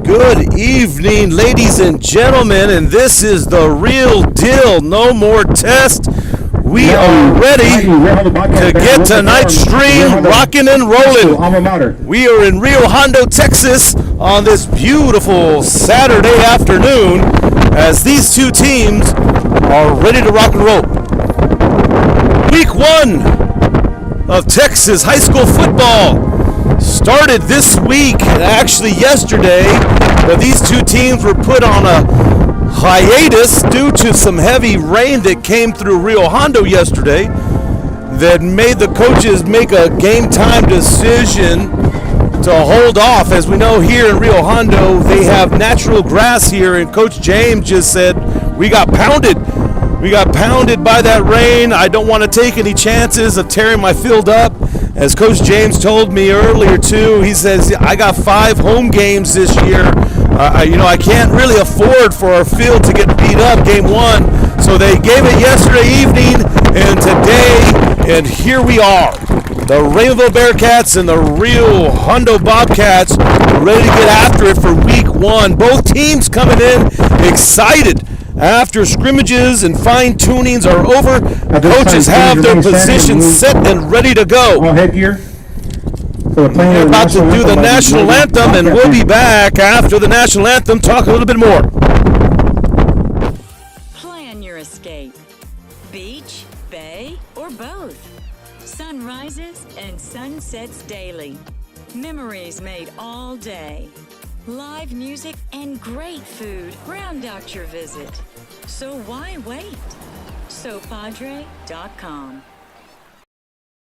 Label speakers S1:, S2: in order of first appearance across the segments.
S1: Good evening, ladies and gentlemen, and this is the real deal. No more test. We are ready to get tonight's stream rocking and rolling. We are in Rio Hondo, Texas on this beautiful Saturday afternoon as these two teams are ready to rock and roll. Week 1 of Texas high school football started this week, actually yesterday, but these two teams were put on a hiatus due to some heavy rain that came through Rio Hondo yesterday that made the coaches make a game time decision to hold off. As we know, here in Rio Hondo, they have natural grass here, and Coach James just said, we got pounded. We got pounded by that rain. I don't want to take any chances of tearing my field up. As Coach James told me earlier, too, he says, I got 5 home games this year. I can't really afford for our field to get beat up game 1. So they gave it yesterday evening and today, and here we are. The Raymondville Bearcats and the Rio Hondo Bobcats are ready to get after it for week 1. Both teams coming in excited. After scrimmages and fine-tunings are over, coaches have their positions set and ready to go.
S2: We're
S1: about to do the national anthem, and we'll be back after the national anthem, talk a little bit more.
S3: Plan your escape. Beach, bay, or both. Sunrises and sunsets daily. Memories made all day. Live music and great food round out your visit. So why wait? SoPadre.com.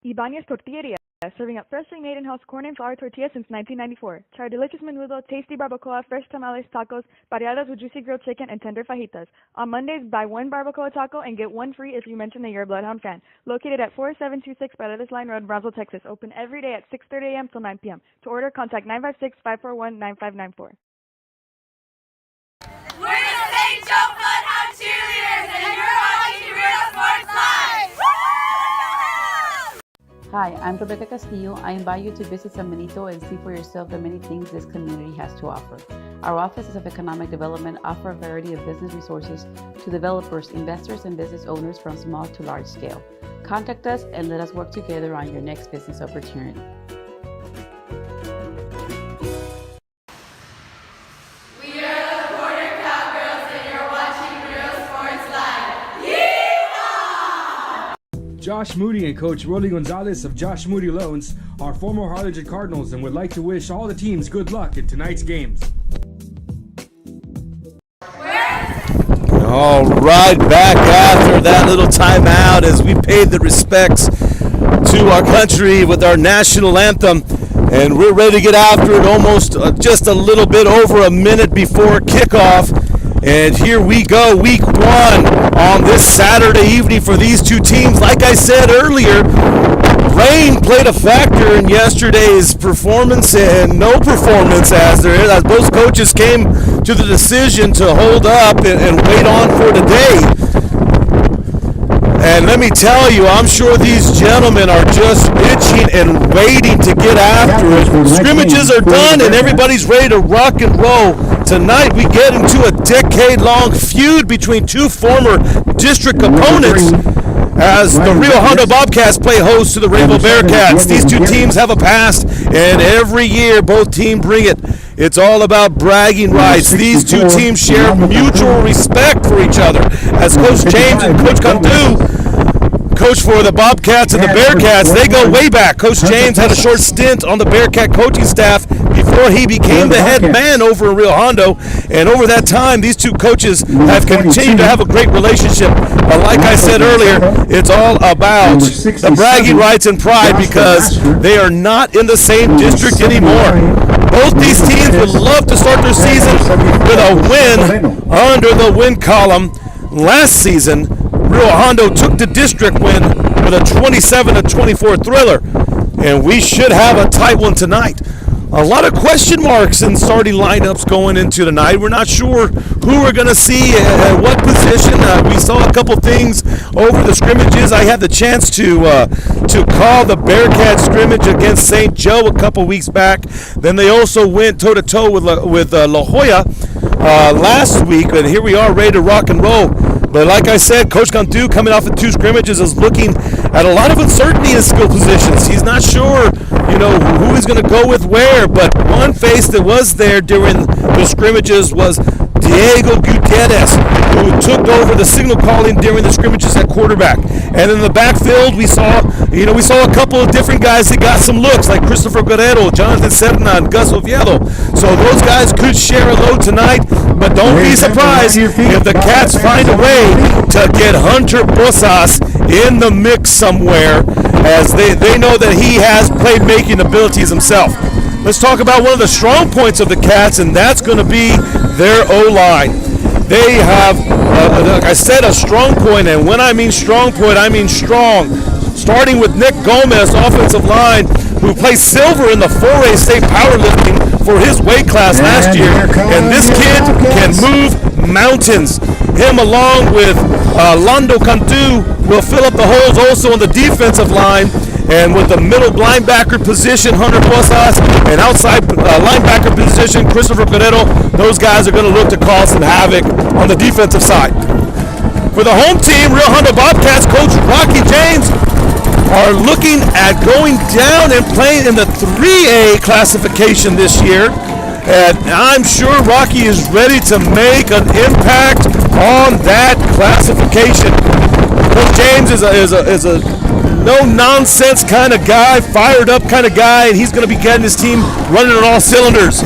S4: Ibanez Tortilleria, serving up freshly made in-house corn and flour tortillas since 1994. Try our delicious menudo, tasty barbacoa, fresh tamales, tacos, variadas with juicy grilled chicken, and tender fajitas. On Mondays, buy 1 barbacoa taco and get 1 free if you mention that you're a Bloodhound fan. Located at 4726 Paredes Line Road, Brownsville, Texas. Open every day at 6:30 a.m. till 9 p.m. To order, contact 956-541-9594.
S5: We're the St. Joe Bloodhound Cheerleaders, and you're watching Real Sports Live!
S6: Hi, I'm Rebecca Castillo. I invite you to visit San Benito and see for yourself the many things this community has to offer. Our offices of economic development offer a variety of business resources to developers, investors, and business owners from small to large scale. Contact us and let us work together on your next business opportunity.
S7: Josh Moody and Coach Rolly Gonzalez of Josh Moody Loans are former Harlingen Cardinals and would like to wish all the teams good luck in tonight's games.
S1: All right, back after that little timeout as we paid the respects to our country with our national anthem. And we're ready to get after it almost just a little bit over a minute before kickoff. And here we go, week 1 on this Saturday evening for these two teams. Like I said earlier, rain played a factor in yesterday's performance and no performance as both coaches came to the decision to hold up and wait on for today. And let me tell you, I'm sure these gentlemen are just itching and waiting to get after it. Scrimmages are done and everybody's ready to rock and roll. Tonight we get into a decade-long feud between two former district opponents as the Rio Hondo Bobcats play host to the Rainbow Bearcats. These two teams have a past, and every year both teams bring it. It's all about bragging rights. These two teams share mutual respect for each other. As Coach James and Coach Cantu coach for the Bobcats and the Bearcats, they go way back. Coach James had a short stint on the Bearcat coaching staff before he became the head man over in Rio Hondo. And over that time, these two coaches have continued to have a great relationship. But like I said earlier, it's all about the bragging rights and pride because they are not in the same district anymore. Both these teams would love to start their season with a win under the win column. Last season, Rio Hondo took the district win with a 27-24 thriller, and we should have a tight one tonight. a lot of question marks in starting lineups going into tonight. We're not sure who we're going to see at what position. We saw a couple things over the scrimmages. I had the chance to call the Bearcat scrimmage against St. Joe a couple weeks back. Then they also went toe-to-toe with La Jolla last week, and here we are ready to rock and roll. But like I said, Coach Cantu, coming off of 2 scrimmages, is looking at a lot of uncertainty in skill positions. He's not sure, who he's going to go with where. But one face that was there during the scrimmages was Diego Gutierrez, who took over the signal calling during the scrimmages at quarterback. And in the backfield, we saw a couple of different guys that got some looks, like Christopher Guerrero, Jonathan Serna, and Gus Oviedo. So those guys could share a load tonight, but don't be surprised if the Cats find a way to get Hunter Posas in the mix somewhere, as they know that he has playmaking abilities himself. Let's talk about one of the strong points of the Cats, and that's going to be their O-line. They have, like I said, a strong point, and when I mean strong point, I mean strong. Starting with Nick Gomez, offensive line, who placed silver in the 4A state powerlifting for his weight class last year. And this kid can move mountains. Him along with Lando Cantu will fill up the holes also on the defensive line. And with the middle linebacker position, Hunter Posas, and outside linebacker position, Christopher Guerrero, those guys are going to look to cause some havoc on the defensive side. For the home team, Real Hondo Bobcats coach Rocky James are looking at going down and playing in the 3A classification this year. And I'm sure Rocky is ready to make an impact on that classification. Coach James is a no-nonsense kind of guy, fired-up kind of guy, and he's going to be getting his team running on all cylinders.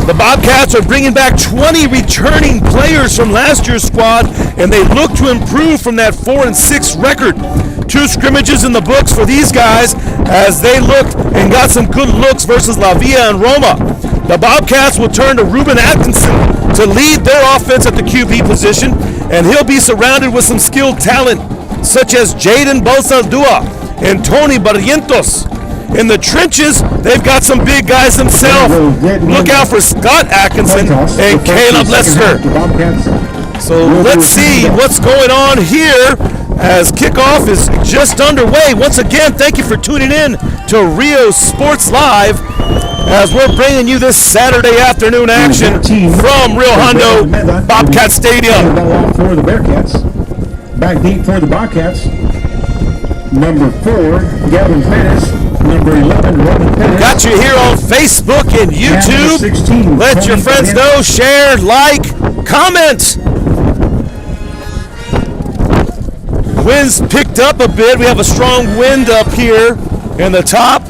S1: The Bobcats are bringing back 20 returning players from last year's squad, and they look to improve from that 4-6 record. 2 scrimmages in the books for these guys as they looked and got some good looks versus La Villa and Roma. The Bobcats will turn to Ruben Atkinson to lead their offense at the QB position, and he'll be surrounded with some skilled talent such as Jaden Balsaldua and Tony Barrientos. In the trenches, they've got some big guys themselves. Look out for Scott Atkinson and Caleb Lester. So let's see what's going on here as kickoff is just underway. Once again, thank you for tuning in to Rio Sports Live as we're bringing you this Saturday afternoon action from Rio Hondo Bobcat Stadium.
S2: For the Bearcats. Back deep for the Bobcats. Number 4, Gavin Pettis. Number 11, Robin Pettis.
S1: Got you here on Facebook and YouTube.
S2: 16,
S1: let your friends know, share, like, comment. Wind's picked up a bit. We have a strong wind up here in the top,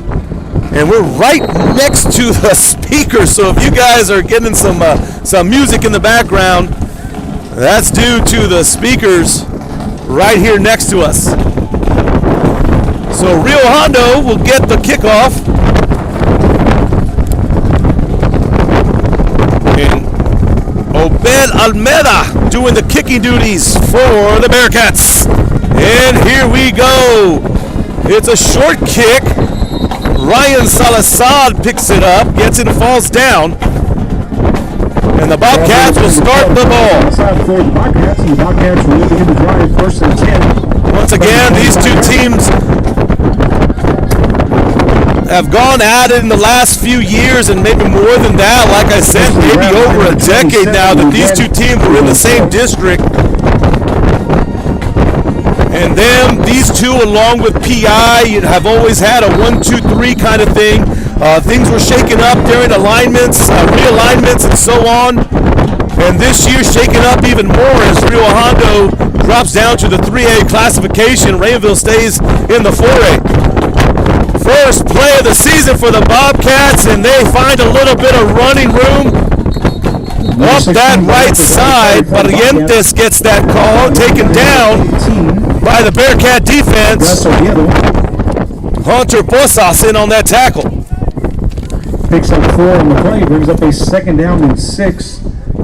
S1: and we're right next to the speakers. So if you guys are getting some music in the background, that's due to the speakers right here next to us. So Rio Hondo will get the kickoff. And Obed Almeida doing the kicking duties for the Bearcats. And here we go. It's a short kick. Ryan Salazar picks it up, gets it and falls down. And the Bobcats will start the ball.
S2: For the Bobcats, and the Bobcats will begin the drive first and 10.
S1: Once again, these two teams have gone at it in the last few years, and maybe more than that. Like I said, maybe over a decade now that these two teams were in the same district. And then these two, along with PI, have always had a 1-2-3 kind of thing. Things were shaken up during alignments, realignments, and so on. And this year shaken up even more as Rio Hondo drops down to the 3A classification. Raymondville stays in the 4A. First play of the season for the Bobcats, and they find a little bit of running room up that right side. Barrientos gets that call, taken down by the Bearcat defense. Hunter Posas in on that tackle.
S2: Picks up 4 on the play, brings up a 2nd down and 6.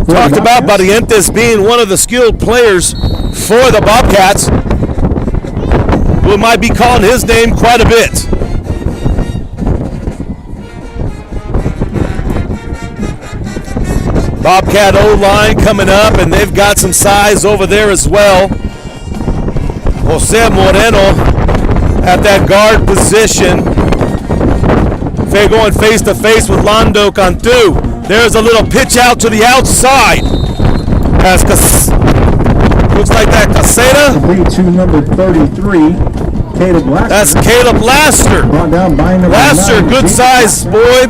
S1: Talked about Barrientos being one of the skilled players for the Bobcats. We might be calling his name quite a bit. Bobcat O-line coming up, and they've got some size over there as well. Jose Moreno at that guard position. They're going face-to-face with Hondo Cantu. There's a little pitch out to the outside. As looks like that Caseta.
S2: Complete to number 33, Caleb Laster.
S1: That's Caleb Laster.
S2: Brought down by number
S1: Laster,
S2: 9,
S1: good
S2: Jason
S1: size, boy.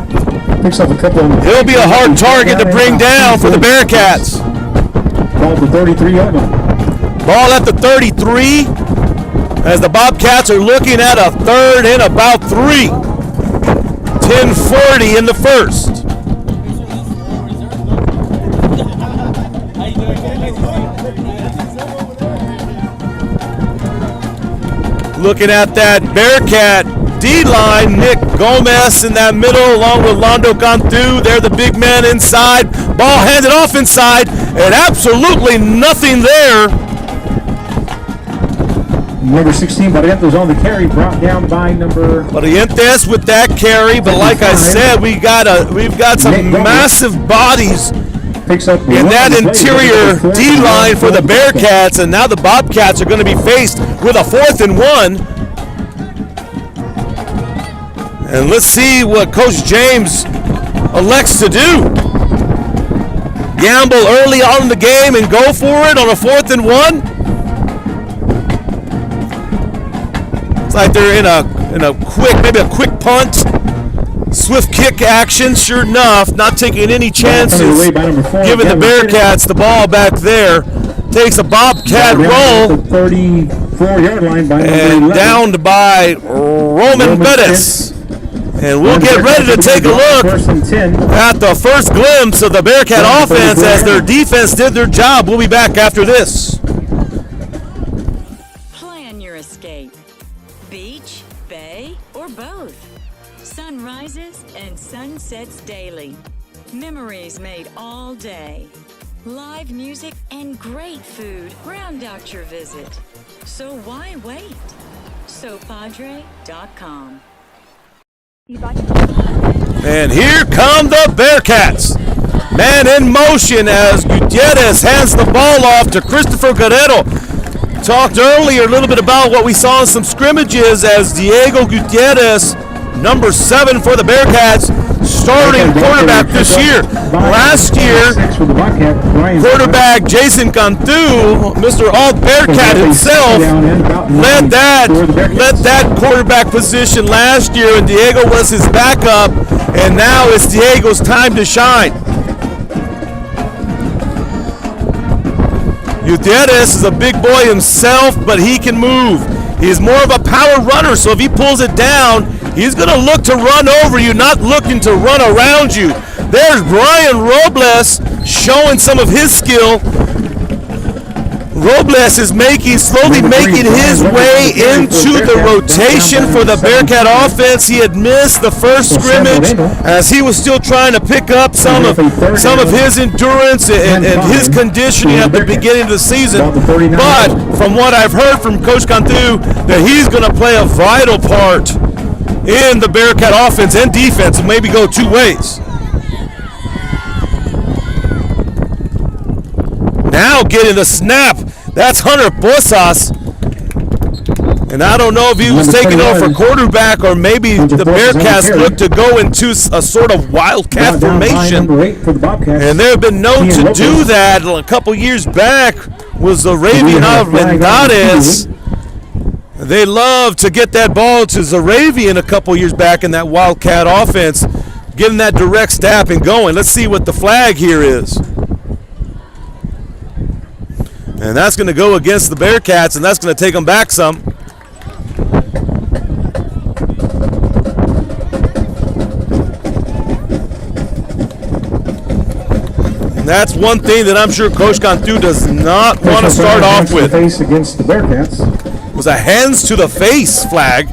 S2: Picks up a couple of...
S1: He'll be a hard target to bring down for the Bearcats.
S2: Ball at the 33-yard line.
S1: Ball at the 33 as the Bobcats are looking at a third and about 3. 10:40 in the first. Looking at that Bearcat D-line, Nick Gomez in that middle along with Hondo Cantu. They're the big men inside. Ball handed off inside and absolutely nothing there.
S2: Number 16, Barrientos on the carry, brought down by number...
S1: Barrientos with that carry, but like I said, we've got some massive bodies
S2: Picks up
S1: in that interior D-line for the Bearcats, and now the Bobcats are going to be faced with a 4th and 1. And let's see what Coach James elects to do. Gamble early on in the game and go for it on a 4th and 1. It's like they're in a quick, maybe a quick punt. Swift kick action, sure enough, not taking any chances. Giving the Bearcats the ball back there. Takes a Bobcat roll.
S2: 34-yard line by
S1: and downed by Roman Bettis. And we'll get ready to take a look at the first glimpse of the Bearcat offense as their defense did their job. We'll be back after this.
S3: Plan your escape. Beach, bay, or both. Sun rises and sun sets daily. Memories made all day. Live music and great food round out your visit. So why wait? SoPadre.com.
S1: And here come the Bearcats. Man in motion as Gutierrez hands the ball off to Christopher Guerrero. Talked earlier a little bit about what we saw in some scrimmages as Diego Gutierrez, number 7 for the Bearcats, starting quarterback this year. Last year, quarterback Jason Cantu, Mr. All Bearcat himself, led that quarterback position last year, and Diego was his backup, and now it's Diego's time to shine. Gutierrez is a big boy himself, but he can move. He's more of a power runner, so if he pulls it down, he's going to look to run over you, not looking to run around you. There's Brian Robles showing some of his skill. Robles is slowly making his way into the rotation for the Bearcat offense. He had missed the first scrimmage as he was still trying to pick up some of his endurance and his conditioning at the beginning of the season. But from what I've heard from Coach Cantu, that he's going to play a vital part in the Bearcat offense and defense, and maybe go 2 ways. Now getting the snap. That's Hunter Posas. And I don't know if he was taking over quarterback or maybe the Bearcats look to go into a sort of wildcat formation. And they've been known to do that a couple years back was Zaravian Armendariz. They love to get that ball to Zaravian a couple years back in that wildcat offense, getting that direct snap and going. Let's see what the flag here is. And that's going to go against the Bearcats, and that's going to take them back some. And that's one thing that I'm sure Coach Cantu does not want to start off with.
S2: Face against the Bearcats.
S1: It was a hands to the face flag.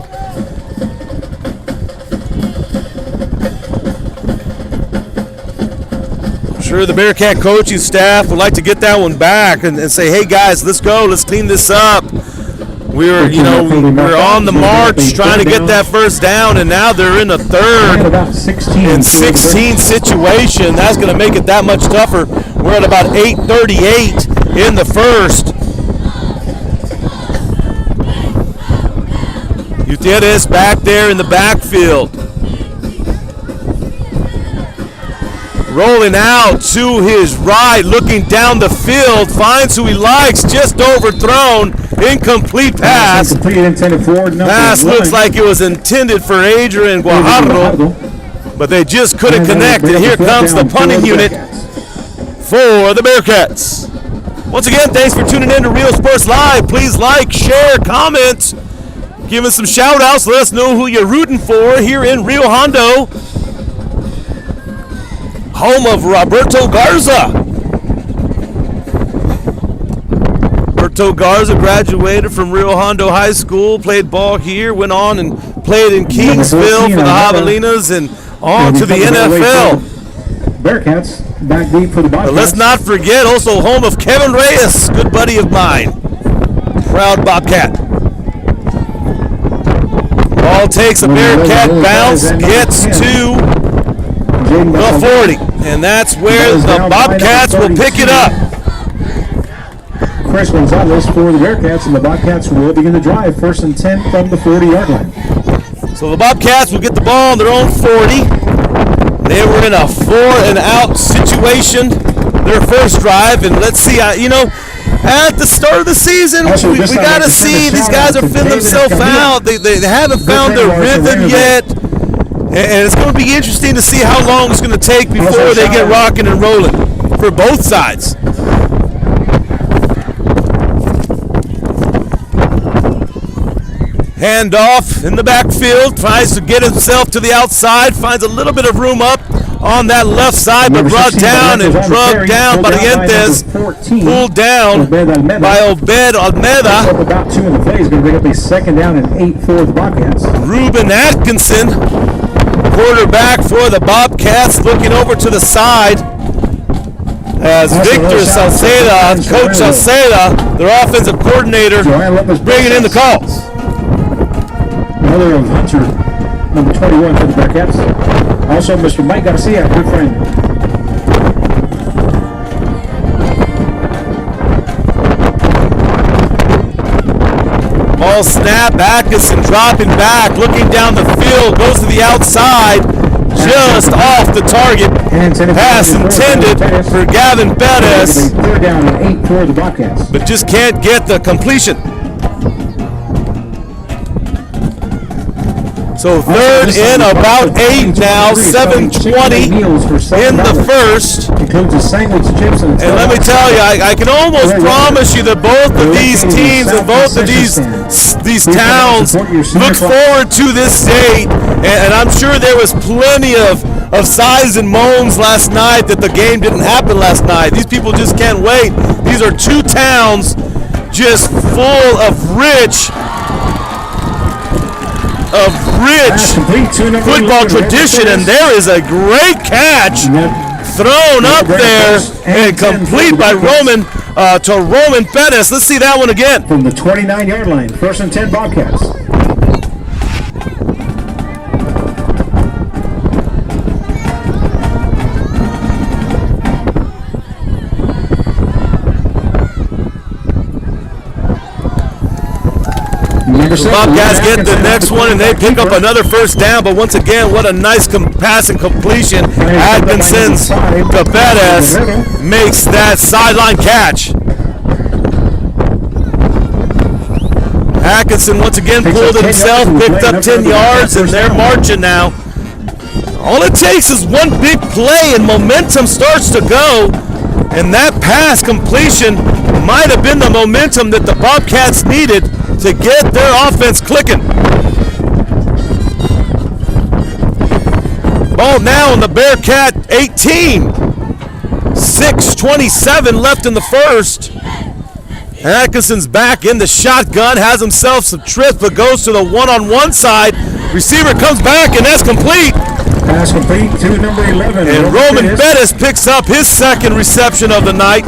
S1: Sure, the Bearcat coaching staff would like to get that one back and say, hey guys, let's go, let's clean this up. we're on the march trying to get that first down, and now they're in a third and 16 situation. That's going to make it that much tougher. We're at about 8:38 in the first. Gutierrez back there in the backfield. Rolling out to his right, looking down the field, finds who he likes, just overthrown, incomplete pass. Pass looks like it was intended for Adrian Guajardo, but they just couldn't connect, and here comes the punting unit for the Bearcats. Once again, thanks for tuning in to Real Sports Live. Please like, share, comment, give us some shout-outs, let us know who you're rooting for here in Rio Hondo, home of Roberto Garza. Roberto Garza graduated from Rio Hondo High School, played ball here, went on and played in Kingsville for the Javelinas, and on to the NFL.
S2: Bearcats back deep for the Bobcats.
S1: But let's not forget, also home of Kevin Reyes, good buddy of mine. Proud Bobcat. Ball takes a Bearcat bounce, gets to the 40, and that's where the Bobcats will pick it up.
S2: Chris Gonzalez for the Bearcats, and the Bobcats will begin the drive. 1st and 10 from the 40-yard line.
S1: So the Bobcats will get the ball on their own 40. They were in a 4-and-out situation their first drive, and let's see, at the start of the season, we got to see these guys are filling themselves out. They haven't found their rhythm yet, and it's going to be interesting to see how long it's going to take before they get rocking and rolling for both sides. Handoff in the backfield, tries to get himself to the outside, finds a little bit of room up on that left side, but brought down and drugged down by Barrientos, pulled down by Obed Almeida.
S2: About 2 in the play is going to bring up a 2nd down and 8 for the Bobcats.
S1: Ruben Atkinson, quarterback for the Bobcats, looking over to the side as Victor Salceda, Coach Salceda, their offensive coordinator, bringing in the calls.
S2: Another of Hunter, number 21 for the Bearcats. Also, Mr. Mike Garcia, good friend.
S1: Ball snap, Atkinson dropping back, looking down the field, goes to the outside, just off the target. Pass intended for Gavin Perez,
S2: 3rd down and 8 for the Bobcats.
S1: but just can't get the completion. So 3rd and about 8 now, 7:20 in the first.
S2: Includes a sandwich, chips, and
S1: let me tell you, I can almost promise you that both of these teams and both of these towns look forward to this date. And I'm sure there was plenty of sighs and moans last night that the game didn't happen last night. These people just can't wait. These are two towns just full of rich football tradition, and there is a great catch thrown up there and complete by Roman Perez. Let's see that one again.
S2: From the 29-yard line, 1st and 10 Bobcats.
S1: The Bobcats get the next one, and they pick up another first down. But once again, what a nice passing completion. Atkinson's to Perez makes that sideline catch. Atkinson once again pulled it himself, picked up 10 yards, and they're marching now. All it takes is one big play, and momentum starts to go. And that pass completion might have been the momentum that the Bobcats needed to get their offense clicking. Ball now on the Bearcat 18. 6:27 left in the first. Atkinson's back in the shotgun, has himself some trips, but goes to the one-on-one side. Receiver comes back, and that's complete.
S2: Pass complete to number 11.
S1: And Roman Bettis picks up his second reception of the night.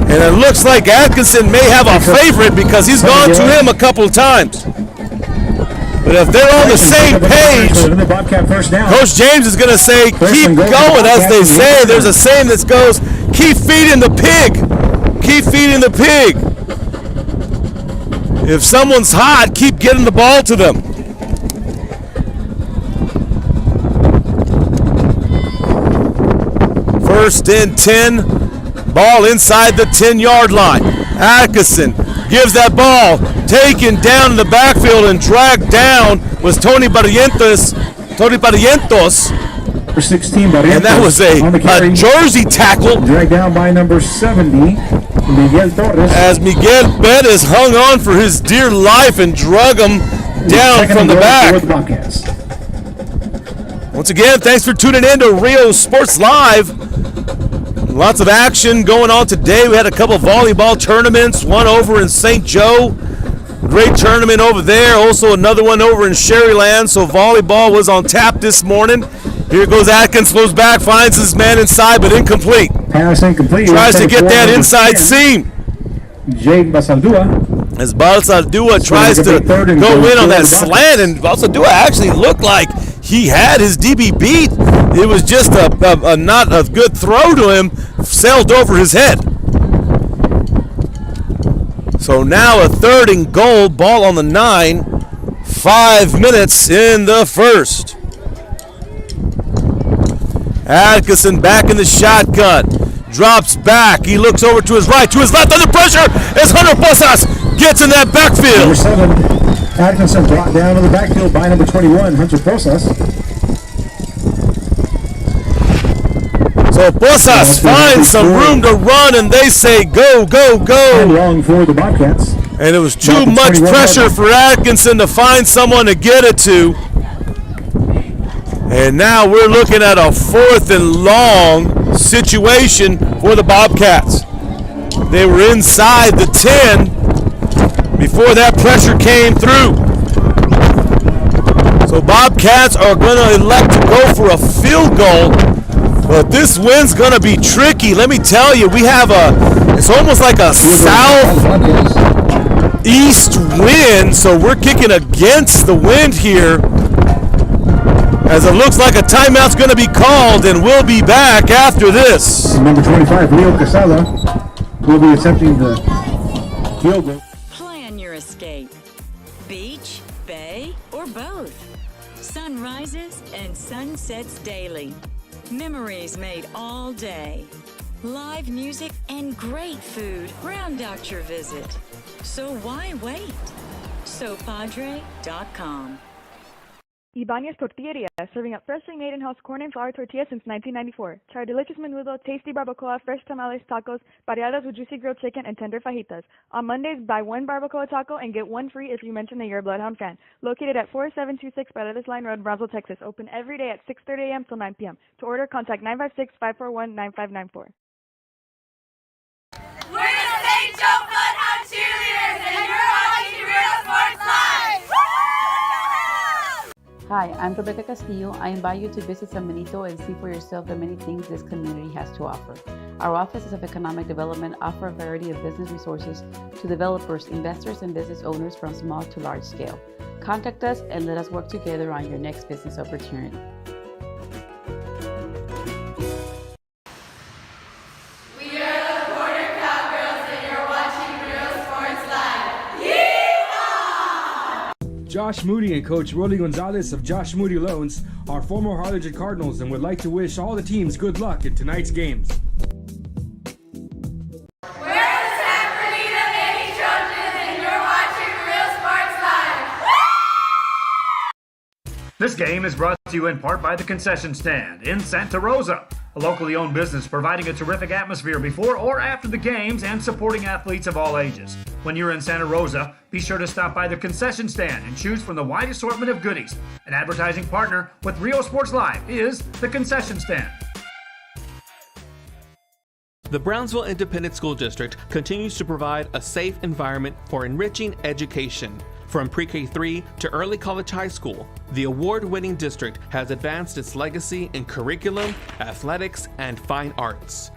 S1: And it looks like Atkinson may have a favorite because he's gone to him a couple of times. But if they're on the same page, Coach James is going to say, keep going, as they say. There's a saying that goes, keep feeding the pig. Keep feeding the pig. If someone's hot, keep getting the ball to them. First and 10. Ball inside the 10-yard line. Atkinson gives that ball, taken down in the backfield and dragged down was Tony Barrientos.
S2: Number 16, Barrientos.
S1: And that was a jersey tackle.
S2: Dragged down by number 70, Miguel Torres.
S1: As Miguel Perez hung on for his dear life and drug him down from the back. Once again, thanks for tuning in to Rio Sports Live. Lots of action going on today. We had a couple volleyball tournaments, one over in St. Joe. Great tournament over there. Also another one over in Sherryland. So volleyball was on tap this morning. Here goes Atkins, flows back, finds his man inside, but incomplete.
S2: Pass incomplete.
S1: Tries to get that inside seam.
S2: Jake Basaldua.
S1: As Balsaldua tries to go in on that slant, and Balsaldua actually looked like he had his DB beat. It was just a not a good throw to him, sailed over his head. So now a 3rd and goal, ball on the 9, 5 minutes in the first. Atkinson back in the shotgun, drops back, he looks over to his right, to his left, under pressure as Hunter Posas gets in that backfield.
S2: Number 7, Atkinson brought down to the backfield by number 21, Hunter Posas.
S1: So Posas finds some room to run, and they say go, go, go.
S2: And long for the Bobcats.
S1: And it was too much pressure for Atkinson to find someone to get it to. And now we're looking at a 4th and long situation for the Bobcats. They were inside the 10 before that pressure came through. So Bobcats are going to elect to go for a field goal. But this wind's going to be tricky. Let me tell you, we have it's almost like a southeast wind, so we're kicking against the wind here. As it looks like a timeout's going to be called, and we'll be back after this.
S2: Number 25, Leo Quesada, will be attempting the field goal.
S3: Plan your escape. Beach, bay, or both. Sun rises and sun sets daily. Memories made all day. Live music and great food round out your visit. So why wait? SoPadre.com.
S4: Ibanez Tortilleria, serving up freshly made in-house corn and flour tortillas since 1994. Try our delicious menudo, tasty barbacoa, fresh tamales, tacos, pareadas with juicy grilled chicken, and tender fajitas. On Mondays, buy 1 barbacoa taco and get 1 free if you mention that you're a Bloodhound fan. Located at 4726 Paredes Line Road, Brownsville, Texas. Open every day at 6:30 a.m. till 9 p.m. To order, contact 956-541-9594.
S5: We're the St. Joe Bloodhound cheerleaders, and you're watching Real Sports Live!
S6: Hi, I'm Rebecca Castillo. I invite you to visit San Benito and see for yourself the many things this community has to offer. Our offices of economic development offer a variety of business resources to developers, investors, and business owners from small to large scale. Contact us and let us work together on your next business opportunity.
S5: We are the Border Cowgirls, and you're watching Real Sports Live. Yeehaw!
S7: Josh Moody and Coach Rolly Gonzalez of Josh Moody Loans are former Harlingen Cardinals and would like to wish all the teams good luck in tonight's games.
S5: We're the San Bernardino Baby Trojans, and you're watching Real Sports Live.
S8: This game is brought to you in part by the Concession Stand in Santa Rosa, a locally owned business providing a terrific atmosphere before or after the games and supporting athletes of all ages. When you're in Santa Rosa, be sure to stop by the Concession Stand and choose from the wide assortment of goodies. An advertising partner with Rio Sports Live is the Concession Stand.
S9: The Brownsville Independent School District continues to provide a safe environment for enriching education. From pre-K3 to early college high school, the award-winning district has advanced its legacy in curriculum, athletics, and fine arts.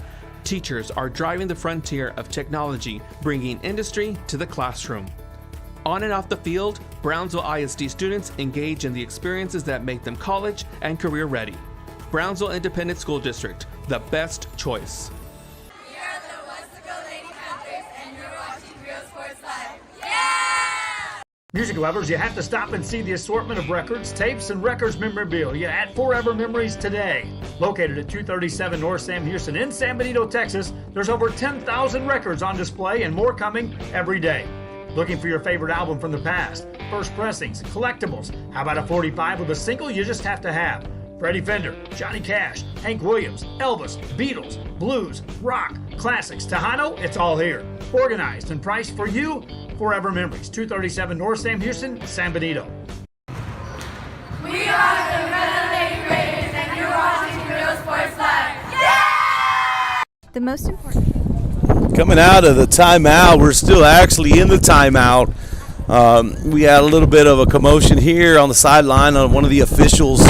S9: teachers are driving the frontier of technology, bringing industry to the classroom. On and off the field, Brownsville ISD students engage in the experiences that make them college and career ready. Brownsville Independent School District, the best choice.
S5: We are the Westaco Lady Panthers, and you're watching Real Sports Live. Yeah!
S8: Music lovers, you have to stop and see the assortment of records, tapes, and records memorabilia at Forever Memories today. Located at 237 North Sam Houston in San Benito, Texas, there's over 10,000 records on display and more coming every day. Looking for your favorite album from the past, first pressings, collectibles? How about a 45 with a single you just have to have? Freddie Fender, Johnny Cash, Hank Williams, Elvis, Beatles, blues, rock, classics, Tejano, it's all here. Organized and priced for you, Forever Memories, 237 North Sam Houston, San Benito.
S5: We are the Red Lady Raiders, and you're watching Real Sports Live. Yeah!
S4: The most important.
S1: Coming out of the timeout, we're still actually in the timeout. We had a little bit of a commotion here on the sideline. One of the officials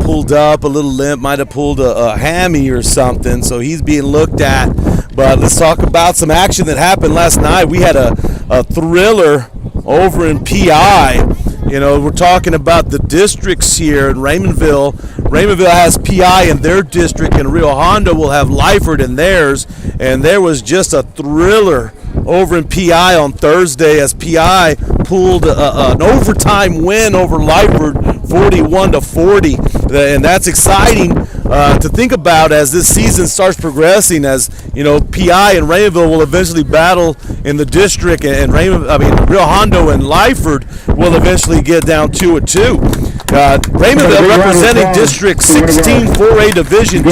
S1: pulled up a little limp, might have pulled a hammy or something, so he's being looked at. But let's talk about some action that happened last night. We had a thriller over in PI. You know, we're talking about the districts here in Raymondville. Raymondville has PI in their district, and Rio Hondo will have Lyford in theirs. And there was just a thriller over in PI on Thursday as PI pulled an overtime win over Lyford, 41-40, and that's exciting to think about as this season starts progressing. As you know, PI and Raymondville will eventually battle in the district, and Rio Hondo and Lyford will eventually get down 2-2. Raymondville representing District 16 4A Division 2,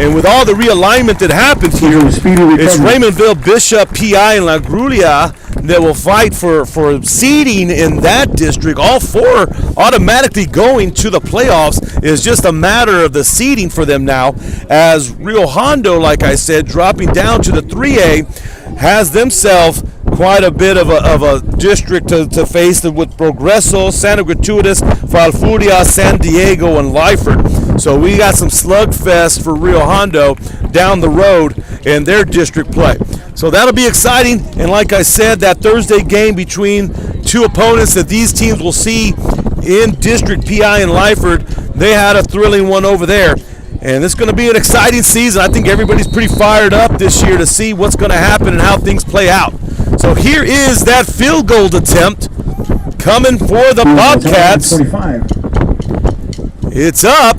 S1: and with all the realignment that happened here, it's Raymondville, Bishop, PI, and La Grulia that will fight for seeding in that district. All four automatically going to the playoffs. Is just a matter of the seeding for them now, as Rio Hondo, like I said, dropping down to the 3A, has themselves quite a bit of a district to face with Progreso, Santa Gratuitas, Falfuria, San Diego, and Lyford. So we got some slugfest for Rio Hondo down the road in their district play. So that'll be exciting. And like I said, that Thursday game between two opponents that these teams will see in District PI and Lyford, they had a thrilling one over there. And it's going to be an exciting season. I think everybody's pretty fired up this year to see what's going to happen and how things play out. So here is that field goal attempt coming for the Bobcats. It's up.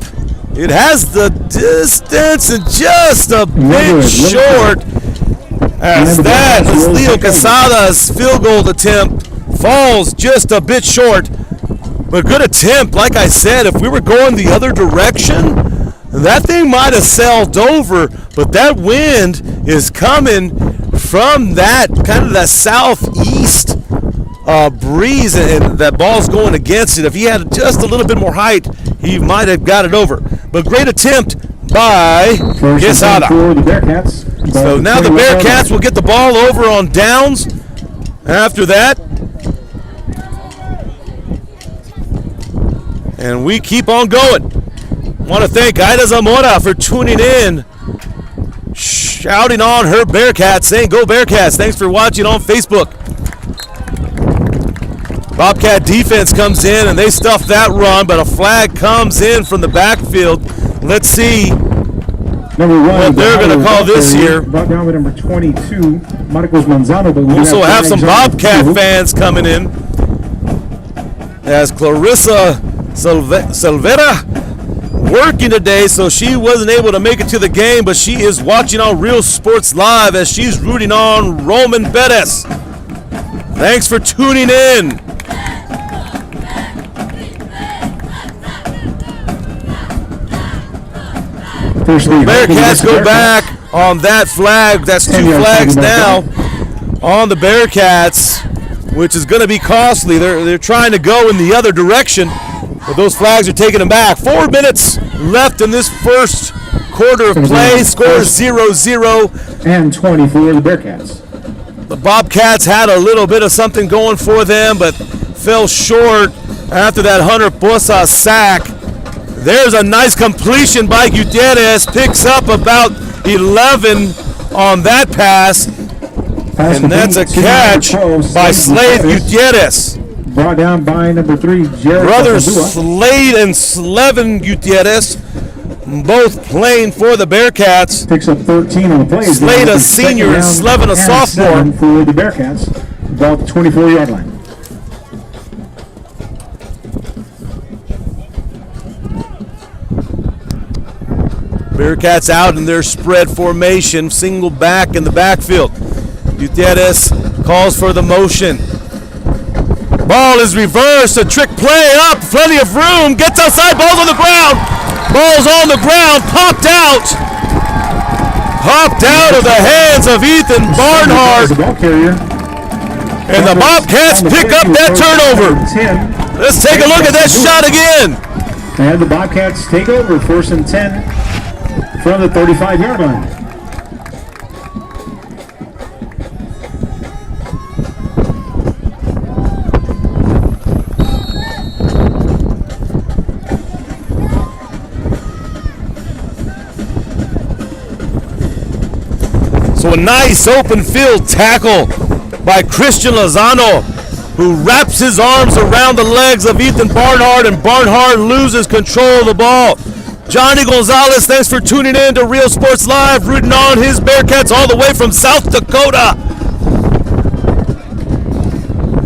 S1: It has the distance and just a bit short. As that, as Leo Casada's field goal attempt falls just a bit short. But good attempt. Like I said, if we were going the other direction, that thing might have sailed over, but that wind is coming from that kind of that southeast breeze, and that ball's going against it. If he had just a little bit more height, he might have got it over. But great attempt by Quesada. So now the Bearcats will get the ball over on downs after that. And we keep on going. Want to thank Aida Zamora for tuning in, shouting on her Bearcats, saying go Bearcats. Thanks for watching on Facebook. Bobcat defense comes in and they stuff that run, but a flag comes in from the backfield. Let's see what they're going to call this here.
S2: Brought down by number 22, Marcos Manzano. But we
S1: also have some Bobcat fans coming in as Clarissa Silvera working today, so she wasn't able to make it to the game, but she is watching on Real Sports Live as she's rooting on Roman Bettis. Thanks for tuning in. Bearcats go back on that flag. That's two flags now on the Bearcats, which is going to be costly. They're trying to go in the other direction, but those flags are taking them back. 4 minutes left in this first quarter of play. Score 0-0.
S2: And 20 for the Bearcats.
S1: The Bobcats had a little bit of something going for them, but fell short after that Hunter Bosa sack. There's a nice completion by Gutierrez. Picks up about 11 on that pass. And that's a catch by Slade Gutierrez.
S2: Brought down by number 3, Jared.
S1: Brothers Slade and Slevin Gutierrez, both playing for the Bearcats.
S2: Picks up 13 on the play.
S1: Slade a senior and Slevin a sophomore.
S2: For the Bearcats, about the 24-yard line.
S1: Bearcats out in their spread formation, single back in the backfield. Gutierrez calls for the motion. Ball is reversed, a trick play up, plenty of room, gets outside, ball's on the ground. Ball's on the ground, popped out. Popped out of the hands of Ethan Barnhart. And the Bobcats pick up that turnover. Let's take a look at that shot again.
S2: And the Bobcats take over, 1st and 10 from the 35-yard line.
S1: So a nice open field tackle by Christian Lozano, who wraps his arms around the legs of Ethan Barnhart, and Barnhart loses control of the ball. Johnny Gonzalez, thanks for tuning in to Real Sports Live, rooting on his Bearcats all the way from South Dakota.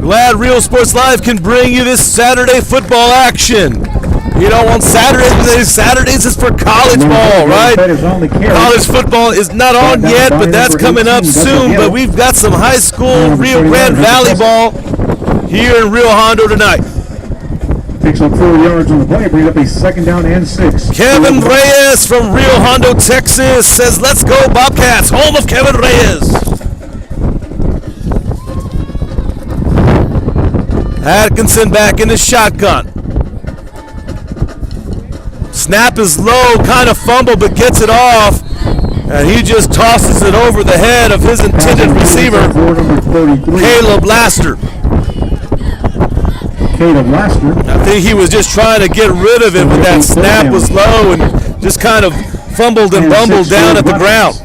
S1: Glad Real Sports Live can bring you this Saturday football action. You know, on Saturdays is for college ball, right? College football is not on yet, but that's coming up soon. But we've got some high school Rio Grande Valley ball here in Rio Hondo tonight.
S2: Picks up 4 yards on the play, bring up a 2nd down and 6.
S1: Kevin Reyes from Rio Hondo, Texas says, "Let's go Bobcats," home of Kevin Reyes. Atkinson back in the shotgun. Snap is low, kind of fumble, but gets it off. And he just tosses it over the head of his intended receiver, Caleb Laster. I think he was just trying to get rid of it, but that snap was low and just kind of fumbled and bumbled down at the ground.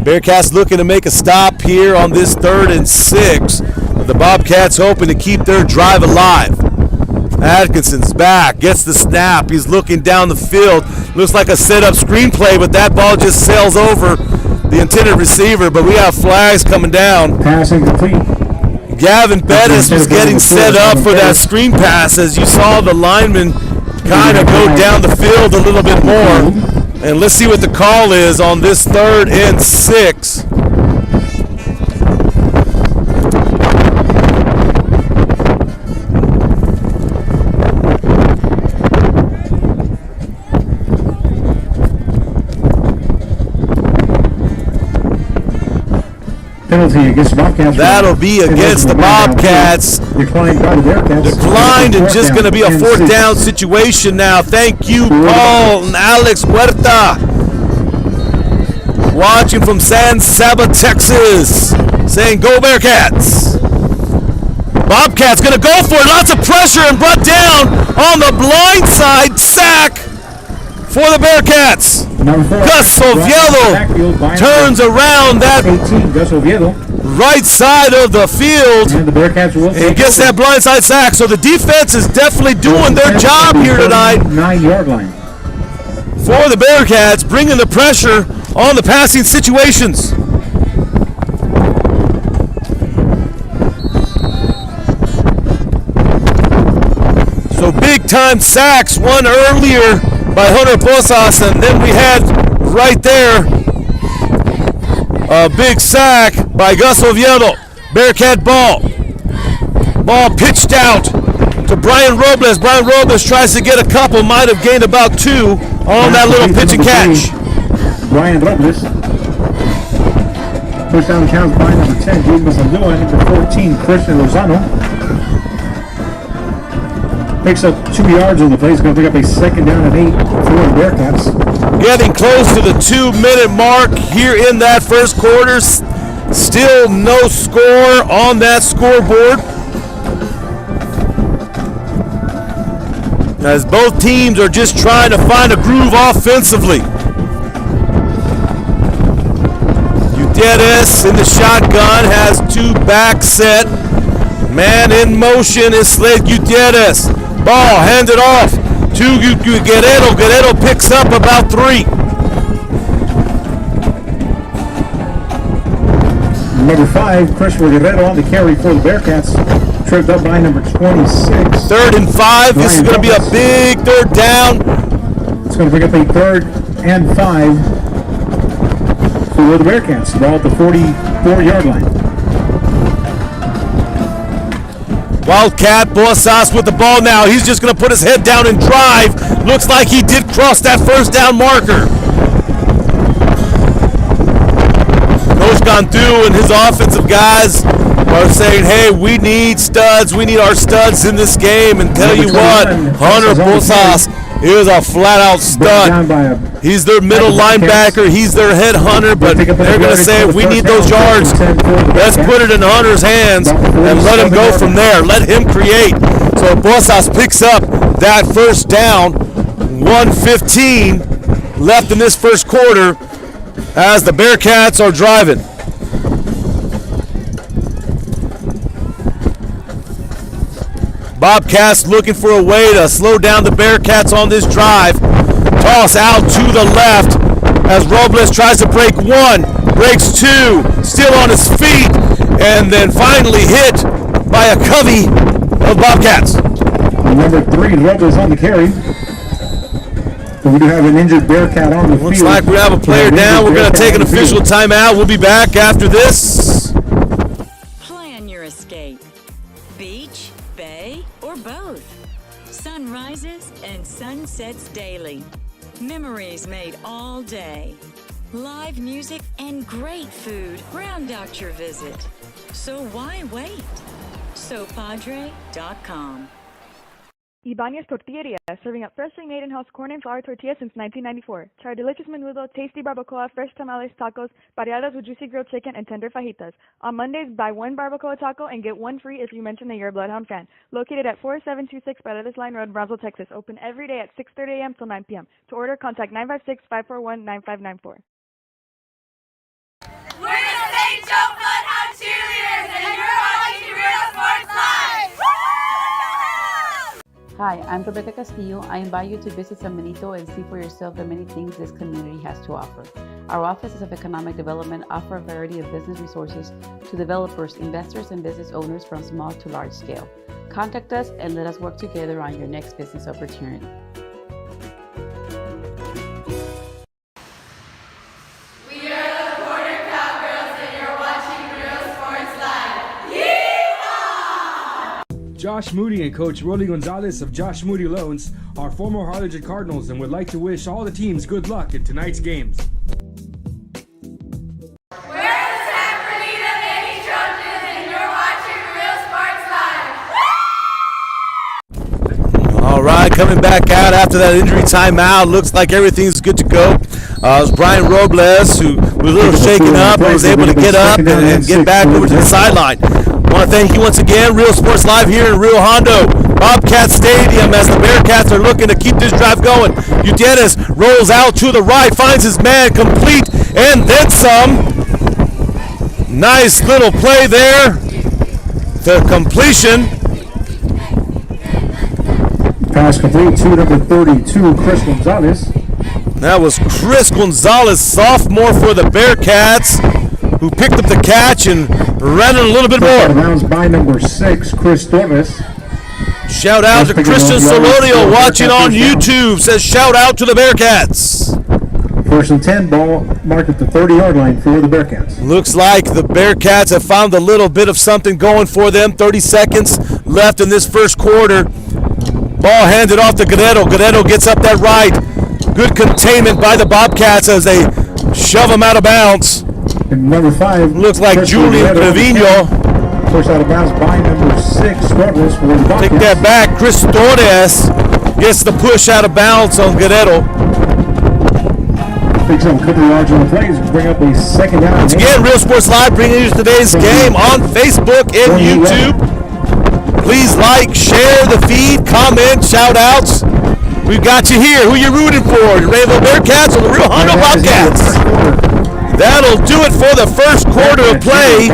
S1: Bearcats looking to make a stop here on this 3rd and 6. But the Bobcats hoping to keep their drive alive. Atkinson's back, gets the snap. He's looking down the field. Looks like a set-up screenplay, but that ball just sails over the intended receiver. But we have flags coming down.
S2: Pass incomplete.
S1: Gavin Bettis was getting set up for that screen pass as you saw the lineman kind of go down the field a little bit more. And let's see what the call is on this 3rd and 6.
S2: Penalty against the Bobcats.
S1: That'll be against the Bobcats.
S2: Declined by the Bearcats.
S1: Declined, and just going to be a 4th down situation now. Thank you, Paul and Alex Huerta. Watching from San Saba, Texas. Saying, "Go Bearcats." Bobcats going to go for it. Lots of pressure and brought down on the blind side. Sack for the Bearcats. Gus Oviedo turns around that
S2: 18, Gus Oviedo.
S1: right side of the field
S2: and the Bearcats will
S1: and gets that blindside sack. So the defense is definitely doing their job here tonight.
S2: 9-yard line.
S1: For the Bearcats, bringing the pressure on the passing situations. So big time sacks, one earlier by Hunter Posas, and then we had right there a big sack by Gus Oviedo. Bearcat ball. Ball pitched out to Brian Robles. Brian Robles tries to get a couple, might have gained about 2 on that little pitch and catch.
S2: Brian Robles. Push down the count by number 10, Jude Masalua, number 14, Christian Lozano. Picks up 2 yards on the play. He's going to pick up a 2nd down and 8 for the Bearcats.
S1: Getting close to the 2-minute mark here in that first quarter. Still no score on that scoreboard, as both teams are just trying to find a groove offensively. Gutierrez in the shotgun has two back set. Man in motion is Slade Gutierrez. Ball handed off to Guerrero. Guerrero picks up about 3.
S2: Number 5, Christopher Guerrero on the carry for the Bearcats. Tripped up by number 26.
S1: 3rd and 5. This is going to be a big 3rd down.
S2: It's going to bring up a 3rd and 5 for the Bearcats. Ball at the 44-yard line.
S1: Wildcat Bosas with the ball now. He's just going to put his head down and drive. Looks like he did cross that first down marker. Coach Gantu and his offensive guys are saying, hey, we need studs. We need our studs in this game. And tell you what, Hunter Bosas is a flat-out stud. He's their middle linebacker. He's their head hunter, but they're going to say, we need those yards. Let's put it in Hunter's hands and let him go from there. Let him create. So Bosas picks up that first down. 1:15 left in this first quarter as the Bearcats are driving. Bobcats looking for a way to slow down the Bearcats on this drive. Toss out to the left as Robles tries to break 1, breaks 2, still on his feet, and then finally hit by a covey of Bobcats.
S2: Number 3, Robles on the carry. We do have an injured Bearcat on the field.
S1: Looks like we have a player down. We're going to take an official timeout. We'll be back after this.
S3: Plan your escape. Beach, bay, or both. Sun rises and sun sets daily. Memories made all day. Live music and great food round out your visit. So why wait? SoPadre.com.
S4: Ibanez Tortilleria, serving up freshly made in-house corn and flour tortillas since 1994. Try our delicious menudo, tasty barbacoa, fresh tamales, tacos, variadas with juicy grilled chicken, and tender fajitas. On Mondays, buy 1 barbacoa taco and get 1 free if you mention that you're a Bloodhound fan. Located at 4726 Paredes Line Road, Brownsville, Texas. Open every day at 6:30 a.m. till 9 p.m. To order, contact 956-541-9594.
S5: We're the St. Joe Bloodhound Cheerleaders, and you're watching Real Sports Live!
S6: Hi, I'm Rebecca Castillo. I invite you to visit San Benito and see for yourself the many things this community has to offer. Our offices of economic development offer a variety of business resources to developers, investors, and business owners from small to large scale. Contact us and let us work together on your next business opportunity.
S7: Josh Moody and Coach Rolly Gonzalez of Josh Moody Loans are former Harlingen Cardinals and would like to wish all the teams good luck in tonight's games.
S5: We're the San Bernardino Navy Trojans, and you're watching Real Sports Live!
S1: All right, coming back out after that injury timeout. Looks like everything's good to go. It was Brian Robles, who was a little shaken up, but was able to get up and get back over to the sideline. I want to thank you once again, Real Sports Live here in Rio Hondo, Bobcat Stadium, as the Bearcats are looking to keep this drive going. Gutierrez rolls out to the right, finds his man complete, and then some. Nice little play there. The completion.
S2: Pass complete to number 32, Chris Gonzalez.
S1: That was Chris Gonzalez, sophomore for the Bearcats, who picked up the catch and ran it a little bit more.
S2: Rounds by number 6, Chris Torres.
S1: Shout out to Christian Solorio watching on YouTube. Says shout out to the Bearcats.
S2: 1st and 10, ball marked at the 30-yard line for the Bearcats.
S1: Looks like the Bearcats have found a little bit of something going for them. 30 seconds left in this first quarter. Ball handed off to Guerrero. Guerrero gets up that right. Good containment by the Bobcats as they shove him out of bounds.
S2: And number 5.
S1: Looks like Julian Trevino.
S2: Pushed out of bounds by number 6, Torres for the Bobcats.
S1: Take that back. Chris Torres gets the push out of bounds on Guerrero.
S2: Picks up a couple of yards on the plays. Bring up a second down.
S1: Once again, Real Sports Live bringing you today's game on Facebook and YouTube. Please like, share the feed, comment, shout outs. We've got you here. Who you rooting for? The Raymondville Bearcats or the Real Hondo Bobcats? That'll do it for the first quarter of play.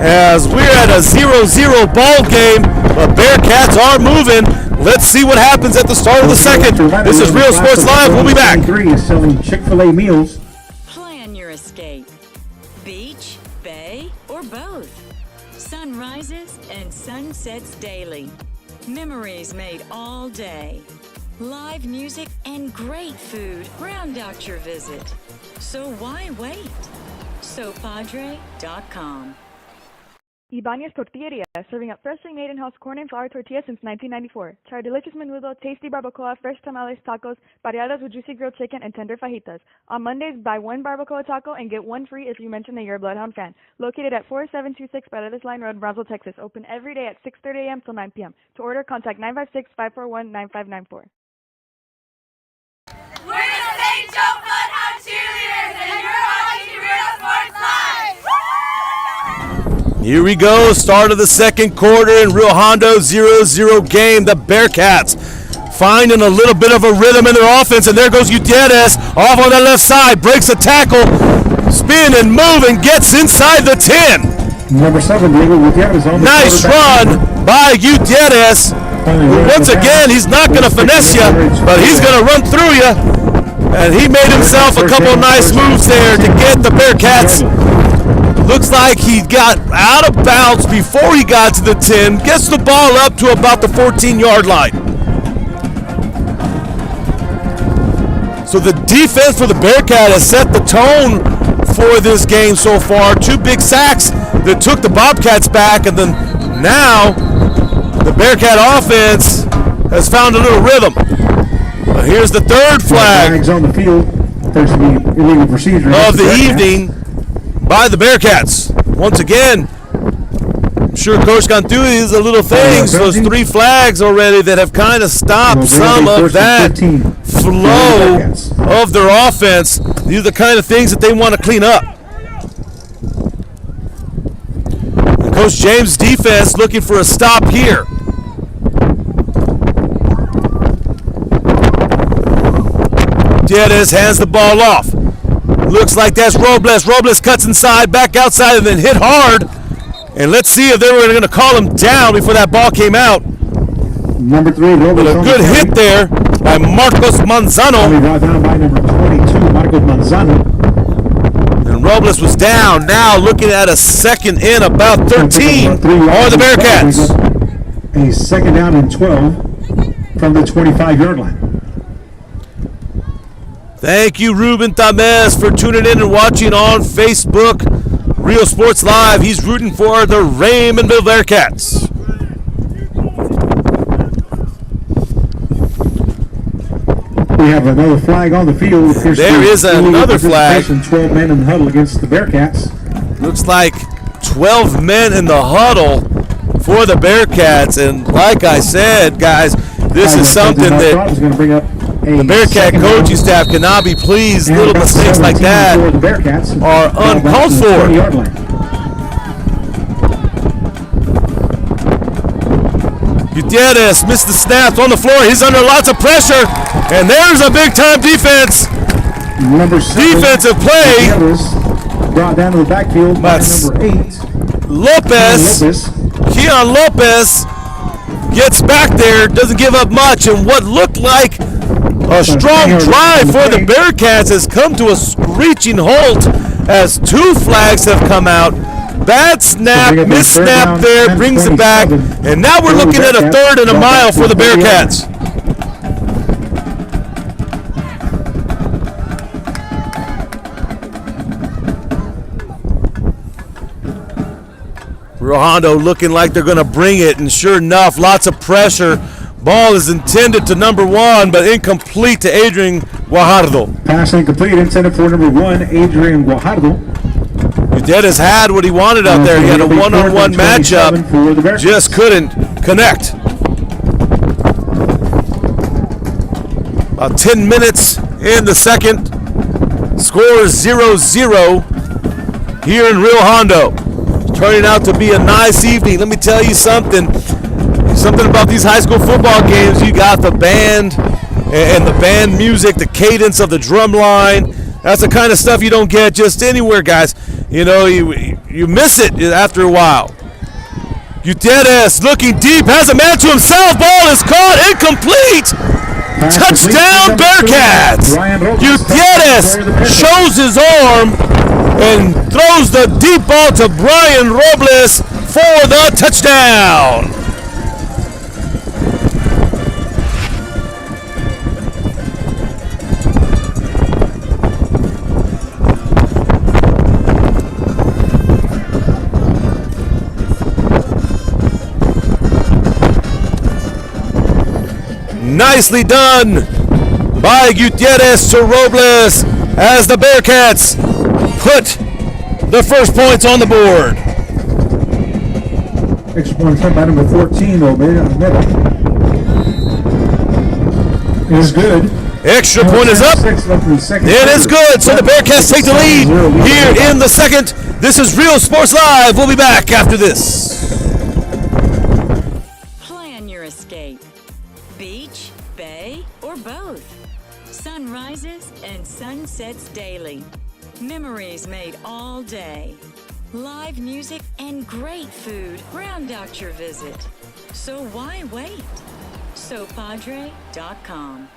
S1: As we're at a 0-0 ball game, the Bearcats are moving. Let's see what happens at the start of the second. This is Real Sports Live. We'll be back.
S2: Is selling Chick-fil-A meals.
S3: Plan your escape. Beach, bay, or both. Sun rises and sun sets daily. Memories made all day. Live music and great food round out your visit. So why wait? SoPadre.com.
S4: Ibanez Tortilleria, serving up freshly made in-house corn and flour tortillas since 1994. Try our delicious menudo, tasty barbacoa, fresh tamales, tacos, pareadas with juicy grilled chicken, and tender fajitas. On Mondays, buy one barbacoa taco and get one free if you mention that you're a Bloodhound fan. Located at 4726 Paredes Line Road, Brownsville, Texas. Open every day at 6:30 a.m. till 9 p.m. To order, contact 956-541-9594.
S5: We're the St. Joe Bloodhound cheerleaders, and you're watching Real Sports Live.
S1: Here we go, start of the second quarter in Real Hondo 0-0 game. The Bearcats finding a little bit of a rhythm in their offense, and there goes Gutierrez off on the left side, breaks a tackle, spin and move, and gets inside the 10.
S2: Number 7, Diego Gutierrez on the
S1: Nice run by Gutierrez. Once again, he's not going to finesse you, but he's going to run through you. And he made himself a couple nice moves there to get the Bearcats. Looks like he got out of bounds before he got to the 10. Gets the ball up to about the 14-yard line. So the defense for the Bearcat has set the tone for this game so far. 2 big sacks that took the Bobcats back, and then now the Bearcat offense has found a little rhythm. Here's the third flag
S2: Flags on the field. There's the illegal procedure
S1: of the evening by the Bearcats. Once again, I'm sure Coach Cantu is a little things. Those 3 flags already that have kind of stopped some of that flow of their offense. These are the kind of things that they want to clean up. And Coach James' defense looking for a stop here. Gutierrez hands the ball off. Looks like that's Robles. Robles cuts inside, back outside, and then hit hard. And let's see if they were going to call him down before that ball came out.
S2: Number 3, Robles.
S1: But a good hit there by Marcos Manzano.
S2: Brought down by number 22, Marcos Manzano.
S1: And Robles was down. Now looking at a second in about 13 for the Bearcats.
S2: A second down and 12 from the 25-yard line.
S1: Thank you, Ruben Tamez, for tuning in and watching on Facebook. Real Sports Live. He's rooting for the Raymondville Bearcats.
S2: We have another flag on the field.
S1: There is another flag.
S2: 12 men in the huddle against the Bearcats.
S1: Looks like 12 men in the huddle for the Bearcats. And like I said, guys, this is something that the Bearcat coaching staff cannot be pleased. Little mistakes like that are uncalled for. Gutierrez missed the snaps on the floor. He's under lots of pressure. And there's a big-time defense. Defensive play.
S2: Brought down to the backfield by number 8.
S1: Lopez. Keon Lopez gets back there, doesn't give up much, and what looked like a strong drive for the Bearcats has come to a screeching halt as 2 flags have come out. Bad snap, missed snap there, brings it back, and now we're looking at a 3rd and a mile for the Bearcats. Hondo looking like they're going to bring it, and sure enough, lots of pressure. Ball is intended to number 1, but incomplete to Adrian Guajardo.
S2: Pass incomplete, intended for number 1, Adrian Guajardo.
S1: Gutierrez had what he wanted out there. He had a one-on-one matchup, just couldn't connect. About 10 minutes in the second. Score is 0-0 here in Rio Hondo. Turning out to be a nice evening. Let me tell you something about these high school football games. You got the band and the band music, the cadence of the drum line. That's the kind of stuff you don't get just anywhere, guys. You know, you miss it after a while. Gutierrez looking deep, has a man to himself. Ball is caught, incomplete. Touchdown Bearcats. Gutierrez shows his arm and throws the deep ball to Brian Robles for the touchdown. Nicely done by Gutierrez to Robles as the Bearcats put the first points on the board.
S2: Extra point attempt by number 14, It is good.
S1: Extra point is up. It is good. So the Bearcats take the lead here in the second. This is Real Sports Live. We'll be back after this.
S3: Plan your escape. Beach, bay, or both. Sun rises and sun sets daily. Memories made all day. Live music and great food round out your visit. So why wait? SoPadre.com.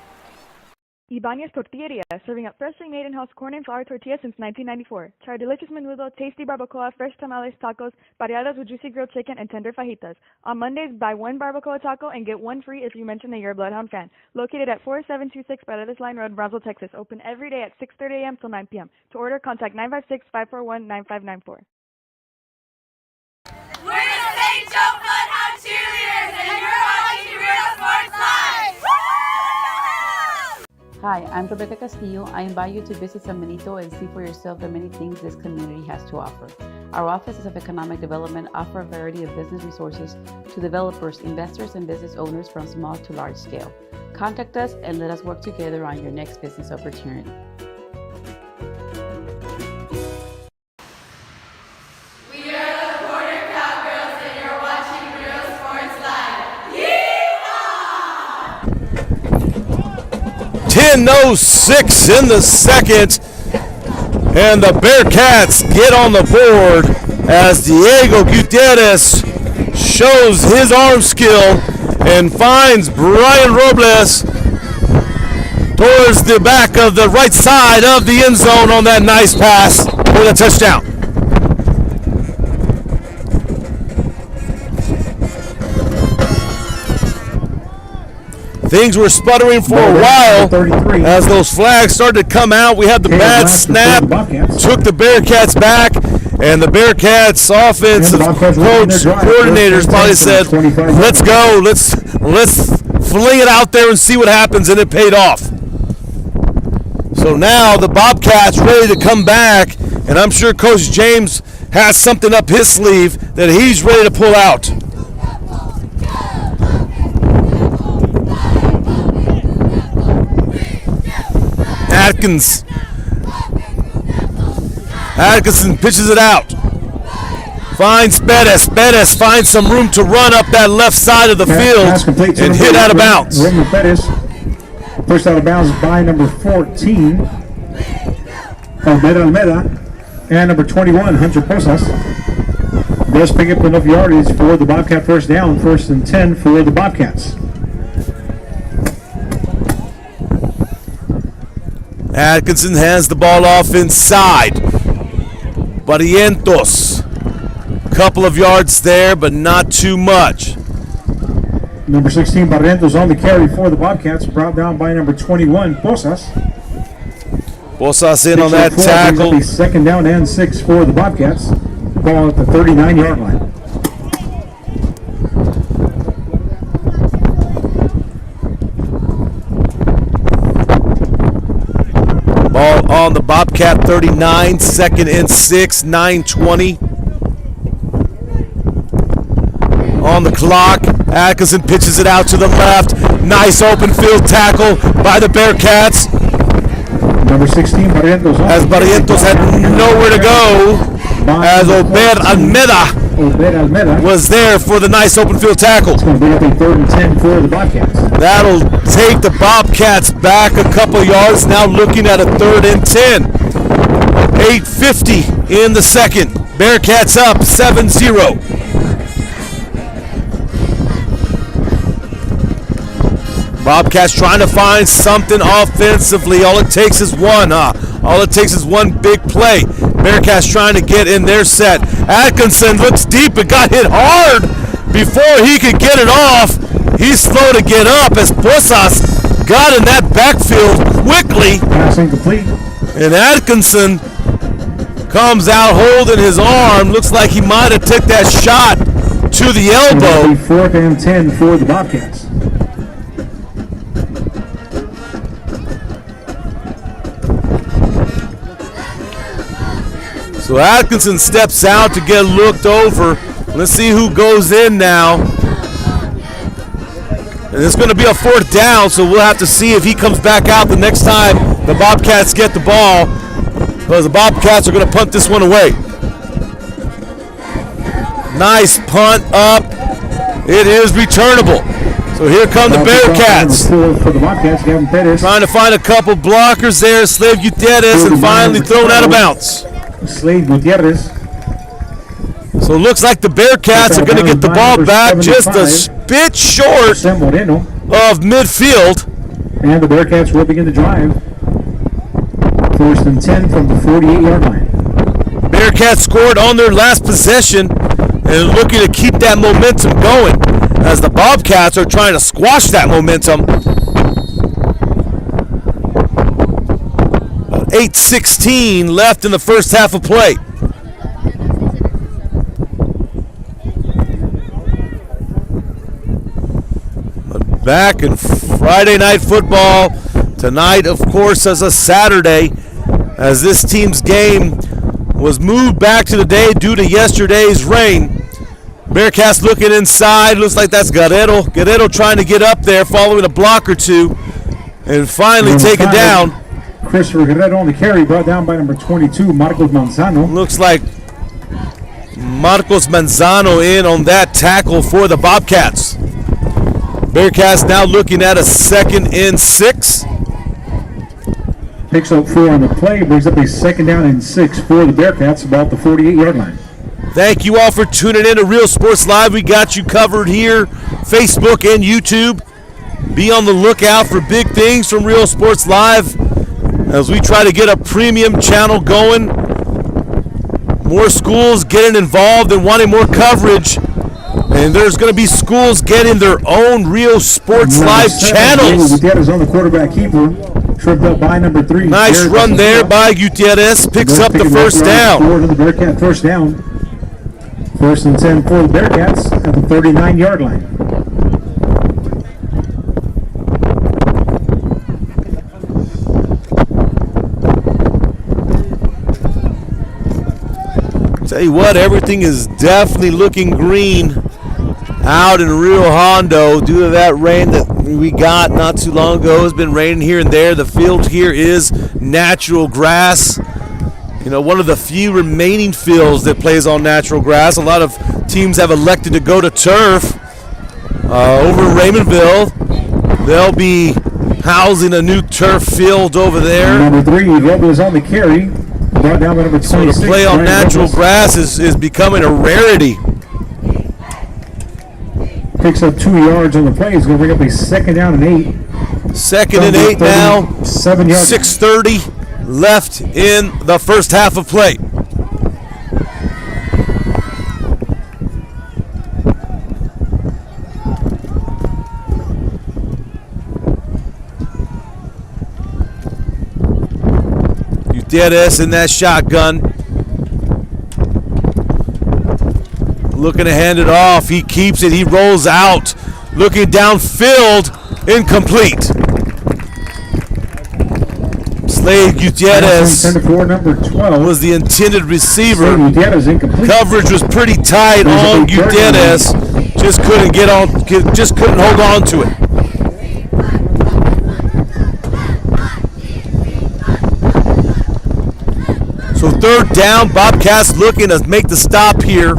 S4: Ibanez Tortilleria, serving up freshly made in-house corn and flour tortillas since 1994. Try our delicious menudo, tasty barbacoa, fresh tamales, tacos, pareadas with juicy grilled chicken, and tender fajitas. On Mondays, buy one barbacoa taco and get one free if you mention that you're a Bloodhound fan. Located at 4726 Paredes Line Road, Brownsville, Texas. Open every day at 6:30 a.m. till 9 p.m. To order, contact 956-541-9594.
S5: We're the St. Joe Bloodhound cheerleaders, and you're watching Real Sports Live!
S6: Hi, I'm Rebecca Castillo. I invite you to visit San Benito and see for yourself the many things this community has to offer. Our offices of economic development offer a variety of business resources to developers, investors, and business owners from small to large scale. Contact us and let us work together on your next business opportunity.
S5: We are the Border Cowgirls, and you're watching Real Sports Live. Yeehaw!
S1: 10:06 in the second, and the Bearcats get on the board as Diego Gutierrez shows his arm skill and finds Brian Robles towards the back of the right side of the end zone on that nice pass for the touchdown. Things were sputtering for a while as those flags started to come out. We had the bad snap, took the Bearcats back, and the Bearcats offensive coordinators probably said, let's go, let's fling it out there and see what happens, and it paid off. So now the Bobcats ready to come back, and I'm sure Coach James has something up his sleeve that he's ready to pull out. Atkinson pitches it out. Finds Bettis. Bettis finds some room to run up that left side of the field and hit out of bounds.
S2: Bettis pushed out of bounds by number 14, Almeida, and number 21, Hunter Posas. Does pick up enough yardage for the Bobcat first down, 1st and 10 for the Bobcats.
S1: Atkinson hands the ball off inside. Barrientos. Couple of yards there, but not too much.
S2: Number 16, Barrientos on the carry for the Bobcats, brought down by number 21, Posas.
S1: Posas in on that tackle.
S2: 2nd down and 6 for the Bobcats. Ball at the 39-yard line.
S1: Ball on the Bobcat 39, 2nd and 6, 9:20 on the clock. Atkinson pitches it out to the left. Nice open field tackle by the Bearcats.
S2: Number 16, Barrientos.
S1: As Barrientos had nowhere to go, as Obed Almeida was there for the nice open field tackle.
S2: It's going to bring up a 3rd and 10 for the Bobcats.
S1: That'll take the Bobcats back a couple yards, now looking at a 3rd and 10. 8:50 in the second. Bearcats up 7-0. Bobcats trying to find something offensively. All it takes is one, All it takes is one big play. Bearcats trying to get in their set. Atkinson looks deep but got hit hard before he could get it off. He's slow to get up as Posas got in that backfield quickly.
S2: Pass incomplete.
S1: And Atkinson comes out holding his arm. Looks like he might have took that shot to the elbow.
S2: 4th and 10 for the Bobcats.
S1: So Atkinson steps out to get looked over. Let's see who goes in now. And it's going to be a 4th down, so we'll have to see if he comes back out the next time the Bobcats get the ball, because the Bobcats are going to punt this one away. Nice punt up. It is returnable. So here come the Bearcats.
S2: For the Bobcats, Gavin Pettis.
S1: Trying to find a couple blockers there. Slave Gutierrez, and finally thrown out of bounds.
S2: Slade Gutierrez.
S1: So it looks like the Bearcats are going to get the ball back just a bit short of midfield.
S2: And the Bearcats will begin the drive. 1st and 10 from the 48-yard line.
S1: Bearcats scored on their last possession and looking to keep that momentum going as the Bobcats are trying to squash that momentum. 8:16 left in the first half of play. But back in Friday night football, tonight of course is a Saturday, as this team's game was moved back to the day due to yesterday's rain. Bearcats looking inside, looks like that's Guerrero. Guerrero trying to get up there following a block or two and finally taken down.
S2: Christopher Guerrero on the carry, brought down by number 22, Marcos Manzano.
S1: Looks like Marcos Manzano in on that tackle for the Bobcats. Bearcats now looking at a 2nd and 6.
S2: Picks up 4 on the play, brings up a 2nd down and 6 for the Bearcats, about the 48-yard line.
S1: Thank you all for tuning in to Real Sports Live. We got you covered here, Facebook and YouTube. Be on the lookout for big things from Real Sports Live as we try to get a premium channel going. More schools getting involved and wanting more coverage. And there's going to be schools getting their own Real Sports Live channels.
S2: Gutierrez on the quarterback keeper. Tripped up by number 3.
S1: Nice run there by Gutierrez. Picks up the first down.
S2: Forward to the Bearcat first down. 1st and 10 for the Bearcats at the 39-yard line.
S1: Tell you what, everything is definitely looking green out in Rio Hondo due to that rain that we got not too long ago. It's been raining here and there. The field here is natural grass. You know, one of the few remaining fields that plays on natural grass. A lot of teams have elected to go to turf. Over in Raymondville, they'll be housing a new turf field over there.
S2: Number 3, Robles on the carry. Brought down by number 26.
S1: So the play on natural grass is becoming a rarity.
S2: Picks up 2 yards on the play. He's going to bring up a 2nd down and 8.
S1: 2nd and 8 now.
S2: 7 yards.
S1: 6:30 left in the first half of play. Gutierrez in that shotgun. Looking to hand it off. He keeps it. He rolls out. Looking downfield. Incomplete. Slade Gutierrez was the intended receiver. Coverage was pretty tight on Gutierrez. Just couldn't get on. Just couldn't hold on to it. So third down, Bobcats looking to make the stop here.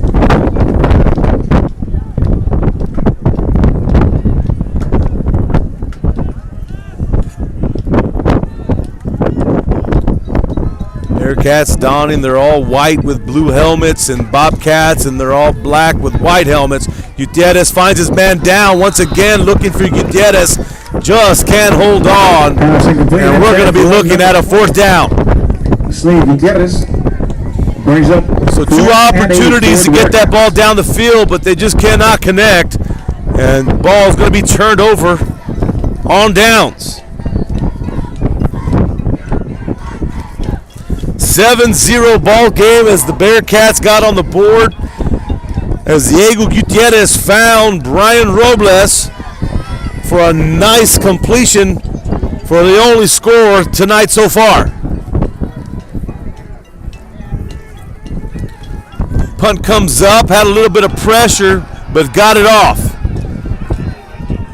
S1: Bearcats donning, they're all white with blue helmets, and Bobcats, and they're all black with white helmets. Gutierrez finds his man down once again, looking for Gutierrez. Just can't hold on. And we're going to be looking at a fourth down.
S2: Slade Gutierrez brings up.
S1: So two opportunities to get that ball down the field, but they just cannot connect. And the ball is going to be turned over on downs. 7-0 ball game as the Bearcats got on the board. As Diego Gutierrez found Brian Robles for a nice completion for the only score tonight so far. Punt comes up, had a little bit of pressure, but got it off.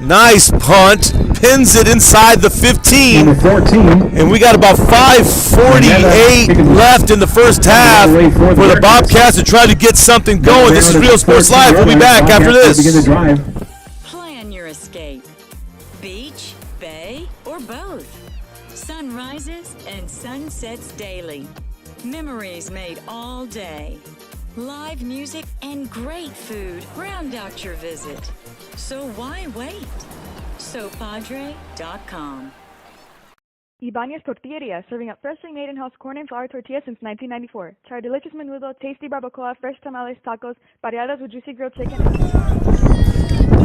S1: Nice punt, pins it inside the 15.
S2: Number 14.
S1: And we got about 5:48 left in the first half for the Bobcats to try to get something going. This is Real Sports Live. We'll be back after this.
S3: Plan your escape. Beach, bay, or both. Sun rises and sun sets daily. Memories made all day. Live music and great food round out your visit. So why wait? SoPadre.com.
S4: Ibanez Tortilleria, serving up freshly made in-house corn and flour tortillas since 1994. Try our delicious menudo, tasty barbacoa, fresh tamales, tacos, pareadas with juicy grilled chicken.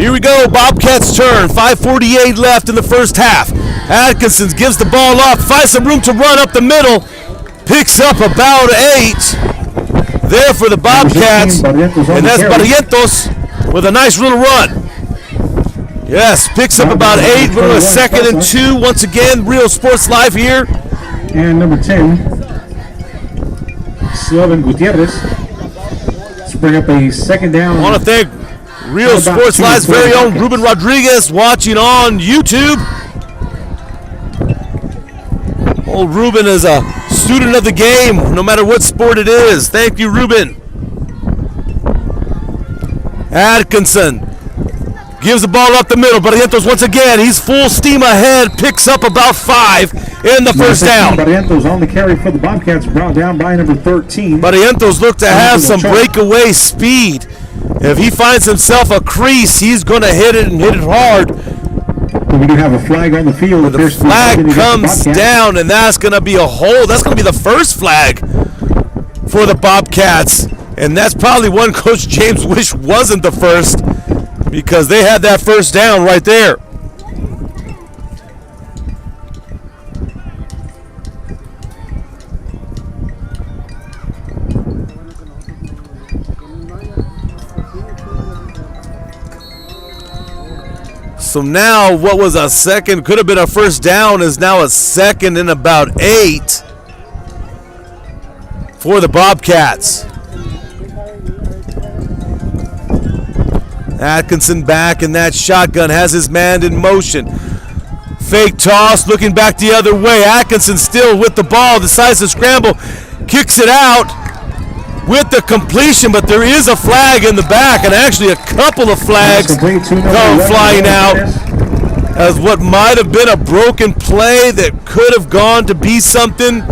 S1: Here we go, Bobcats turn. 5:48 left in the first half. Atkinson gives the ball off, finds some room to run up the middle, picks up about 8 there for the Bobcats, and that's Barrientos with a nice little run. Yes, picks up about 8. We're on a 2nd and 2. Once again, Real Sports Live here.
S2: And number 10, Slovan Gutierrez. Let's bring up a second down.
S1: I want to thank Real Sports Live's very own Ruben Rodriguez watching on YouTube. Old Ruben is a student of the game, no matter what sport it is. Thank you, Ruben. Atkinson gives the ball up the middle. Barrientos once again, he's full steam ahead, picks up about 5 in the first down.
S2: Barrientos on the carry for the Bobcats, brought down by number 13.
S1: Barrientos look to have some breakaway speed. If he finds himself a crease, he's going to hit it and hit it hard.
S2: We do have a flag on the field.
S1: But the flag comes down, and that's going to be a hold. That's going to be the first flag for the Bobcats. And that's probably one Coach James wished wasn't the first, because they had that first down right there. So now what was a second, could have been a first down, is now a 2nd and about 8 for the Bobcats. Atkinson back in that shotgun, has his man in motion. Fake toss, looking back the other way. Atkinson still with the ball, decides to scramble, kicks it out with the completion, but there is a flag in the back, and actually a couple of flags come flying out as what might have been a broken play that could have gone to be something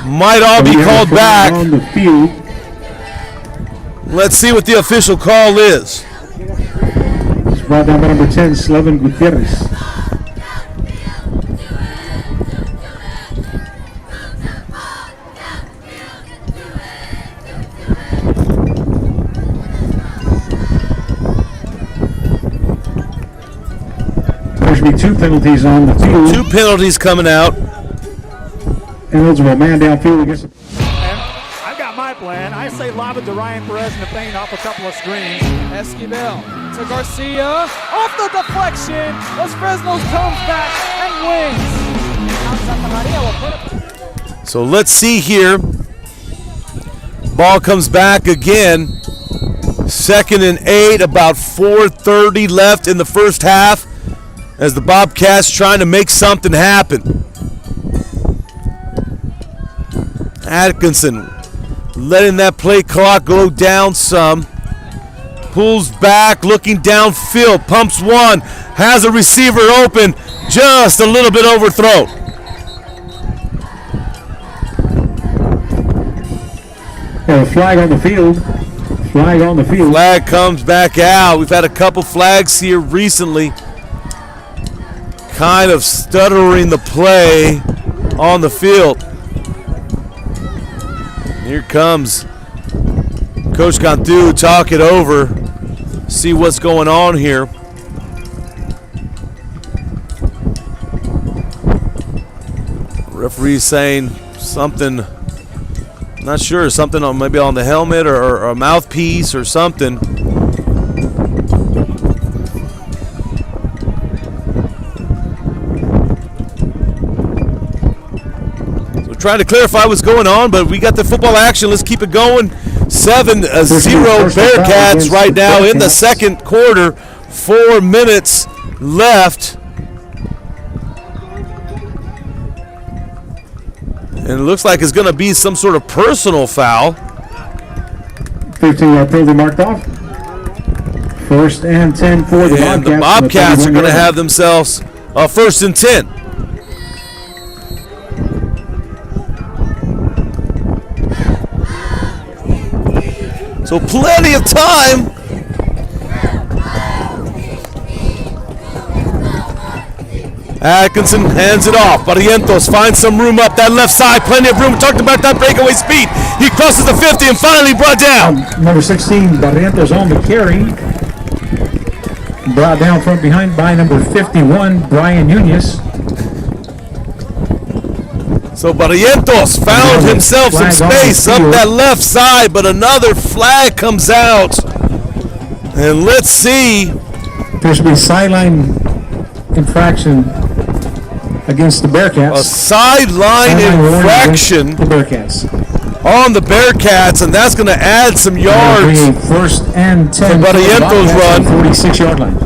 S1: might all be called back. Let's see what the official call is.
S2: It's brought down by number 10, Slovan Gutierrez. There should be 2 penalties on the field.
S1: 2 penalties coming out.
S2: Eligible man downfield against.
S10: I've got my plan. I say lob it to Ryan Perez in the paint off a couple of screens. Esquivel to Garcia. Off the deflection. Los Fresnos comes back and wins.
S1: So let's see here. Ball comes back again. 2nd and 8, about 4:30 left in the first half, as the Bobcats trying to make something happen. Atkinson letting that play clock go down some. Pulls back, looking downfield, pumps one, has a receiver open, just a little bit overthrown.
S2: A flag on the field. Flag on the field.
S1: Flag comes back out. We've had a couple flags here recently. Kind of stuttering the play on the field. Here comes Coach Cantu, talk it over, see what's going on here. Referee saying something, not sure, something on maybe on the helmet or a mouthpiece or something. Trying to clarify what's going on, but we got the football action. Let's keep it going. 7-0 Bearcats right now in the second quarter. 4 minutes left. And it looks like it's going to be some sort of personal foul.
S2: 15-yard penalty marked off. 1st and 10 for the Bobcats.
S1: And the Bobcats are going to have themselves a 1st and 10. So plenty of time. Atkinson hands it off. Barrientos finds some room up that left side. Plenty of room. We talked about that breakaway speed. He crosses the 50 and finally brought down.
S2: Number 16, Barrientos on the carry. Brought down from behind by number 51, Brian Nunez.
S1: So Barrientos found himself some space up that left side, but another flag comes out. And let's see.
S2: There should be a sideline infraction against the Bearcats.
S1: A sideline infraction
S2: the Bearcats.
S1: On the Bearcats, and that's going to add some yards.
S2: 1st and 10
S1: for Barrientos' run.
S2: 46-yard line.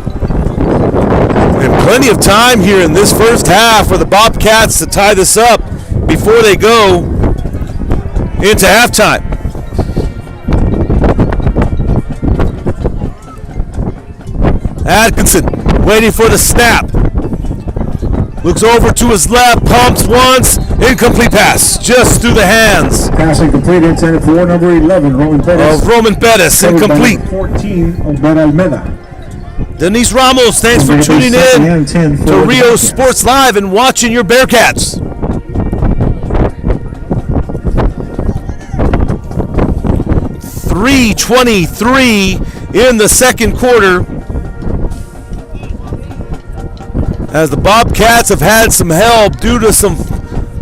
S1: And plenty of time here in this first half for the Bobcats to tie this up before they go into halftime. Atkinson waiting for the snap. Looks over to his left, pumps once, incomplete pass, just through the hands.
S2: Pass incomplete, intended for number 11, Roman Pettis.
S1: Roman Pettis, incomplete.
S2: 14 of Ben Almeida.
S1: Denise Ramos, thanks for tuning in to Rio Sports Live and watching your Bearcats. 3:23 in the second quarter, as the Bobcats have had some help due to some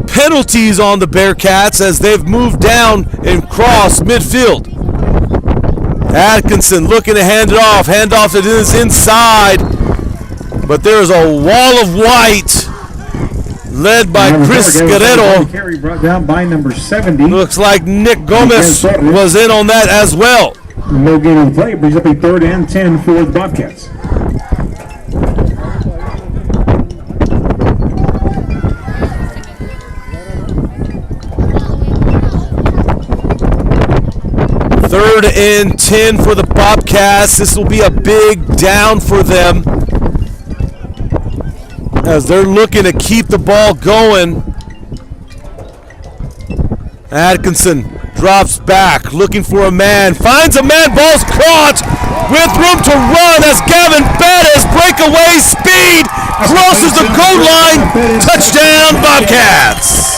S1: penalties on the Bearcats as they've moved down and crossed midfield. Atkinson looking to hand it off. Handoff it is inside, but there's a wall of white led by Chris Guerrero.
S2: Carry brought down by number 70.
S1: Looks like Nick Gomez was in on that as well.
S2: No gain on the play, brings up a 3rd and 10 for the Bobcats.
S1: Third and 10 for the Bobcats. This will be a big down for them as they're looking to keep the ball going. Atkinson drops back, looking for a man, finds a man, ball's caught with room to run as Gavin Bettis, breakaway speed, crosses the goal line, touchdown Bobcats.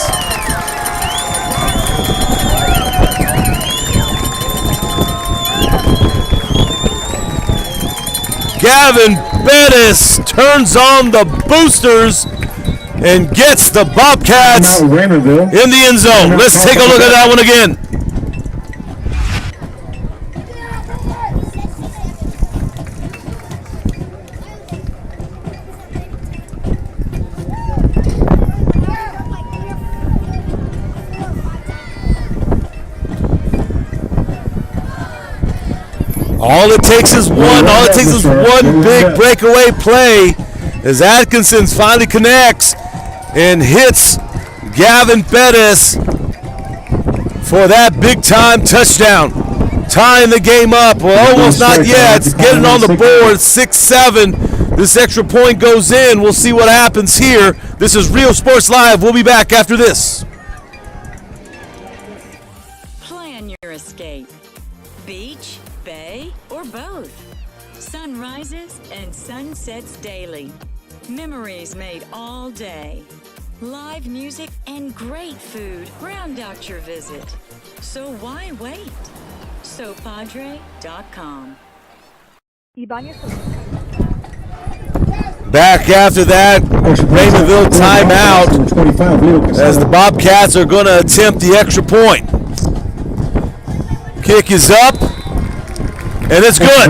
S1: Gavin Bettis turns on the boosters and gets the Bobcats in the end zone. Let's take a look at that one again. All it takes is one big breakaway play as Atkinson finally connects and hits Gavin Bettis. for that big-time touchdown. Tying the game up. Well, almost not yet. It's getting on the board. 6-7. This extra point goes in. We'll see what happens here. This is Real Sports Live. We'll be back after this.
S3: Plan your escape. Beach, bay, or both. Sunrises and sunsets daily. Memories made all day. Live music and great food round out your visit. So why wait? SoPadre.com.
S1: Back after that, Raymondville timeout as the Bobcats are going to attempt the extra point. Kick is up, and it's good.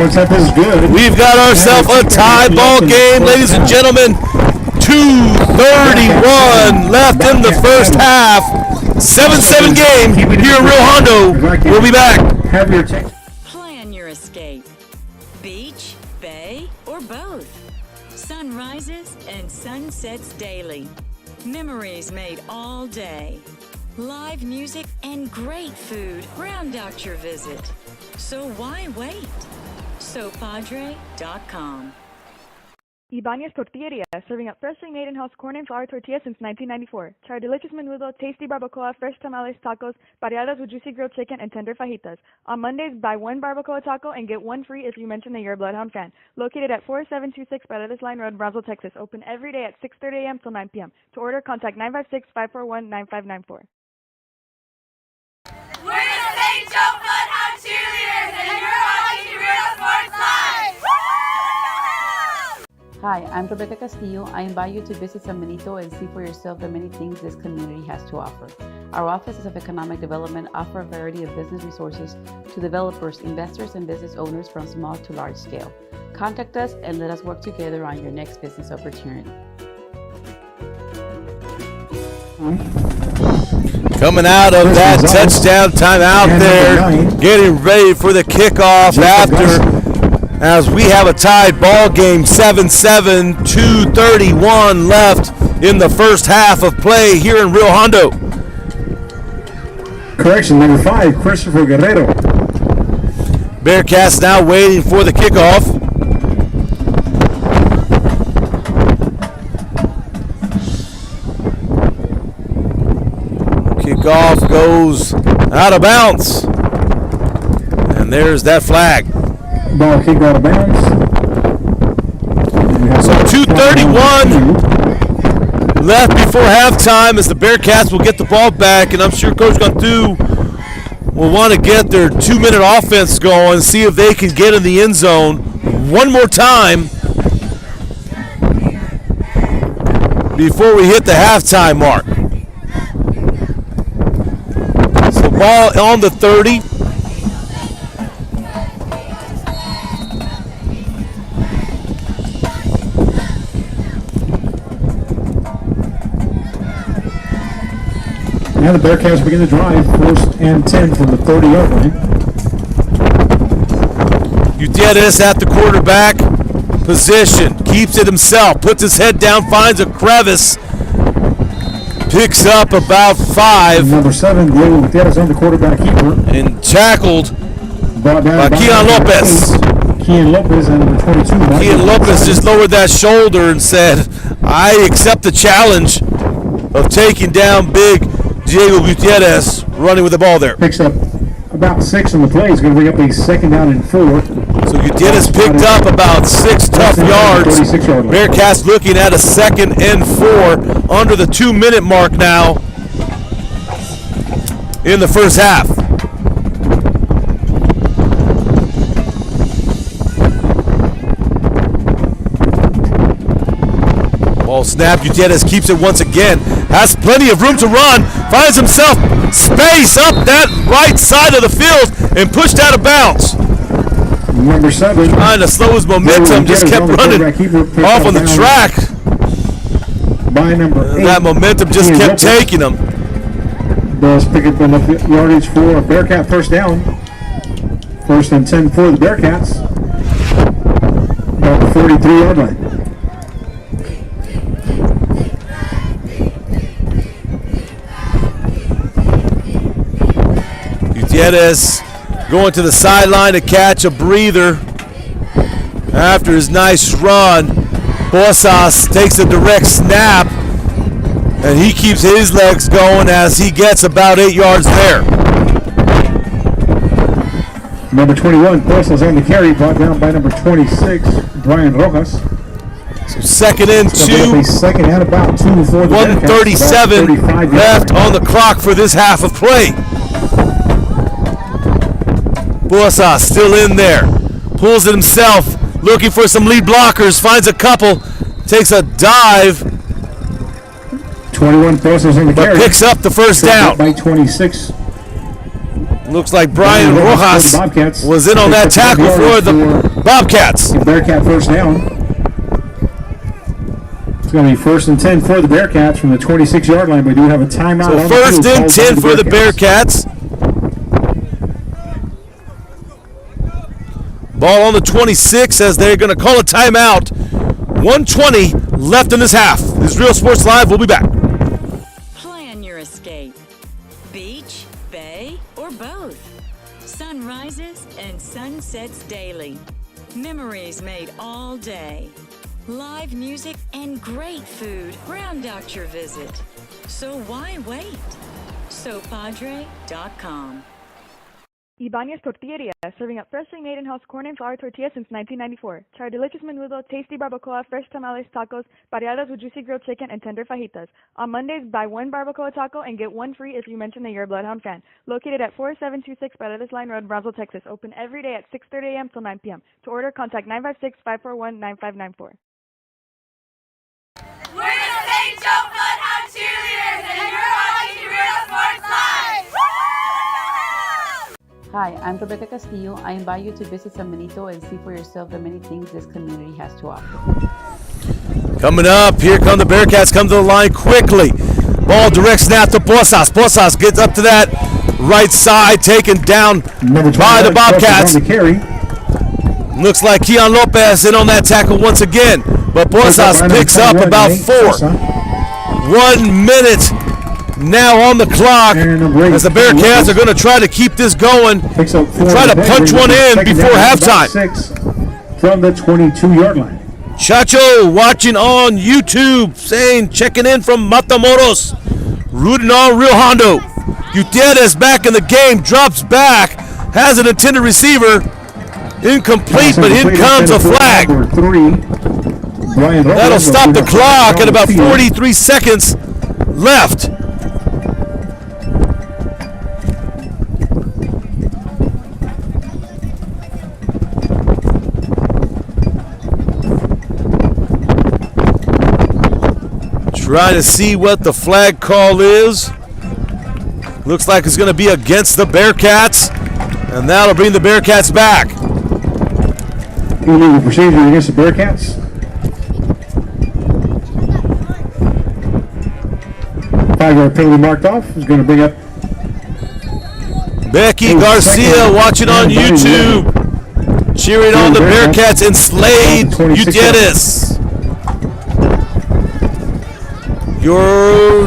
S1: We've got ourselves a tie ball game, ladies and gentlemen. 2:31 left in the first half. 7-7 game here in Real Hondo. We'll be back.
S3: Plan your escape. Beach, bay, or both. Sunrises and sunsets daily. Memories made all day. Live music and great food round out your visit. So why wait? SoPadre.com.
S4: Ibanez Tortilleria, serving up freshly made in-house corn and flour tortillas since 1994. Try our delicious menudo, tasty barbacoa, fresh tamales, tacos, pareadas with juicy grilled chicken, and tender fajitas. On Mondays, buy one barbacoa taco and get one free if you mention that you're a Bloodhound fan. Located at 4726 Paredes Line Road, Brownsville, Texas. Open every day at 6:30 a.m. till 9 p.m. To order, contact 956-541-9594.
S5: We're the St. Joe Bloodhound cheerleaders, and you're watching Real Sports Live!
S6: Hi, I'm Rebecca Castillo. I invite you to visit San Benito and see for yourself the many things this community has to offer. Our offices of economic development offer a variety of business resources to developers, investors, and business owners from small to large scale. Contact us and let us work together on your next business opportunity.
S1: Coming out of that touchdown timeout there, getting ready for the kickoff after. As we have a tied ball game, 7-7, 2:31 left in the first half of play here in Real Hondo.
S2: Correction, number 5, Christopher Guerrero.
S1: Bearcats now waiting for the kickoff. Kickoff goes out of bounds. And there's that flag.
S2: Ball kick out of bounds.
S1: So 2:31 left before halftime as the Bearcats will get the ball back, and I'm sure Coach Cantu will want to get their 2-minute offense going, see if they can get in the end zone one more time before we hit the halftime mark. So ball on the 30.
S2: Now the Bearcats begin to drive, 1st and 10 from the 30-yard line.
S1: Gutierrez at the quarterback position, keeps it himself, puts his head down, finds a crevice, picks up about 5.
S2: Number 7, Diego Gutierrez on the quarterback keeper.
S1: And tackled
S2: by
S1: Keon Lopez.
S2: Keon Lopez and number 22.
S1: Keon Lopez just lowered that shoulder and said, I accept the challenge of taking down big Diego Gutierrez running with the ball there.
S2: Picks up about 6 on the play. He's going to bring up a 2nd down and 4.
S1: So Gutierrez picked up about 6 tough yards. Bearcats looking at a 2nd and 4 under the 2-minute mark now in the first half. Ball snap, Gutierrez keeps it once again, has plenty of room to run, finds himself space up that right side of the field and pushed out of bounds.
S2: Number 7.
S1: Trying to slow his momentum, just kept running off on the track.
S2: By number 8.
S1: That momentum just kept taking him.
S2: Does pick up enough yardage for a Bearcat first down. 1st and 10 for the Bearcats. About the 43-yard line.
S1: Gutierrez going to the sideline to catch a breather after his nice run. Bosas takes a direct snap, and he keeps his legs going as he gets about 8 yards there.
S2: Number 21, Bosas on the carry, brought down by number 26, Brian Rojas.
S1: So second and 2.
S2: Second and about 2 for the
S1: 1:37 left on the clock for this half of play. Bosas still in there. Pulls it himself, looking for some lead blockers, finds a couple, takes a dive,
S2: 21 Bosas on the
S1: but
S2: carry.
S1: picks up the first down.
S2: By 26.
S1: Looks like Brian Rojas was in on that tackle for the Bobcats.
S2: Bearcat first down. It's going to be 1st and 10 for the Bearcats from the 26-yard line. We do have a timeout.
S1: So
S2: on the
S1: 1st
S2: field
S1: and 10 for the
S2: Bearcats.
S1: Ball on the 26 as they're going to call a timeout. 1:20 left in this half. This is Real Sports Live. We'll be back.
S3: Plan your escape. Beach, bay, or both. Sun rises and sun sets daily. Memories made all day. Live music and great food round out your visit. So why wait? SoPadre.com.
S4: Ibanez Tortilleria, serving up freshly made in-house corn and flour tortillas since 1994. Try our delicious menudo, tasty barbacoa, fresh tamales, tacos, pareadas with juicy grilled chicken, and tender fajitas. On Mondays, buy one barbacoa taco and get one free if you mention that you're a Bloodhound fan. Located at 4726 Paredes Line Road, Brownsville, Texas. Open every day at 6:30 a.m. till 9 p.m. To order, contact 956-541-9594.
S5: We're the St. Joe Bloodhound cheerleaders, and you're watching Real Sports Live!
S6: Hi, I'm Rebecca Castillo. I invite you to visit San Benito and see for yourself the many things this community has to offer.
S1: Coming up, here come the Bearcats, come to the line quickly. Ball direct snap to Bosas. Bosas gets up to that right side, taken down by the Bobcats. Looks like Keon Lopez in on that tackle once again, but Bosas picks up about 4. 1 minute now on the clock as the Bearcats are going to try to keep this going and try to punch one in before halftime.
S2: From the 22-yard line.
S1: Chacho watching on YouTube, saying checking in from Matamoros, rooting on Real Hondo. Gutierrez back in the game, drops back, has an intended receiver, incomplete, but in comes a flag. That'll stop the clock at about 43 seconds left. Trying to see what the flag call is. Looks like it's going to be against the Bearcats, and that'll bring the Bearcats back.
S2: Illegal procedure against the Bearcats. 5-yard penalty marked off. Is going to bring up
S1: Becky Garcia watching on YouTube, cheering on the Bearcats, enslaved Gutierrez.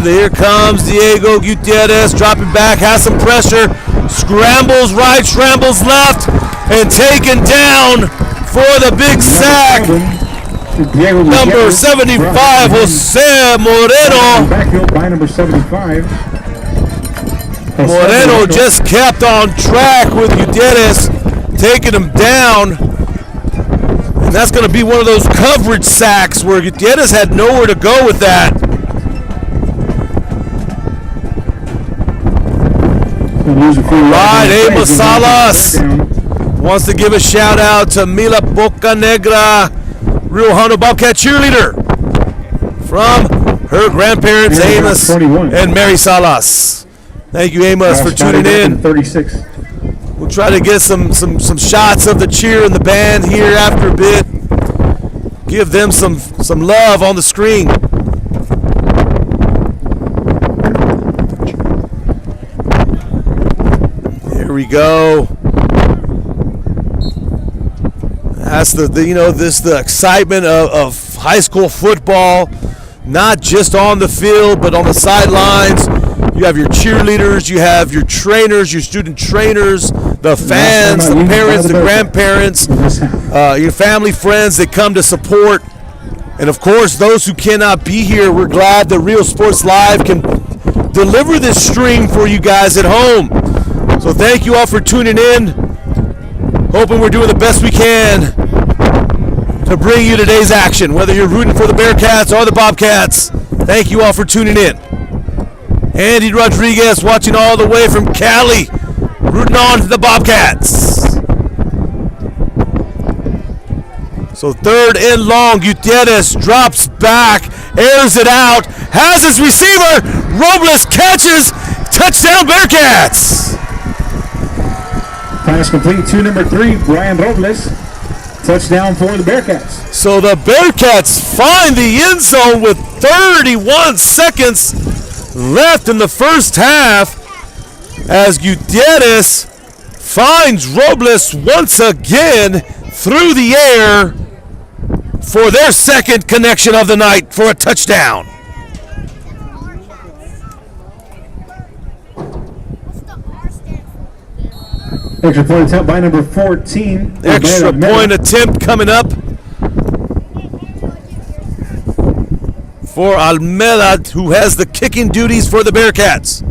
S1: There comes Diego Gutierrez, dropping back, has some pressure, scrambles right, scrambles left, and taken down for the big sack. Number 75, Jose Moreno.
S2: Backfield by number 75.
S1: Moreno just kept on track with Gutierrez, taking him down. And that's going to be one of those coverage sacks where Gutierrez had nowhere to go with that. Right, Amos Salas wants to give a shout out to Mila Bocanegra, Real Hondo Bobcat cheerleader, from her grandparents Amos and Mary Salas. Thank you, Amos, for tuning in.
S2: 36.
S1: We'll try to get some shots of the cheer and the band here after a bit. Give them some love on the screen. Here we go. That's the excitement of high school football, not just on the field but on the sidelines. You have your cheerleaders, you have your trainers, your student trainers, the fans, the parents, the grandparents, your family, friends that come to support. And of course, those who cannot be here, we're glad that Real Sports Live can deliver this stream for you guys at home. So thank you all for tuning in. Hoping we're doing the best we can to bring you today's action, whether you're rooting for the Bearcats or the Bobcats. Thank you all for tuning in. Andy Rodriguez watching all the way from Cali, rooting on to the Bobcats. So 3rd and long, Gutierrez drops back, airs it out, has his receiver, Robles catches, touchdown Bearcats!
S2: Pass complete to number 3, Brian Robles. Touchdown for the Bearcats.
S1: So the Bearcats find the end zone with 31 seconds left in the first half as Gutierrez finds Robles once again through the air for their second connection of the night for a touchdown.
S2: Extra point attempt by number 14.
S1: Extra point attempt coming up for Almeida, who has the kicking duties for the Bearcats.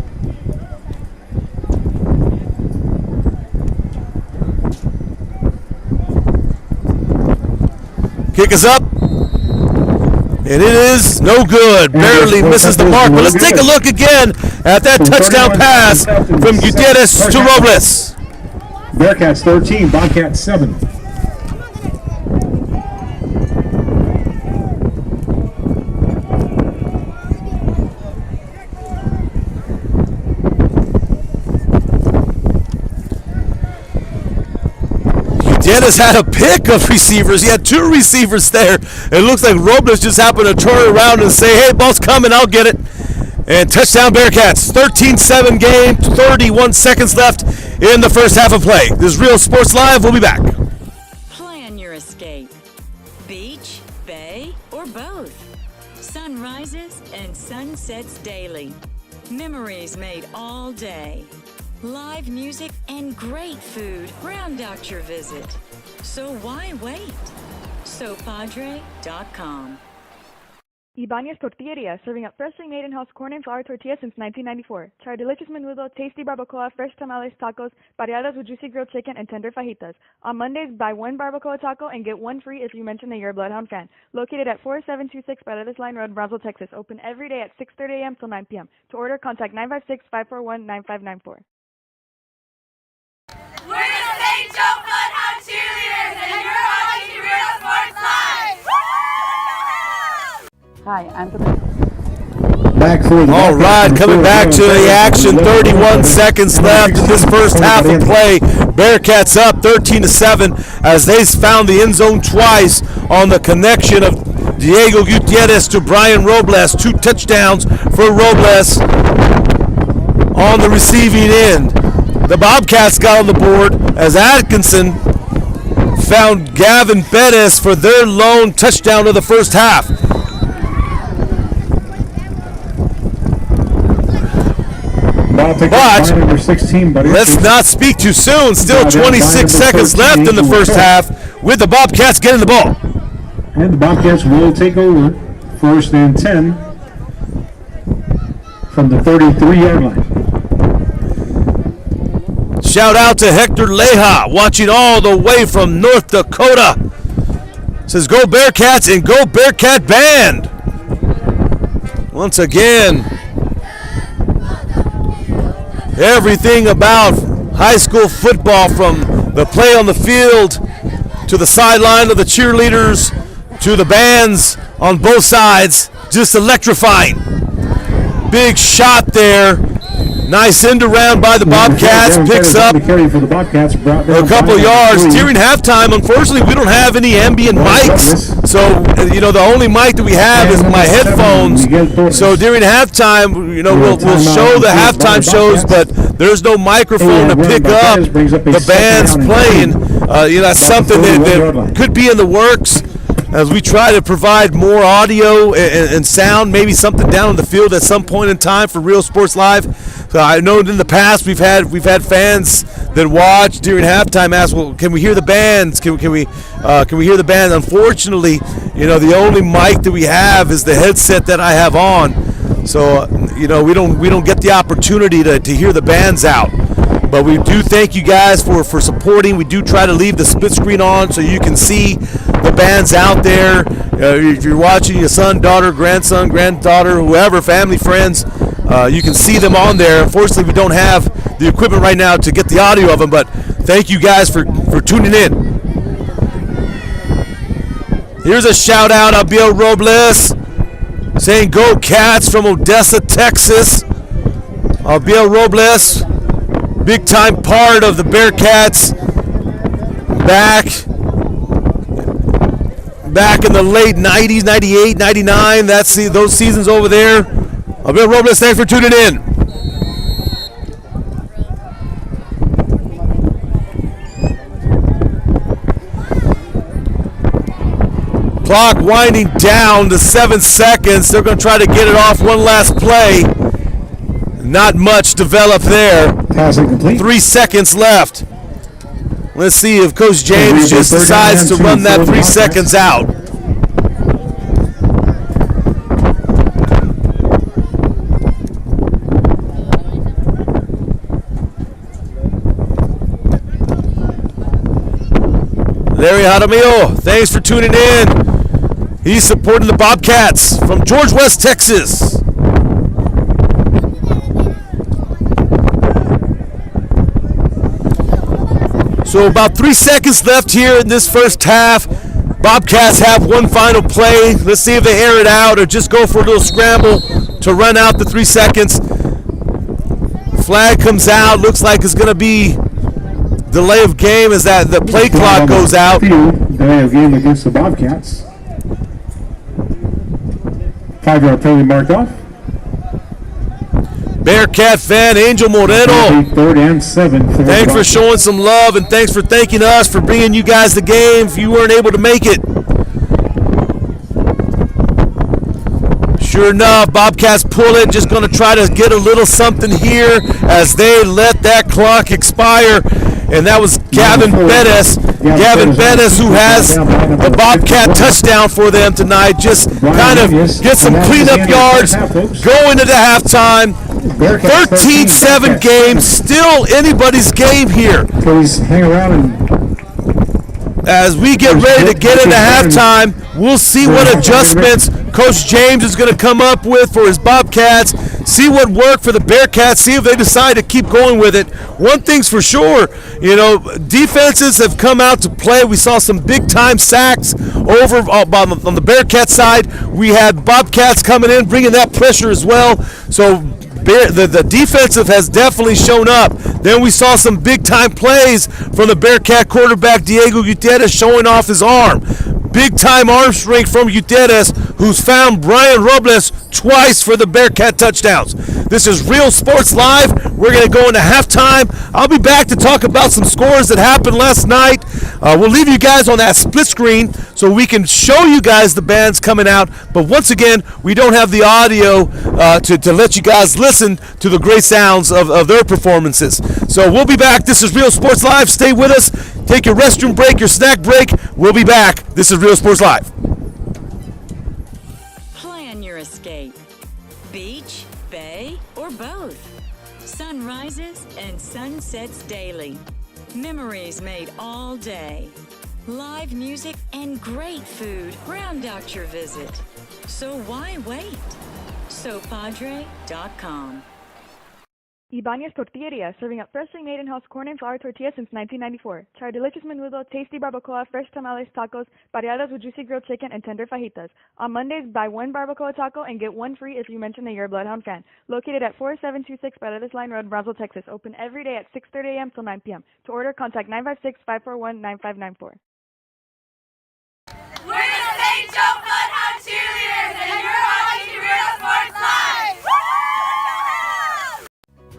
S1: Kick is up. And it is no good. Barely misses the mark. But let's take a look again at that touchdown pass from Gutierrez to Robles.
S2: Bearcats 13, Bobcats 7.
S1: Gutierrez had a pick of receivers. He had 2 receivers there. It looks like Robles just happened to turn around and say, hey, ball's coming, I'll get it. And touchdown Bearcats. 13-7 game, 31 seconds left in the first half of play. This is Real Sports Live. We'll be back.
S3: Plan your escape. Beach, bay, or both. Sun rises and sun sets daily. Memories made all day. Live music and great food round out your visit. So why wait? SoPadre.com.
S4: Ibanez Tortilleria, serving up freshly made in-house corn and flour tortillas since 1994. Try our delicious menudo, tasty barbacoa, fresh tamales, tacos, variadas with juicy grilled chicken, and tender fajitas. On Mondays, buy 1 barbacoa taco and get 1 free if you mention that you're a Bloodhound fan. Located at 4726 Paredes Line Road, Brownsville, Texas. Open every day at 6:30 a.m. till 9 p.m. To order, contact 956-541-9594.
S5: We're the St. Joe Bloodhound cheerleaders, and you're watching Real Sports Live!
S6: Hi, I'm
S2: Back for the
S1: All right, coming back to the action. 31 seconds left in this first half of play. Bearcats up 13-7 as they found the end zone twice on the connection of Diego Gutierrez to Brian Robles. 2 touchdowns for Robles on the receiving end. The Bobcats got on the board as Atkinson found Gavin Bettis for their lone touchdown of the first half. But
S2: number 16,
S1: let's not speak too soon. Still 26 seconds left in the first half with the Bobcats getting the ball.
S2: And the Bobcats will take over 1st and 10 from the 33-yard line.
S1: Shout out to Hector Leja, watching all the way from North Dakota. Says, go Bearcats and go Bearcat Band. Once again, everything about high school football, from the play on the field to the sideline of the cheerleaders to the bands on both sides, just electrifying. Big shot there. Nice end around by the Bobcats. Picks up a couple yards. During halftime, unfortunately, we don't have any ambient mics. So, the only mic that we have is my headphones. So during halftime, we'll show the halftime shows, but there's no microphone to pick up the bands playing. That's something that could be in the works. as we try to provide more audio and sound, maybe something down on the field at some point in time for Real Sports Live. So I know in the past we've had fans that watch during halftime ask, well, can we hear the bands? Can we hear the band? Unfortunately, the only mic that we have is the headset that I have on. So we don't get the opportunity to hear the bands out. But we do thank you guys for supporting. We do try to leave the split screen on so you can see the bands out there. If you're watching your son, daughter, grandson, granddaughter, whoever, family, friends, you can see them on there. Unfortunately, we don't have the equipment right now to get the audio of them, but thank you guys for tuning in. Here's a shout out, Abiel Robles, saying go Cats from Odessa, Texas. Abiel Robles, big time part of the Bearcats back in the late 90s, 98, 99. That's those seasons over there. Abiel Robles, thanks for tuning in. Clock winding down to 7 seconds. They're going to try to get it off one last play. Not much developed there.
S2: Passing complete.
S1: 3 seconds left. Let's see if Coach James just decides to run that 3 seconds out. Larry Jaramillo, thanks for tuning in. He's supporting the Bobcats from George West, Texas. So about 3 seconds left here in this first half. Bobcats have one final play. Let's see if they air it out or just go for a little scramble to run out the 3 seconds. Flag comes out. Looks like it's going to be delay of game as that the play clock goes out.
S2: Delay of game against the Bobcats. 5-yard penalty marked off.
S1: Bearcat fan Angel Moreno.
S2: 3rd and 7.
S1: Thanks for showing some love and thanks for thanking us for bringing you guys the game if you weren't able to make it. Sure enough, Bobcats pull it. Just going to try to get a little something here as they let that clock expire. And that was Gavin Bettis. Gavin Bettis, who has the Bobcat touchdown for them tonight. Just kind of get some cleanup yards, go into the halftime. 13-7 game, still anybody's game here.
S2: Please hang around and
S1: as we get ready to get into halftime, we'll see what adjustments Coach James is going to come up with for his Bobcats, see what worked for the Bearcats, see if they decide to keep going with it. One thing's for sure, defenses have come out to play. We saw some big-time sacks over on the Bearcat side. We had Bobcats coming in, bringing that pressure as well. So the defensive has definitely shown up. Then we saw some big-time plays from the Bearcat quarterback Diego Gutierrez showing off his arm. Big-time arm strength from Gutierrez, who's found Brian Robles twice for the Bearcat touchdowns. This is Real Sports Live. We're going to go into halftime. I'll be back to talk about some scores that happened last night. We'll leave you guys on that split screen so we can show you guys the bands coming out. But once again, we don't have the audio to let you guys listen to the great sounds of their performances. So we'll be back. This is Real Sports Live. Stay with us. Take your restroom break, your snack break. We'll be back. This is Real Sports Live.
S3: Plan your escape. Beach, bay, or both. Sun rises and sunsets daily. Memories made all day. Live music and great food round out your visit. So why wait? SoPadre.com.
S4: Ibanez Tortilleria, serving up freshly made in-house corn and flour tortillas since 1994. Try our delicious menudo, tasty barbacoa, fresh tamales, tacos, pareadas with juicy grilled chicken, and tender fajitas. On Mondays, buy one barbacoa taco and get one free if you mention that you're a Bloodhound fan. Located at 4726 Paredes Line Road, Brownsville, Texas. Open every day at 6:30 a.m. till 9 p.m. To order, contact 956-541-9594.
S5: We're the St. Joe Bloodhound Cheerleaders, and you're watching Real Sports Live!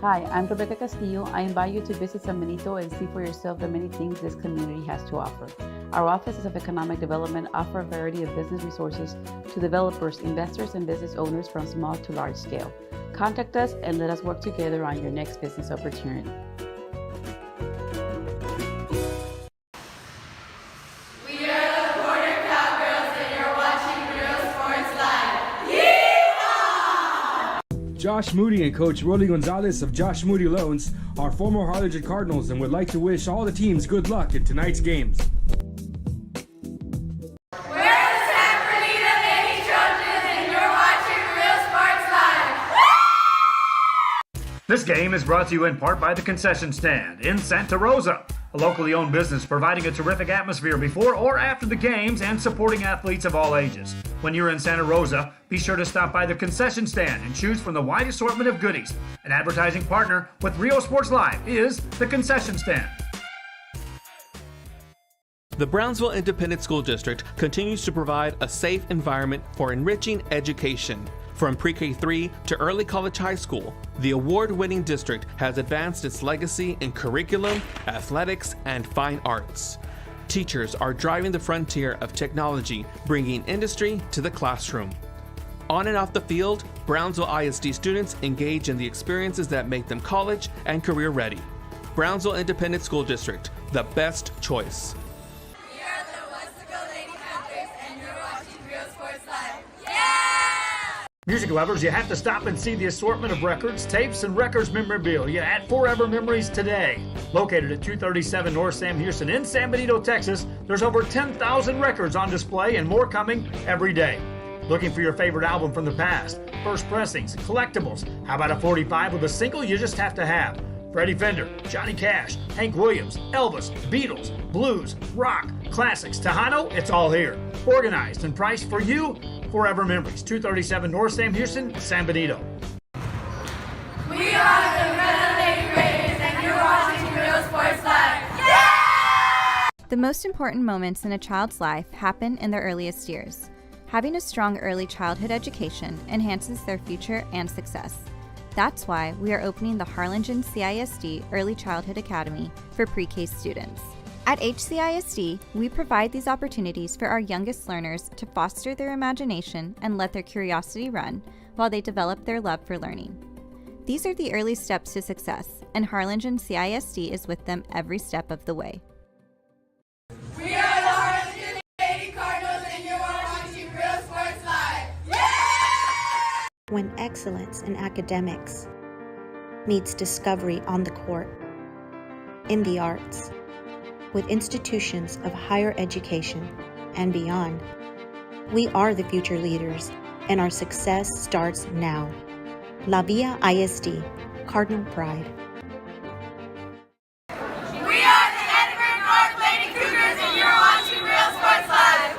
S6: Hi, I'm Rebecca Castillo. I invite you to visit San Benito and see for yourself the many things this community has to offer. Our offices of economic development offer a variety of business resources to developers, investors, and business owners from small to large scale. Contact us and let us work together on your next business opportunity.
S5: We are the Border Cowgirls and you're watching Real Sports Live. Yeehaw!
S7: Josh Moody and Coach Rolly Gonzalez of Josh Moody Loans are former Harlingen Cardinals and would like to wish all the teams good luck in tonight's games.
S8: This game is brought to you in part by the Concession Stand in Santa Rosa, a locally owned business providing a terrific atmosphere before or after the games and supporting athletes of all ages. When you're in Santa Rosa, be sure to stop by the Concession Stand and choose from the wide assortment of goodies. An advertising partner with Rio Sports Live is the Concession Stand.
S9: The Brownsville Independent School District continues to provide a safe environment for enriching education. From pre-K3 to early college high school, the award-winning district has advanced its legacy in curriculum, athletics, and fine arts. Teachers are driving the frontier of technology, bringing industry to the classroom. On and off the field, Brownsville ISD students engage in the experiences that make them college and career ready. Brownsville Independent School District, the best choice.
S5: We are the Westaco Lady Panthers and you're watching Real Sports Live.
S8: Music lovers, you have to stop and see the assortment of records, tapes, and records memorabilia at Forever Memories today. Located at 237 North Sam Houston in San Benito, Texas, there's over 10,000 records on display and more coming every day. Looking for your favorite album from the past, first pressings, collectibles? How about a 45 with a single you just have to have? Freddie Fender, Johnny Cash, Hank Williams, Elvis, Beatles, blues, rock, classics, Tejano, it's all here. Organized and priced for you. Forever Memories, 237 North Sam Houston, San Benito.
S5: We are the Red Lady Raiders and you're watching Real Sports Live.
S11: The most important moments in a child's life happen in their earliest years. Having a strong early childhood education enhances their future and success. That's why we are opening the Harlingen CISD Early Childhood Academy for pre-K students. At HCISD, we provide these opportunities for our youngest learners to foster their imagination and let their curiosity run while they develop their love for learning. These are the early steps to success, and Harlingen CISD is with them every step of the way.
S5: We are the Harlingen Lady Cardinals and you're watching Real Sports Live.
S12: When excellence in academics meets discovery on the court, in the arts, with institutions of higher education and beyond, we are the future leaders, and our success starts now. La Villa ISD, Cardinal Pride.
S5: We are the Edinburgh North Lady Cougars and you're watching Real Sports Live.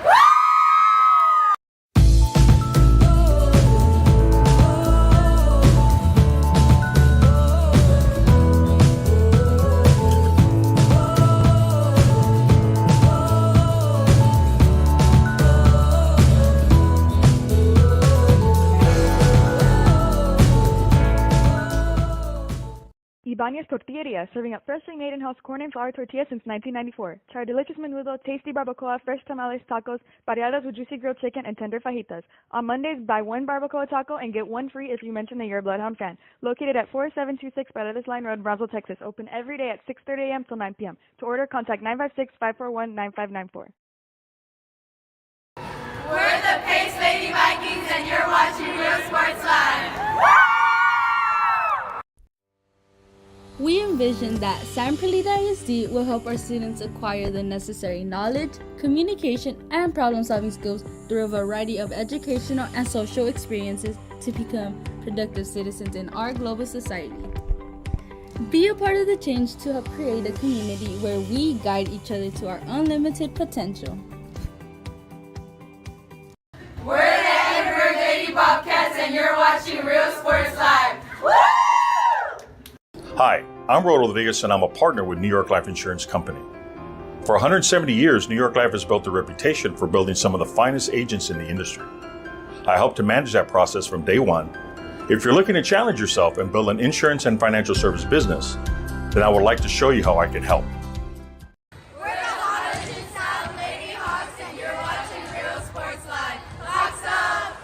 S4: Ibanez Tortilleria, serving up freshly made in-house corn and flour tortillas since 1994. Try our delicious menudo, tasty barbacoa, fresh tamales, tacos, pareadas with juicy grilled chicken, and tender fajitas. On Mondays, buy one barbacoa taco and get one free if you mention that you're a Bloodhound fan. Located at 4726 Paredes Line Road, Brownsville, Texas. Open every day at 6:30 a.m. till 9 p.m. To order, contact 956-541-9594.
S5: We're the Pace Lady Vikings and you're watching Real Sports Live.
S13: We envision that San Perlita ISD will help our students acquire the necessary knowledge, communication, and problem-solving skills through a variety of educational and social experiences to become productive citizens in our global society. Be a part of the change to help create a community where we guide each other to our unlimited potential.
S5: We're the Edinburgh Lady Bobcats and you're watching Real Sports Live. Woo!
S14: Hi, I'm Rollo Rodriguez and I'm a partner with New York Life Insurance Company. For 170 years, New York Life has built a reputation for building some of the finest agents in the industry. I helped to manage that process from day one, If you're looking to challenge yourself and build an insurance and financial service business, then I would like to show you how I can help.
S5: We're the Hondo South Lady Hawks, and you're watching Real Sports Live. Hawks up!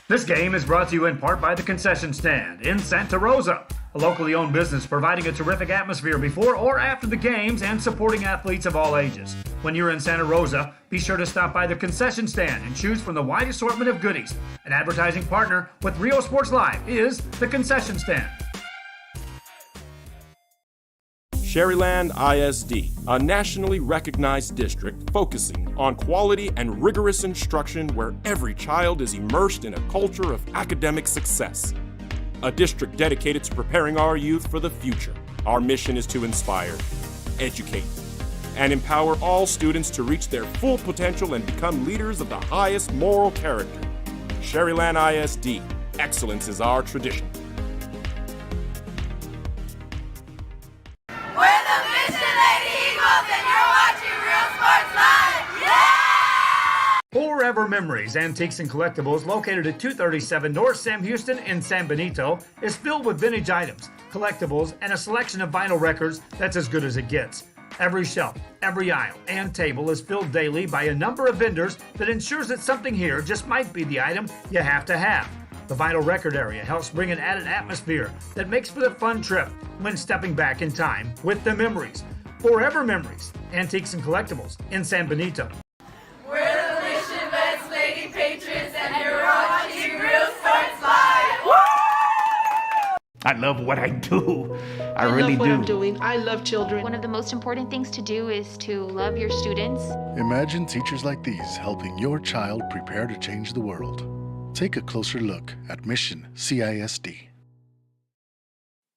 S8: This game is brought to you in part by the Concession Stand in Santa Rosa, a locally owned business providing a terrific atmosphere before or after the games and supporting athletes of all ages. When you're in Santa Rosa, be sure to stop by the Concession Stand and choose from the wide assortment of goodies. An advertising partner with Real Sports Live is the Concession Stand.
S15: Sherryland ISD, a nationally recognized district focusing on quality and rigorous instruction where every child is immersed in a culture of academic success. A district dedicated to preparing our youth for the future. Our mission is to inspire, educate, and empower all students to reach their full potential and become leaders of the highest moral character. Sherryland ISD, excellence is our tradition.
S5: We're the Mission Lady Eagles, and you're watching Real Sports Live. Yeah!
S8: Forever Memories Antiques and Collectibles, located at 237 North Sam Houston in San Benito, is filled with vintage items, collectibles, and a selection of vinyl records that's as good as it gets. Every shelf, every aisle, and table is filled daily by a number of vendors that ensures that something here just might be the item you have to have. The vinyl record area helps bring an added atmosphere that makes for the fun trip when stepping back in time with the memories. Forever Memories, Antiques and Collectibles in San Benito.
S5: We're the Mission Vets Lady Patriots, and you're watching Real Sports Live. Woo!
S16: I love what I do. I really
S17: love what
S16: do.
S17: I'm doing. I love children.
S18: One of the most important things to do is to love your students.
S19: Imagine teachers like these helping your child prepare to change the world. Take a closer look at Mission CISD.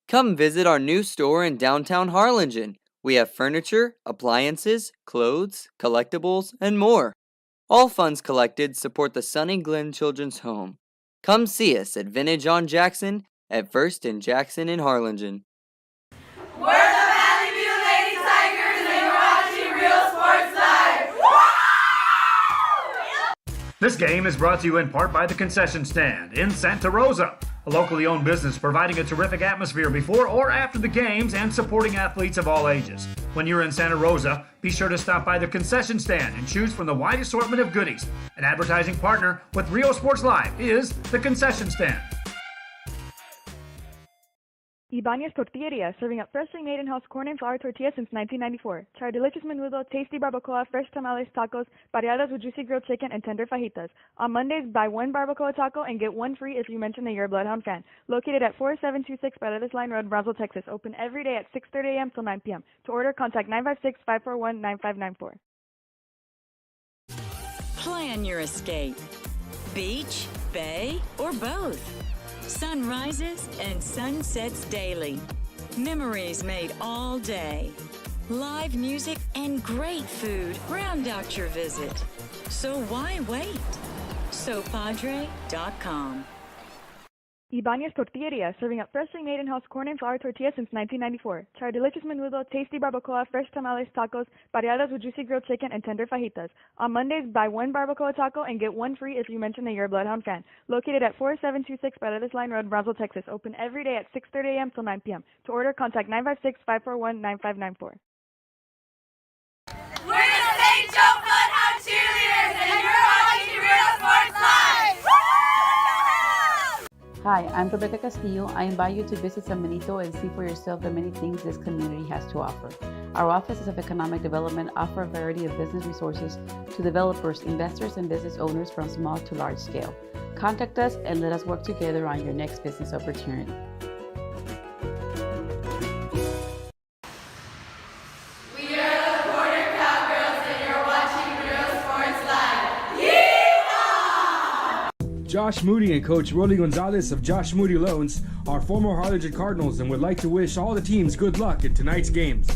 S20: Come visit our new store in downtown Harlingen. We have furniture, appliances, clothes, collectibles, and more. All funds collected support the Sunny Glen Children's Home. Come see us at Vintage on Jackson at First and Jackson in Harlingen.
S5: We're the Valley View Lady Tigers, and you're watching Real Sports Live.
S8: This game is brought to you in part by the Concession Stand in Santa Rosa, a locally owned business providing a terrific atmosphere before or after the games and supporting athletes of all ages. When you're in Santa Rosa, be sure to stop by the Concession Stand and choose from the wide assortment of goodies. An advertising partner with Real Sports Live is the Concession Stand.
S4: Ibanez Tortilleria, serving up freshly made in-house corn and flour tortillas since 1994. Try our delicious menudo, tasty barbacoa, fresh tamales, tacos, variadas with juicy grilled chicken, and tender fajitas. On Mondays, buy one barbacoa taco and get one free if you mention that you're a Bloodhound fan. Located at 4726 Paredes Line Road, Brownsville, Texas. Open every day at 6:30 a.m. till 9 p.m. To order, contact 956-541-9594.
S3: Plan your escape. Beach, bay, or both. Sun rises and sun sets daily. Memories made all day. Live music and great food round out your visit. So why wait? SoPadre.com.
S4: Ibanez Tortilleria, serving up freshly made in-house corn and flour tortillas since 1994. Try our delicious menudo, tasty barbacoa, fresh tamales, tacos, variadas with juicy grilled chicken, and tender fajitas. On Mondays, buy one barbacoa taco and get one free if you mention that you're a Bloodhound fan. Located at 4726 Paredes Line Road, Brownsville, Texas. Open every day at 6:30 a.m. till 9 p.m. To order, contact 956-541-9594.
S5: We're the St. Joe Bloodhound Cheerleaders, and you're watching Real Sports Live.
S6: Hi, I'm Rebecca Castillo. I invite you to visit San Benito and see for yourself the many things this community has to offer. Our offices of economic development offer a variety of business resources to developers, investors, and business owners from small to large scale. Contact us and let us work together on your next business opportunity.
S5: We are the Border Cowgirls, and you're watching Real Sports Live. Yeehaw!
S7: Josh Moody and Coach Rolly Gonzalez of Josh Moody Loans are former Harlingen Cardinals and would like to wish all the teams good luck in tonight's games.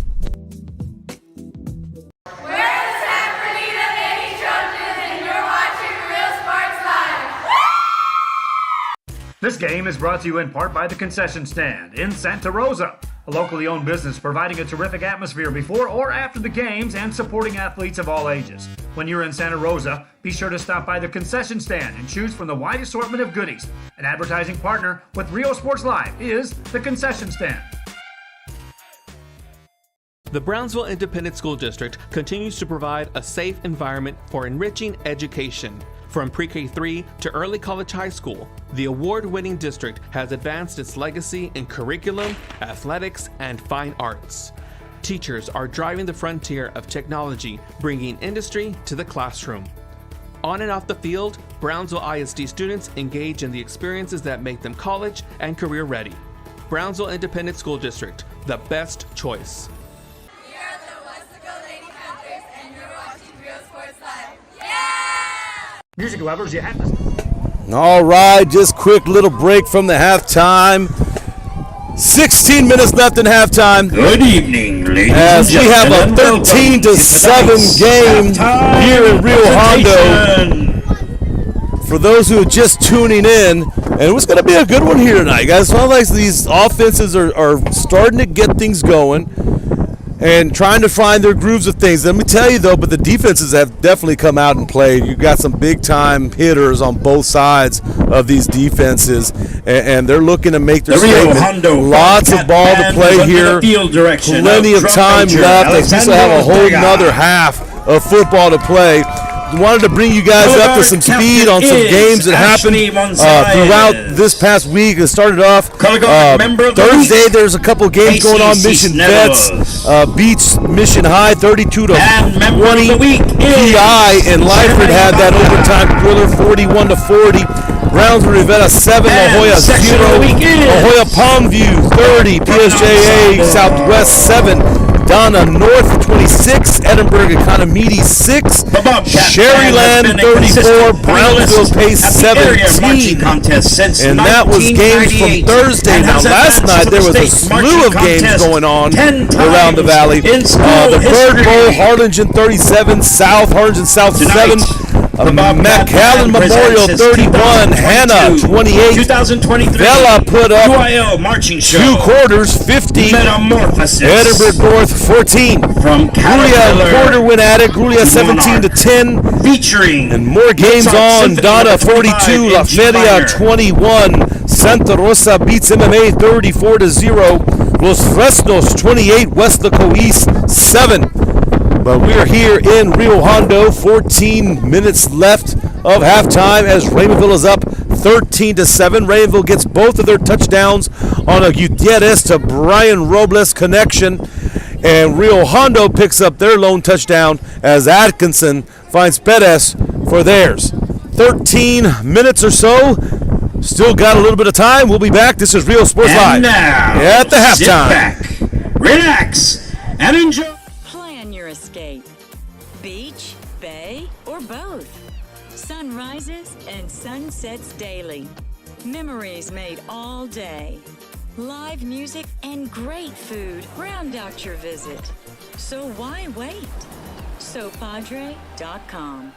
S8: This game is brought to you in part by the Concession Stand in Santa Rosa, a locally owned business providing a terrific atmosphere before or after the games and supporting athletes of all ages. When you're in Santa Rosa, be sure to stop by the concession stand and choose from the wide assortment of goodies. An advertising partner with Rio Sports Live is the concession stand.
S9: The Brownsville Independent School District continues to provide a safe environment for enriching education. From pre-K-3 to early college high school, the award-winning district has advanced its legacy in curriculum, athletics, and fine arts. Teachers are driving the frontier of technology, bringing industry to the classroom. On and off the field, Brownsville ISD students engage in the experiences that make them college and career ready. Brownsville Independent School District, the best choice.
S8: Music lovers, you have to.
S1: All right, just quick little break from the halftime. 16 minutes left in halftime.
S17: Good evening, ladies
S1: as
S17: and
S1: we have a
S17: gentlemen.
S1: 13-7 game here in Rio Hondo. For those who are just tuning in, and it was going to be a good one here tonight, guys. It sounds like these offenses are starting to get things going and trying to find their grooves of things. Let me tell you, though, but the defenses have definitely come out and played. You've got some big-time hitters on both sides of these defenses, and they're looking to make their statement.
S17: Hondo
S1: Lots of ball to play here. Plenty of time left. They still have a whole nother half of football to play. Wanted to bring you guys up to some speed on some games that happened throughout this past week. It started off Thursday. There's a couple games going on. Mission Vets beats Mission High 32-20. PI and Lyford had that overtime thriller 41-40. Brownsville Rivera 7, La Jolla 0. La Jolla Palmview 30. PSJA Southwest 7. Donna North 26, Edinburgh Economidi 6, Sherryland 34, Brownsville Pace 17, and that was games from Thursday. Now last night there was a slew of games going on around the valley. The Bird Bowl, Harlingen 37, Harlingen South 7, McAllen Memorial 31, Hannah 28, Vela put up 2 quarters 50, Edinburgh North 14, Grulia and Porter went at it, Grulia 17-10, featuring and more games on. Donna 42, La Feria 21, Santa Rosa beats MMA 34-0, Los Fresnos 28, Westlaco East 7. But we're here in Rio Hondo, 14 minutes left of halftime as Raymondville is up 13-7. Raymondville gets both of their touchdowns on a Gutierrez to Brian Robles connection. And Rio Hondo picks up their lone touchdown as Atkinson finds Perez for theirs. 13 minutes or so. Still got a little bit of time. We'll be back. This is Rio Sports Live.
S17: Now,
S1: at the halftime.
S17: sit back, relax, and enjoy.
S3: Plan your escape. Beach, bay, or both. Sun rises and sun sets daily. Memories made all day. Live music and great food round out your visit. So why wait? SoPadre.com.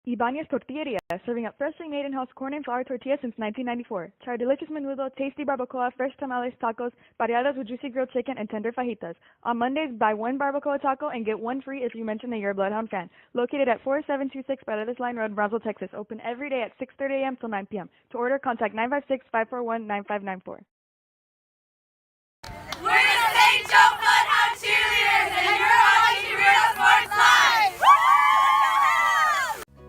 S4: Ibanez Tortilleria, serving up freshly made in-house corn and flour tortillas since 1994. Try our delicious menudo, tasty barbacoa, fresh tamales, tacos, pareadas with juicy grilled chicken, and tender fajitas. On Mondays, buy 1 barbacoa taco and get 1 free if you mention that you're a Bloodhound fan. Located at 4726 Paredes Line Road, Brownsville, Texas. Open every day at 6:30 a.m. till 9 p.m. To order, contact 956-541-9594.
S5: We're the St. Joe Bloodhound cheerleaders, and you're watching Rio Sports Live!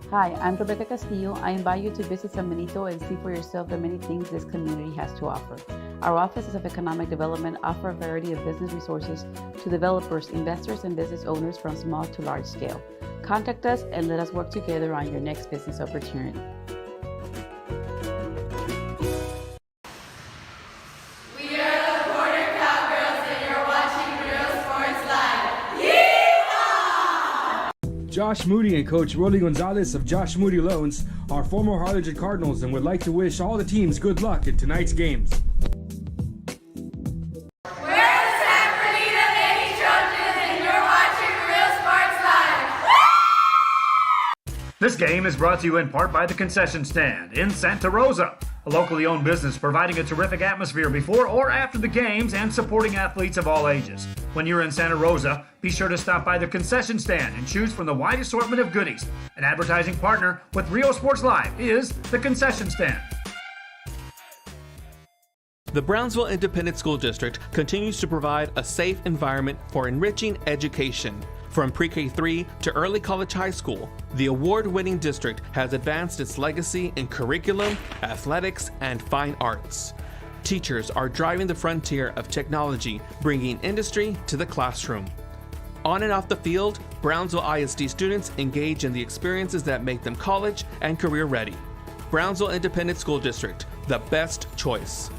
S6: Hi, I'm Rebecca Castillo. I invite you to visit San Benito and see for yourself the many things this community has to offer. Our offices of economic development offer a variety of business resources to developers, investors, and business owners from small to large scale. Contact us and let us work together on your next business opportunity.
S7: Josh Moody and Coach Rolly Gonzalez of Josh Moody Loans are former Harlingen Cardinals and would like to wish all the teams good luck in tonight's games.
S8: This game is brought to you in part by the concession stand in Santa Rosa, a a locally owned business providing a terrific atmosphere before or after the games and supporting athletes of all ages. When you're in Santa Rosa, be sure to stop by the concession stand and choose from the wide assortment of goodies. An advertising partner with Rio Sports Live is the concession stand.
S9: The Brownsville Independent School District continues to provide a safe environment for enriching education. From pre-K-3 to early college high school, the award-winning district has advanced its legacy in curriculum, athletics, and fine arts. Teachers are driving the frontier of technology, bringing industry to the classroom. On and off the field, Brownsville ISD students engage in the experiences that make them college and career ready. Brownsville Independent School District, the best choice.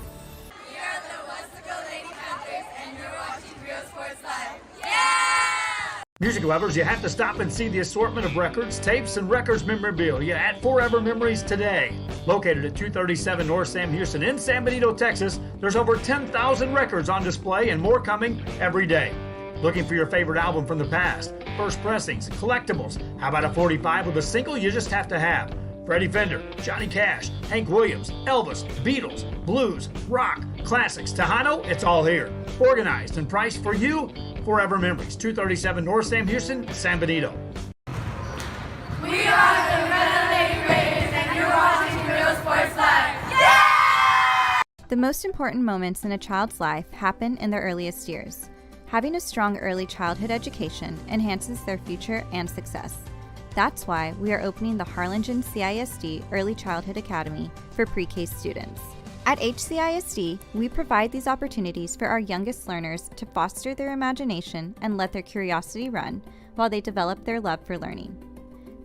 S8: Music lovers, you have to stop and see the assortment of records, tapes, and records memorabilia at Forever Memories today. Located at 237 North Sam Houston in San Benito, Texas, there's over 10,000 records on display and more coming every day. Looking for your favorite album from the past, first pressings, collectibles? How about a 45 with a single you just have to have? Freddie Fender, Johnny Cash, Hank Williams, Elvis, Beatles, blues, rock, classics, Tejano, it's all here. Organized and priced for you. Forever Memories, 237 North Sam Houston, San Benito.
S5: We are the Red Lady Raiders, and you're watching Real Sports Live. Yeah!
S11: The most important moments in a child's life happen in their earliest years. Having a strong early childhood education enhances their future and success. That's why we are opening the Harlingen CISD Early Childhood Academy for pre-K students. At HCISD, we provide these opportunities for our youngest learners to foster their imagination and let their curiosity run while they develop their love for learning.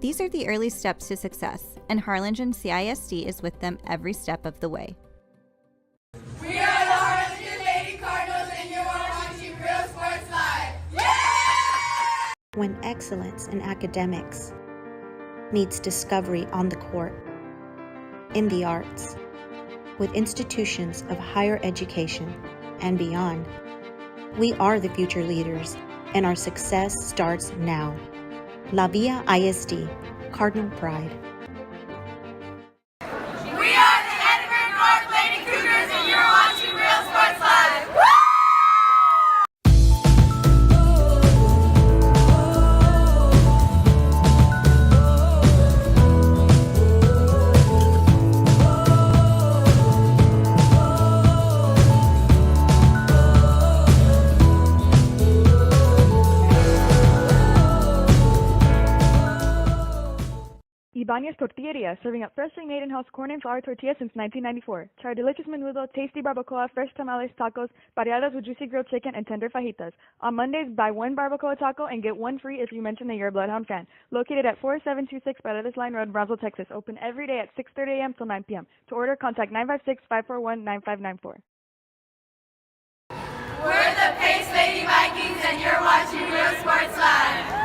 S11: These are the early steps to success, and Harlingen CISD is with them every step of the way.
S5: We are the Harlingen Lady Cardinals, and you're watching Real Sports Live. Yeah!
S12: When excellence in academics meets discovery on the court, in the arts, with institutions of higher education and beyond, we are the future leaders, and our success starts now. La Villa ISD, Cardinal Pride.
S5: We are the Edinburgh North Lady Cougars, and you're watching Real Sports Live. Woo!
S4: Ibanez Tortilleria, serving up freshly made in-house corn and flour tortillas since 1994. Try our delicious menudo, tasty barbacoa, fresh tamales, tacos, pareadas with juicy grilled chicken, and tender fajitas. On Mondays, buy one barbacoa taco and get one free if you mention that you're a Bloodhound fan. Located at 4726 Paredes Line Road, Brownsville, Texas. Open every day at 6:30 a.m. till 9 p.m. To order, contact 956-541-9594.
S5: We're the Pace Lady Vikings, and you're watching Real Sports Live.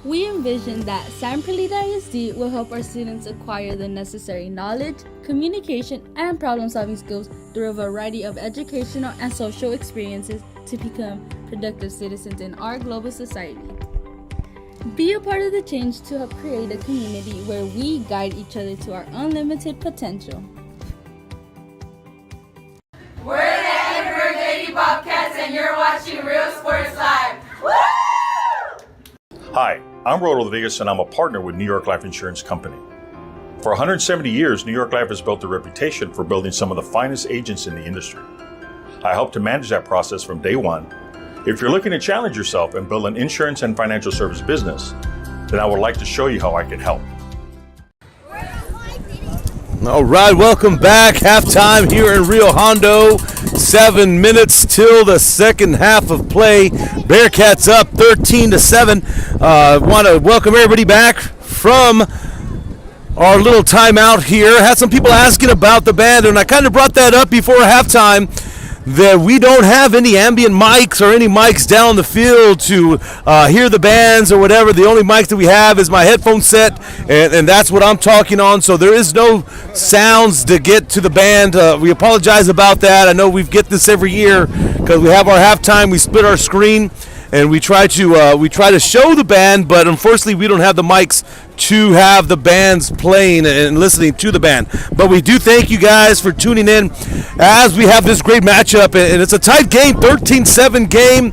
S13: We envision that San Perlita ISD will help our students acquire the necessary knowledge, communication, and problem-solving skills through a variety of educational and social experiences to become productive citizens in our global society. Be a part of the change to help create a community where we guide each other to our unlimited potential.
S5: We're the Edinburgh Lady Bobcats, and you're watching Real Sports Live. Woo!
S14: Hi, I'm Rod Rodriguez, and I'm a partner with New York Life Insurance Company. For 170 years, New York Life has built a reputation for building some of the finest agents in the industry. I help to manage that process from day one. If you're looking to challenge yourself and build an insurance and financial service business, then I would like to show you how I can help.
S1: All right, welcome back. Halftime here in Rio Hondo. 7 minutes till the second half of play. Bearcats up 13-7. Want to welcome everybody back from our little timeout here. Had some people asking about the band, and I kind of brought that up before halftime, that we don't have any ambient mics or any mics down the field to hear the bands or whatever. The only mic that we have is my headphone set, and that's what I'm talking on. So there is no sounds to get to the band. We apologize about that. I know we get this every year because we have our halftime. We split our screen, and we try to show the band, but unfortunately we don't have the mics to have the bands playing and listening to the band. But we do thank you guys for tuning in as we have this great matchup, and it's a tight game, 13-7 game,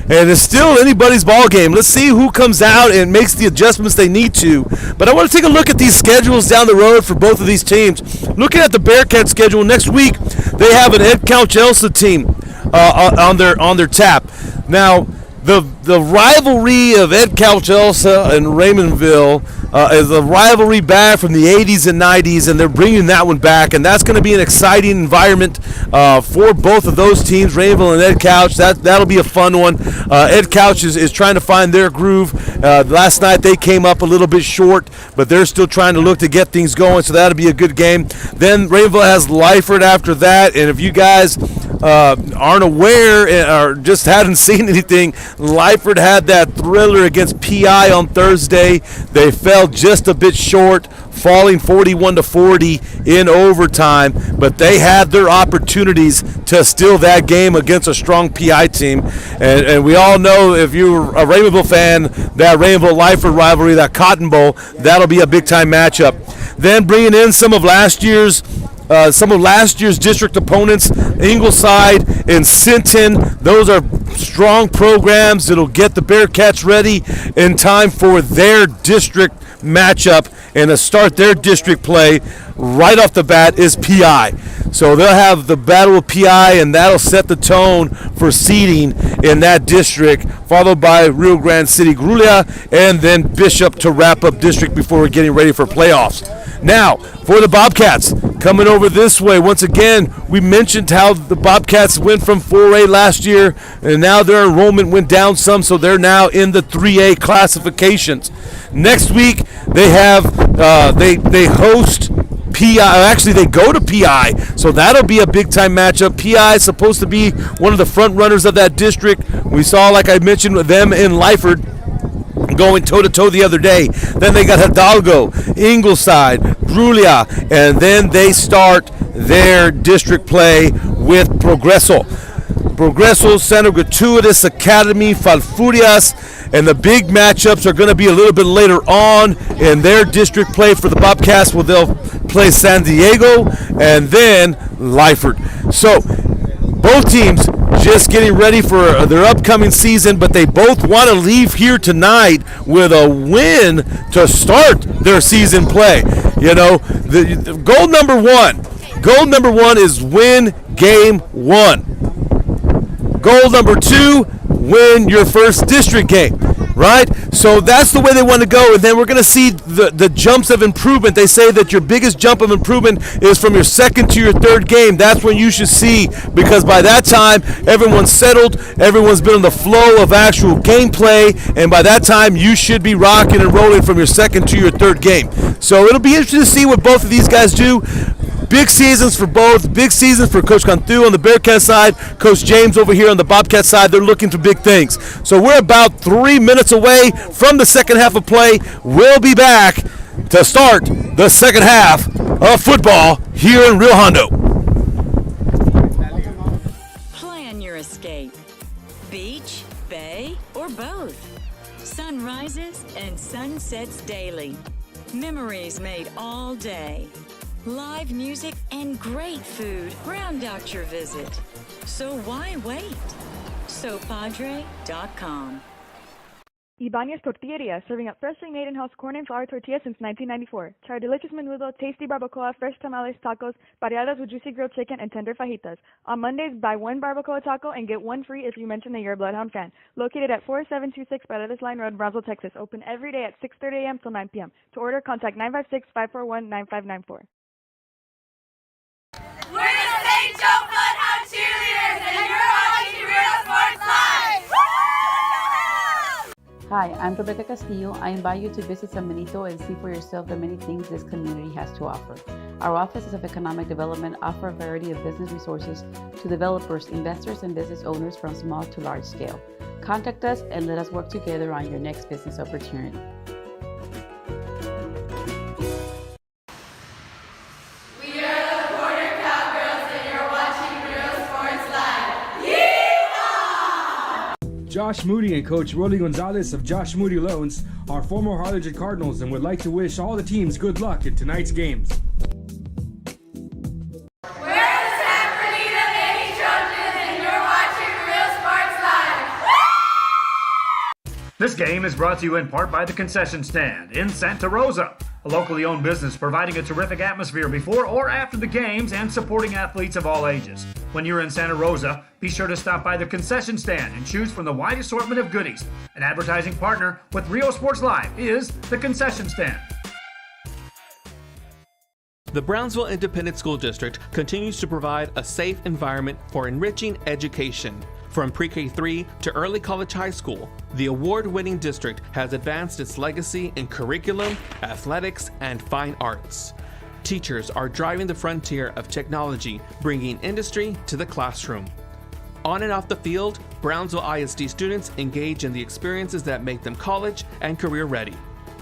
S1: and it's still anybody's ball game. Let's see who comes out and makes the adjustments they need to. But I want to take a look at these schedules down the road for both of these teams. Looking at the Bearcats schedule next week, they have an Ed Couch Elsa team on their tap. Now, the rivalry of Ed Couch Elsa and Raymondville is a rivalry back from the 80s and 90s, and they're bringing that one back, and that's going to be an exciting environment for both of those teams, Raymondville and Ed Couch. That'll be a fun one. Ed Couch is trying to find their groove. Last night they came up a little bit short, but they're still trying to look to get things going, so that'll be a good game. Then Raymondville has Lyford after that, and if you guys aren't aware or just hadn't seen anything, Lyford had that thriller against PI on Thursday. They fell just a bit short, falling 41-40 in overtime, but they had their opportunities to steal that game against a strong PI team. And we all know, if you're a Raymondville fan, that Raymondville-Lyford rivalry, that Cotton Bowl, that'll be a big-time matchup. Then bringing in some of last year's district opponents, Ingleside and Sinton. Those are strong programs that'll get the Bearcats ready in time for their district matchup, and to start their district play right off the bat is PI. So they'll have the battle of PI, and that'll set the tone for seeding in that district, followed by Rio Grande City Grulia, and then Bishop to wrap up district before we're getting ready for playoffs. Now, for the Bobcats, coming over this way, once again, we mentioned how the Bobcats went from 4A last year, and now their enrollment went down some, so they're now in the 3A classifications. Next week, they have they host PI. Actually, they go to PI, so that'll be a big-time matchup. PI is supposed to be one of the front runners of that district. We saw, like I mentioned, with them in Lyford going toe-to-toe the other day. Then they got Hidalgo, Ingleside, Grulia, and then they start their district play with Progreso, Santa Gratuitous Academy, Falfurias, and the big matchups are going to be a little bit later on in their district play for the Bobcats, where they'll play San Diego and then Lyford. So both teams just getting ready for their upcoming season, but they both want to leave here tonight with a win to start their season play. You know, the goal number one is win game one. Goal number two, win your first district game, right? So that's the way they want to go, and then we're going to see the jumps of improvement. They say that your biggest jump of improvement is from your second to your third game. That's when you should see, because by that time, everyone's settled, everyone's been on the flow of actual gameplay, and by that time, you should be rocking and rolling from your second to your third game. So it'll be interesting to see what both of these guys do. Big seasons for both. Big seasons for Coach Cantu on the Bearcat side, Coach James over here on the Bobcat side. They're looking for big things. So we're about 3 minutes away from the second half of play. We'll be back to start the second half of football here in Rio Hondo.
S3: Plan your escape. Beach, bay, or both. Sun rises and sun sets daily. Memories made all day. Live music and great food round out your visit. So why wait? SoPadre.com.
S4: Ibanez Tortilleria, serving up freshly made in-house corn and flour tortillas since 1994. Try our delicious menudo, tasty barbacoa, fresh tamales, tacos, variadas with juicy grilled chicken, and tender fajitas. On Mondays, buy one barbacoa taco and get one free if you mention that you're a Bloodhound fan. Located at 4726 Paredes Line Road, Brownsville, Texas. Open every day at 6:30 a.m. till 9 p.m. To order, contact 956-541-9594.
S5: We're the St. Joe Bloodhound Cheerleaders, and you're watching Real Sports Live!
S6: Hi, I'm Rebecca Castillo. I invite you to visit San Benito and see for yourself the many things this community has to offer. Our offices of economic development offer a variety of business resources to developers, investors, and business owners from small to large scale. Contact us and let us work together on your next business opportunity.
S7: Josh Moody and Coach Rolly Gonzalez of Josh Moody Loans are former Harlingen Cardinals and would like to wish all the teams good luck in tonight's games.
S8: This game is brought to you in part by the Concession Stand in Santa Rosa, a locally owned business providing a terrific atmosphere before or after the games and supporting athletes of all ages. When you're in Santa Rosa, be sure to stop by the Concession Stand and choose from the wide assortment of goodies. An advertising partner with Rio Sports Live is the Concession Stand.
S9: The Brownsville Independent School District continues to provide a safe environment for enriching education. From pre-K3 to early college high school, the award-winning district has advanced its legacy in curriculum, athletics, and fine arts. Teachers are driving the frontier of technology, bringing industry to the classroom. On and off the field, Brownsville ISD students engage in the experiences that make them college and career ready.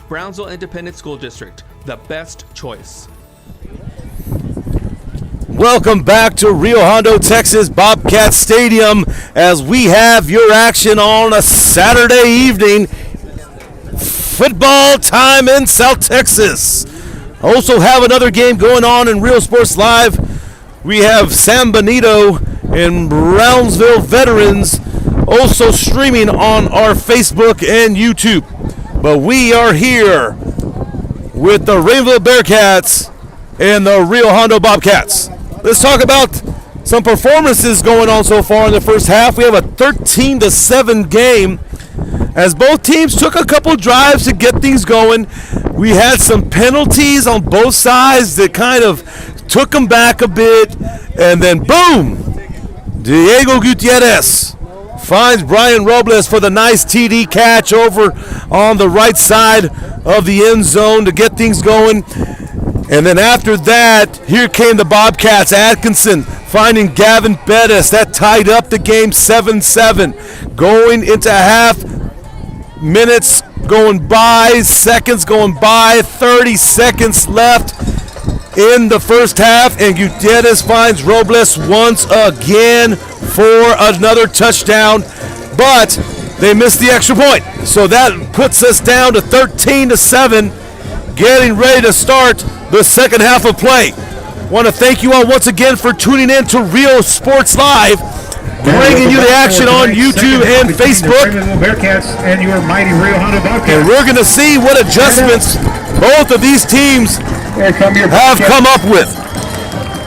S9: Brownsville Independent School District, the best choice.
S1: Welcome back to Rio Hondo, Texas Bobcat Stadium as we have your action on a Saturday evening. Football time in South Texas. Also have another game going on in Rio Sports Live. We have San Benito and Brownsville Veterans also streaming on our Facebook and YouTube. But we are here with the Raymondville Bearcats and the Rio Hondo Bobcats. Let's talk about some performances going on so far in the first half. We have a 13-7 game as both teams took a couple drives to get things going. We had some penalties on both sides that kind of took them back a bit. And then boom, Diego Gutierrez finds Brian Robles for the nice TD catch over on the right side of the end zone to get things going. And then after that, here came the Bobcats. Atkinson finding Gavin Bettis. That tied up the game 7-7. Going into half, minutes going by, seconds going by, 30 seconds left in the first half. And Gutierrez finds Robles once again for another touchdown. But they missed the extra point. So that puts us down to 13-7. Getting ready to start the second half of play. Want to thank you all once again for tuning in to Rio Sports Live, bringing you the action on YouTube and Facebook.
S2: Bearcats and your mighty Rio Hondo Bobcats.
S1: And we're going to see what adjustments both of these teams have come up with.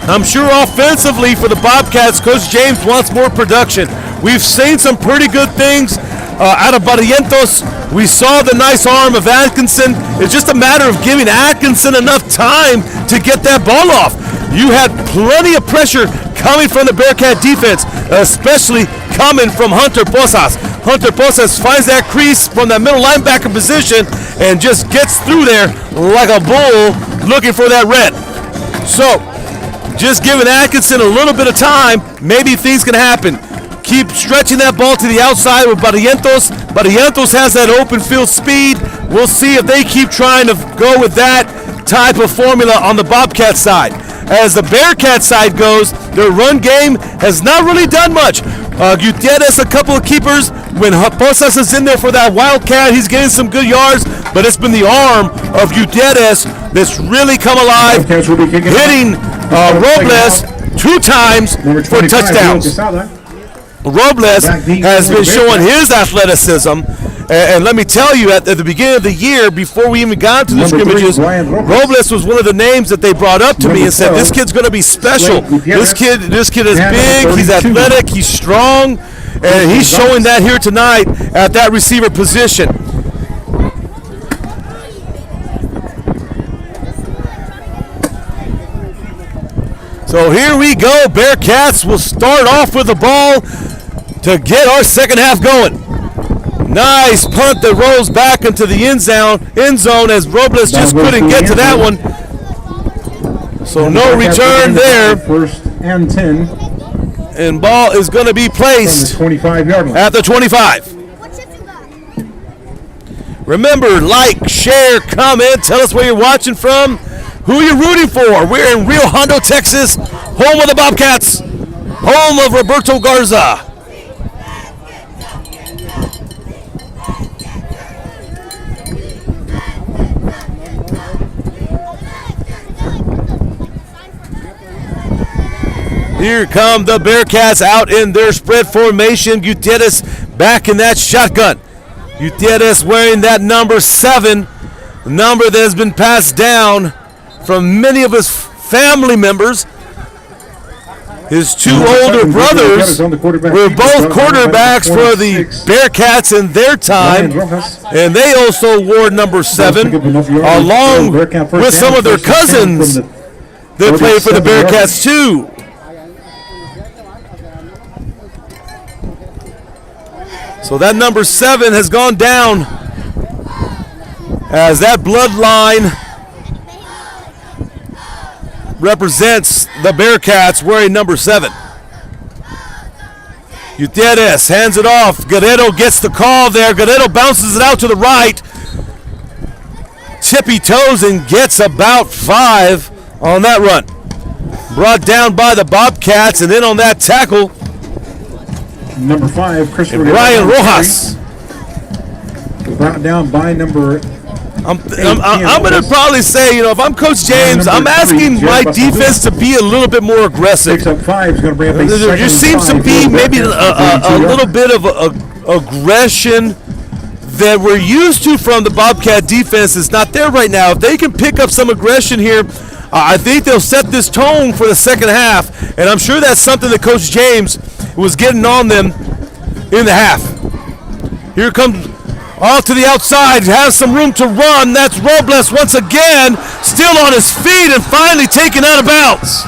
S1: I'm sure offensively for the Bobcats, Coach James wants more production. We've seen some pretty good things out of Barrientos. We saw the nice arm of Atkinson. It's just a matter of giving Atkinson enough time to get that ball off. You had plenty of pressure coming from the Bearcat defense, especially coming from Hunter Posas. Hunter Posas finds that crease from that middle linebacker position and just gets through there like a bull looking for that red. So, just giving Atkinson a little bit of time, maybe things can happen. Keep stretching that ball to the outside with Barrientos. Barrientos has that open field speed. We'll see if they keep trying to go with that type of formula on the Bobcat side. As the Bearcat side goes, their run game has not really done much. Gutierrez, a couple of keepers. When Posas is in there for that Wildcat, he's getting some good yards, but it's been the arm of Gutierrez that's really come alive, hitting Robles 2 times for touchdowns. Robles has been showing his athleticism, and let me tell you, at the beginning of the year, before we even got to the scrimmages, Robles was one of the names that they brought up to me and said, this kid's going to be special. This kid is big, he's athletic, he's strong, and he's showing that here tonight at that receiver position. So here we go. Bearcats will start off with the ball to get our second half going. Nice punt that rolls back into the end zone as Robles just couldn't get to that one. So no return there.
S2: First and 10.
S1: And ball is going to be placed at the 25. Remember, like, share, comment, tell us where you're watching from, who you're rooting for. We're in Rio Hondo, Texas, home of the Bobcats, home of Roberto Garza. Here come the Bearcats out in their spread formation. Gutierrez back in that shotgun. Gutierrez wearing that number 7, the number that has been passed down from many of his family members. His 2 older brothers were both quarterbacks for the Bearcats in their time, and they also wore number 7, along with some of their cousins that played for the Bearcats too. So that number 7 has gone down as that bloodline represents the Bearcats wearing number 7. Gutierrez hands it off. Guerrero gets the call there. Guerrero bounces it out to the right. Tippy toes and gets about 5 on that run. Brought down by the Bobcats, and then on that tackle,
S2: number 5, Christopher
S1: Brian Rojas.
S2: Brought down by number
S1: I'm going to probably say, if I'm Coach James, I'm asking my defense to be a little bit more aggressive.
S2: Picks up 5, is going to bring up a
S1: There just seems to be maybe a little bit of aggression that we're used to from the Bobcat defense. It's not there right now. If they can pick up some aggression here, I think they'll set this tone for the second half, and I'm sure that's something that Coach James was getting on them in the half. Here comes off to the outside, has some room to run. That's Robles once again, still on his feet and finally taken out of bounds.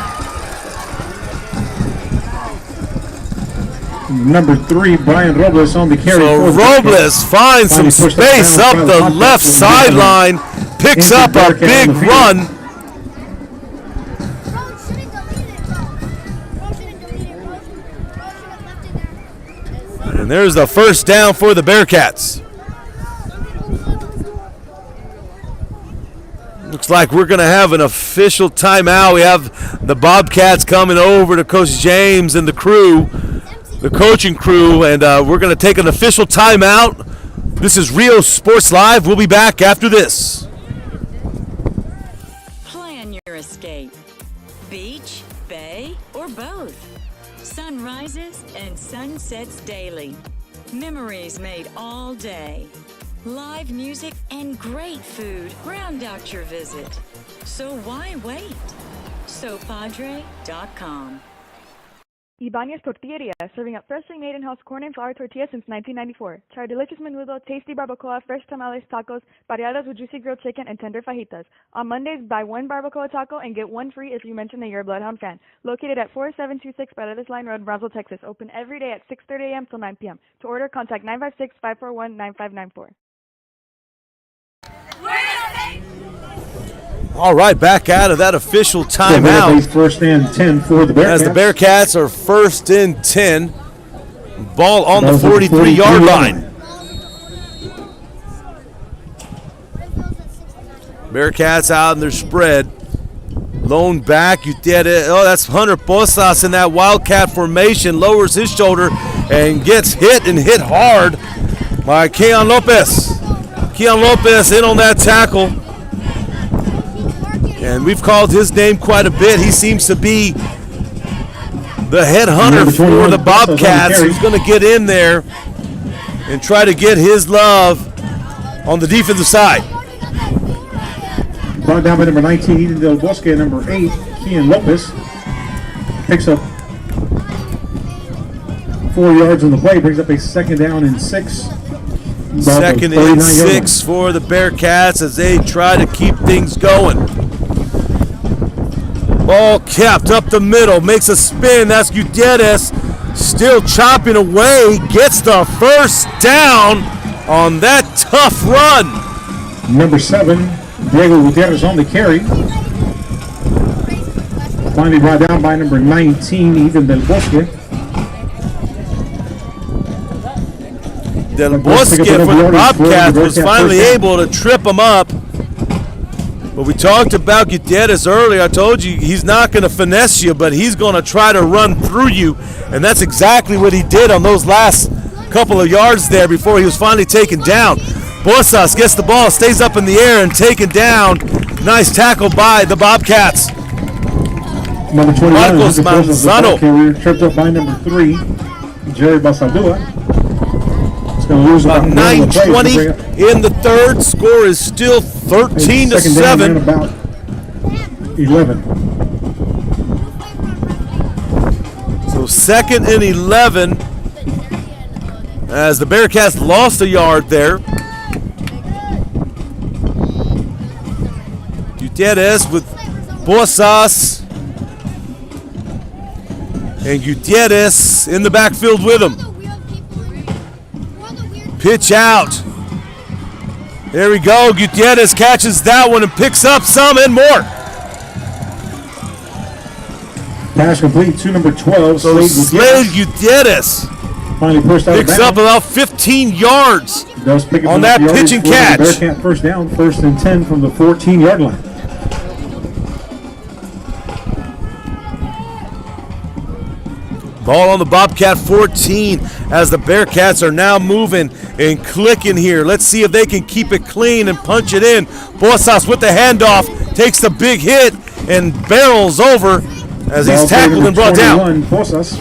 S2: Number 3, Brian Robles on the carry.
S1: So Robles finds some space up the left sideline, picks up a big run. And there's the first down for the Bearcats. Looks like we're going to have an official timeout. We have the Bobcats coming over to Coach James and the crew, the coaching crew, and we're going to take an official timeout. This is Rio Sports Live. We'll be back after this.
S3: Plan your escape. Beach, bay, or both. Sunrises and sunsets daily. Memories made all day. Live music and great food round out your visit. So why wait? SoPadre.com.
S4: Ibanez Tortilleria, serving up freshly made in-house corn and flour tortillas since 1994. Try delicious menudo, tasty barbacoa, fresh tamales, tacos, pareadas with juicy grilled chicken, and tender fajitas. On Mondays, buy 1 barbacoa taco and get 1 free if you mention that you're a Bloodhound fan. Located at 4726 Paredes Line Road, Brownsville, Texas. Open every day at 6:30 a.m. till 9 p.m. To order, contact 956-541-9594.
S1: All right, back out of that official timeout.
S2: First and 10 for the Bearcats.
S1: As the Bearcats are first and 10. Ball on the 43-yard line. Bearcats out in their spread. Lone back, you did it. Oh, that's Hunter Posas in that Wildcat formation. Lowers his shoulder and gets hit and hit hard by Keon Lopez. Keon Lopez in on that tackle. And we've called his name quite a bit. He seems to be the head hunter for the Bobcats, who's going to get in there and try to get his love on the defensive side.
S2: Brought down by number 19, Eden Del Bosque, number 8, Keon Lopez. Picks up 4 yards on the play, brings up a second down and 6.
S1: Second and 6 for the Bearcats as they try to keep things going. Ball kept up the middle, makes a spin. That's Gutierrez still chopping away, gets the first down on that tough run.
S2: Number 7, Diego Gutierrez on the carry. Finally brought down by number 19, Eden Del Bosque.
S1: Del Bosque for the Bobcats was finally able to trip him up. But we talked about Gutierrez earlier. I told you he's not going to finesse you, but he's going to try to run through you. And that's exactly what he did on those last couple of yards there before he was finally taken down. Posas gets the ball, stays up in the air and taken down. Nice tackle by the Bobcats.
S2: Number 21,
S1: Marcos Manzano.
S2: Carrier, tripped up by number 3, Jerry Basadua. It's going to lose
S1: About
S2: about
S1: 9:20 in the third. Score is still 13-7.
S2: About 11.
S1: So 2nd and 11 as the Bearcats lost a yard there. Gutierrez with Bosas. And Gutierrez in the backfield with him. Pitch out. There we go. Gutierrez catches that one and picks up some and more.
S2: Pass complete to number 12.
S1: So Slade Gutierrez
S2: finally pushed out
S1: picks up about 15 yards on that pitch and catch.
S2: Bearcat first down, 1st and 10 from the 14-yard line.
S1: Ball on the Bobcat 14 as the Bearcats are now moving and clicking here. Let's see if they can keep it clean and punch it in. Bosas with the handoff, takes the big hit and barrels over as he's tackled and brought down.
S2: Bosas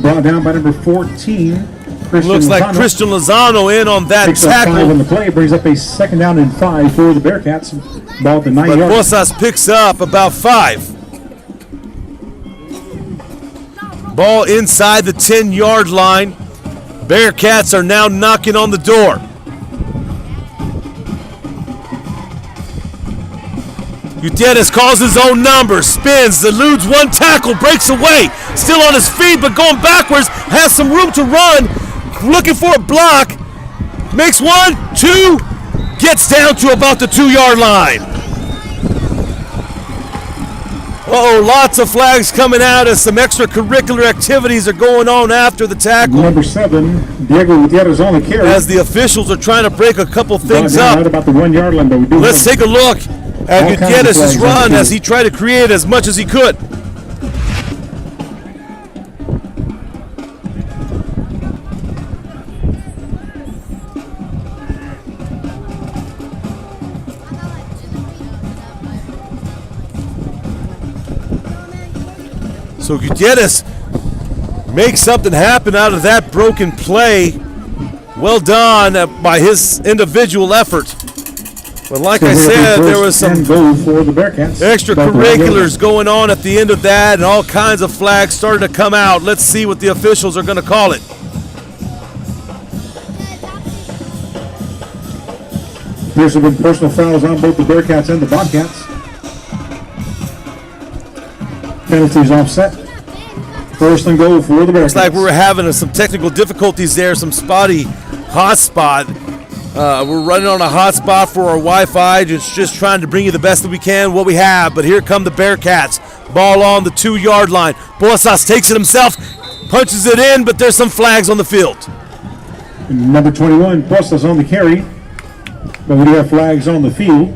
S2: brought down by number 14.
S1: Looks like Christian Lozano in on that
S2: Picks up
S1: tackle.
S2: 5 on the play, brings up a 2nd down and 5 for the Bearcats. Ball at the 9
S1: But
S2: yard.
S1: Bosas picks up about 5. Ball inside the 10-yard line. Bearcats are now knocking on the door. Gutierrez calls his own number, spins, eludes one tackle, breaks away, still on his feet but going backwards, has some room to run, looking for a block, makes 1, 2, gets down to about the 2-yard line. Uh-oh, lots of flags coming out as some extracurricular activities are going on after the tackle.
S2: Number 7, Diego Gutierrez on the carry.
S1: As the officials are trying to break a couple things up.
S2: Right about the 1-yard line, but we do
S1: Let's take a look at Gutierrez's run as he tried to create as much as he could. So Gutierrez makes something happen out of that broken play. Well done by his individual effort. But like I said, there was some extracurriculars going on at the end of that, and all kinds of flags started to come out. Let's see what the officials are going to call it.
S2: There's been personal fouls on both the Bearcats and the Bobcats. Penalties offset. 1st and goal for the Bearcats.
S1: Looks like we were having some technical difficulties there, some spotty hotspot. We're running on a hotspot for our Wi-Fi, just trying to bring you the best that we can, what we have. But here come the Bearcats. Ball on the 2-yard line. Bosas takes it himself, punches it in, but there's some flags on the field.
S2: Number 21, Bosas on the carry. But we do have flags on the field.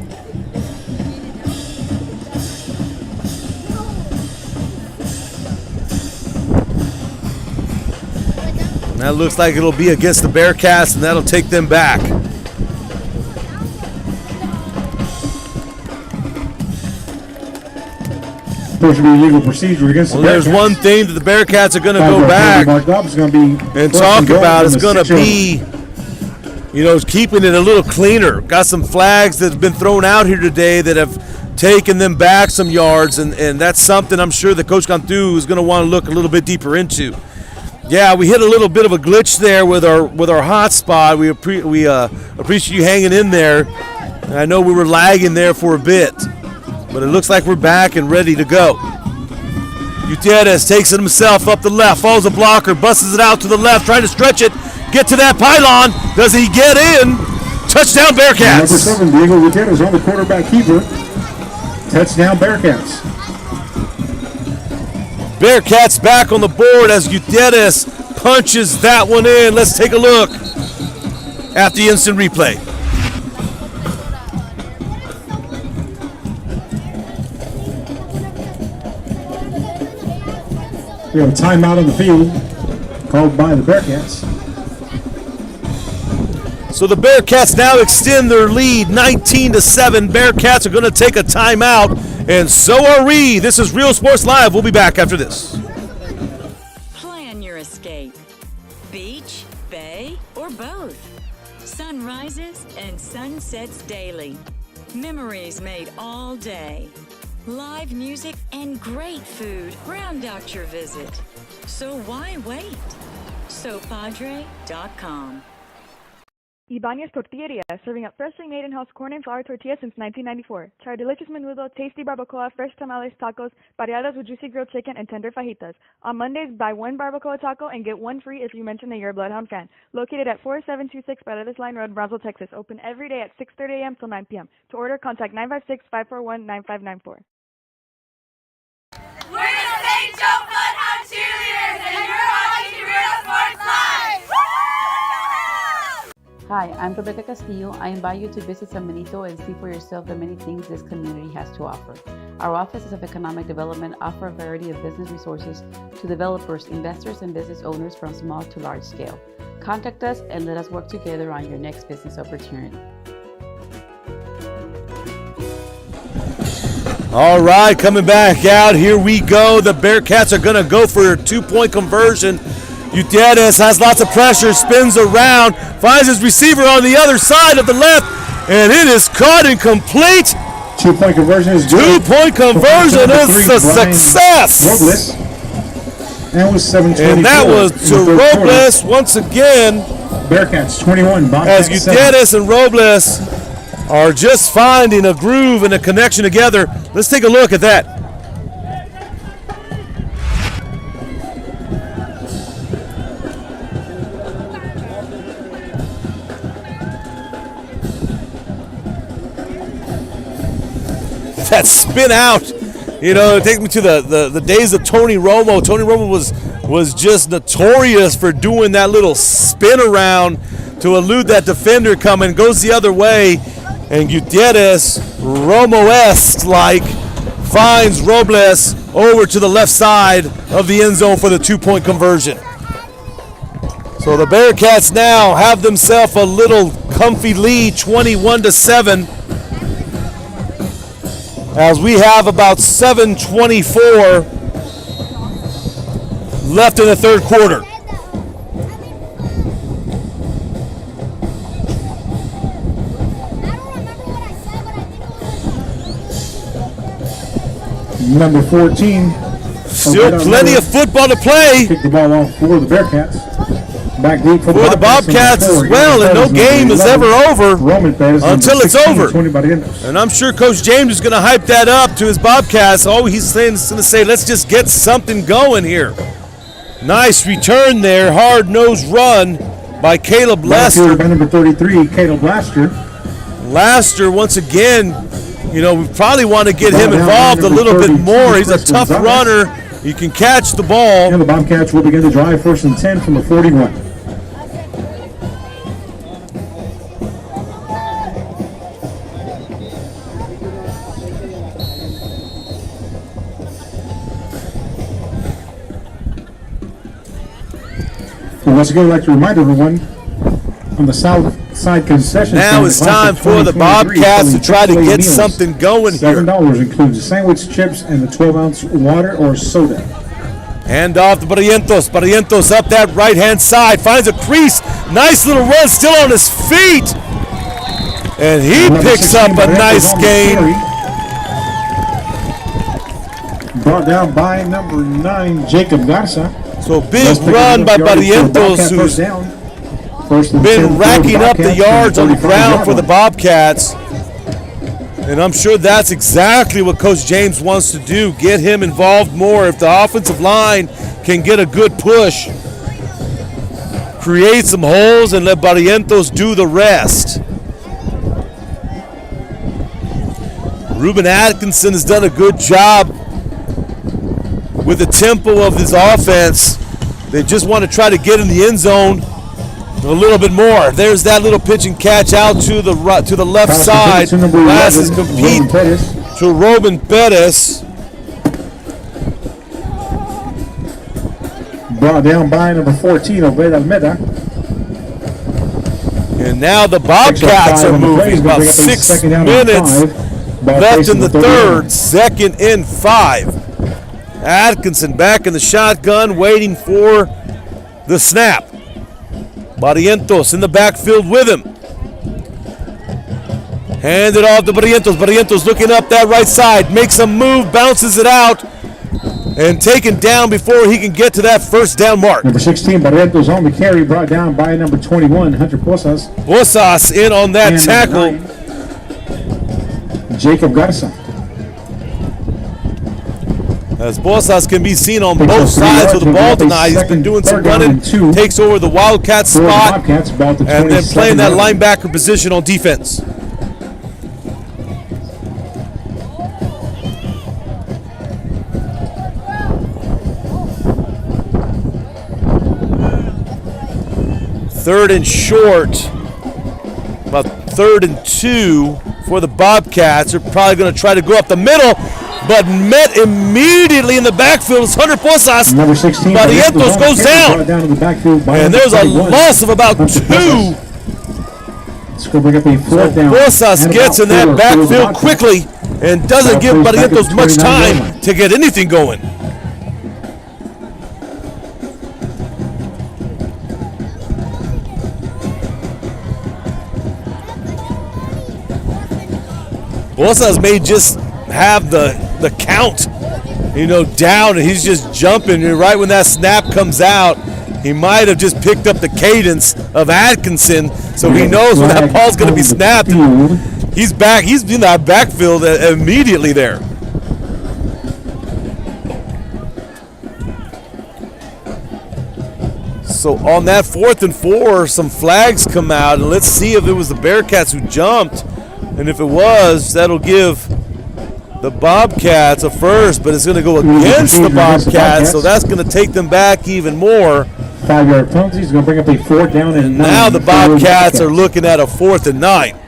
S1: That looks like it'll be against the Bearcats, and that'll take them back.
S2: Supposed to be legal procedure against the Bearcats.
S1: There's one thing that the Bearcats are going to go back and talk about. It's going to be, keeping it a little cleaner. Got some flags that have been thrown out here today that have taken them back some yards, and that's something I'm sure that Coach Cantu is going to want to look a little bit deeper into. Yeah, we hit a little bit of a glitch there with our hotspot. We appreciate you hanging in there. And I know we were lagging there for a bit, but it looks like we're back and ready to go. Gutierrez takes it himself up the left, follows a blocker, busts it out to the left, trying to stretch it, get to that pylon. Does he get in? Touchdown Bearcats.
S2: Number 7, Diego Gutierrez on the quarterback keeper. Touchdown Bearcats.
S1: Bearcats back on the board as Gutierrez punches that one in. Let's take a look at the instant replay.
S2: We have a timeout on the field called by the Bearcats.
S1: So the Bearcats now extend their lead 19-7. Bearcats are going to take a timeout and so are we. This is Real Sports Live. We'll be back after this.
S3: Plan your escape. Beach, bay, or both. Sun rises and sun sets daily. Memories made all day. Live music and great food round out your visit. So why wait? SoPadre.com.
S4: Ibanez Tortilleria, serving up freshly made in-house corn and flour tortillas since 1994. Try delicious menudo, tasty barbacoa, fresh tamales, tacos, variadas with juicy grilled chicken, and tender fajitas. On Mondays, buy one barbacoa taco and get one free if you mention that you're a Bloodhound fan. Located at 4726 Paredes Line Road, Brownsville, Texas. Open every day at 6:30 a.m. till 9 p.m. To order, contact 956-541-9594.
S5: We're the St. Joe Bloodhound Cheerleaders, and you're watching Real Sports Live!
S6: Hi, I'm Rebecca Castillo. I invite you to visit San Benito and see for yourself the many things this community has to offer. Our offices of economic development offer a variety of business resources to developers, investors, and business owners from small to large scale. Contact us and let us work together on your next business opportunity.
S1: All right, coming back out. Here we go. The Bearcats are going to go for a two-point conversion. Gutierrez has lots of pressure, spins around, finds his receiver on the other side of the left, and it is caught and complete.
S2: Two-point conversion is good.
S1: Two-point conversion is a success.
S2: Robles. That was 7-24.
S1: And that was to Robles once again.
S2: Bearcats 21.
S1: As Gutierrez and Robles are just finding a groove and a connection together. Let's take a look at that. That spin out, it takes me to the days of Tony Romo. Tony Romo was just notorious for doing that little spin around to elude that defender coming. Goes the other way, and Gutierrez, Romo-esque like, finds Robles over to the left side of the end zone for the two-point conversion. So the Bearcats now have themselves a little comfy lead, 21-7. As we have about 7:24 left in the third quarter.
S2: Number 14.
S1: Still plenty of football to play.
S2: Kick the ball off for the Bearcats. Back deep for
S1: the Bobcats as well, and no game is ever over until it's over. And I'm sure Coach James is going to hype that up to his Bobcats. All he's saying is going to say, let's just get something going here. Nice return there, hard-nosed run by Caleb Lester.
S2: By number 33, Caleb Laster.
S1: Laster, once again, we probably want to get him involved a little bit more. He's a tough runner. He can catch the ball.
S2: And the Bobcats will begin the drive, 1st and 10 from the 41. Once again, I'd like to remind everyone on the south side concession.
S1: Now it's time for the Bobcats to try to get something going here.
S2: $7 includes the sandwich, chips, and the 12-ounce water or soda.
S1: Hand off to Barrientos. Barrientos up that right-hand side. Finds a crease. Nice little run. Still on his feet. And he picks up a nice gain.
S2: Brought down by number 9, Jacob Garza.
S1: So big run by Barrientos, who's been racking up the yards on the ground for the Bobcats. And I'm sure that's exactly what Coach James wants to do, get him involved more. If the offensive line can get a good push, create some holes, and let Barrientos do the rest. Ruben Atkinson has done a good job with the tempo of this offense. They just want to try to get in the end zone a little bit more. There's that little pitch and catch out to the left side. Passes complete to Robin Perez.
S2: Brought down by number 14, Obed Almeida.
S1: And now the Bobcats are moving. About 6 minutes left in the third, 2nd and 5. Atkinson back in the shotgun, waiting for the snap. Barrientos in the backfield with him. Hand it off to Barrientos. Barrientos looking up that right side, makes a move, bounces it out, and taken down before he can get to that first down mark.
S2: Number 16, Barrientos on the carry, brought down by number 21, Hunter Posas.
S1: Posas in on that
S2: And
S1: tackle.
S2: 9, Jacob Garza.
S1: As Posas can be seen on both sides of the ball tonight. He's been doing some running, takes over the Wildcat spot, and then playing that linebacker position on defense. Third and short, about 3rd and 2 for the Bobcats. They're probably going to try to go up the middle, but met immediately in the backfield is Hunter Posas.
S2: Number 16,
S1: Barrientos goes down.
S2: In the backfield by
S1: And there's a
S2: 21,
S1: loss of about
S2: Hunter
S1: 2.
S2: Posas. It's going to bring up a fourth down.
S1: Posas
S2: and
S1: gets in
S2: about
S1: that
S2: 4 for the
S1: backfield
S2: Bobcats.
S1: quickly and doesn't give
S2: Ball plays back
S1: Barrientos
S2: at
S1: much
S2: 29
S1: time
S2: yard line.
S1: to get anything going. Posas may just have the count, down, and he's just jumping. And right when that snap comes out, he might have just picked up the cadence of Atkinson, so he knows when that ball's going to be snapped. He's back. He's in that backfield immediately there. So on that 4th and 4, some flags come out, and let's see if it was the Bearcats who jumped. And if it was, that'll give the Bobcats a first, but it's going to go against the Bobcats, so that's going to take them back even more.
S2: 5-yard penalty is going to bring up a 4th down and 9.
S1: Now the Bobcats are looking at a 4th and 9.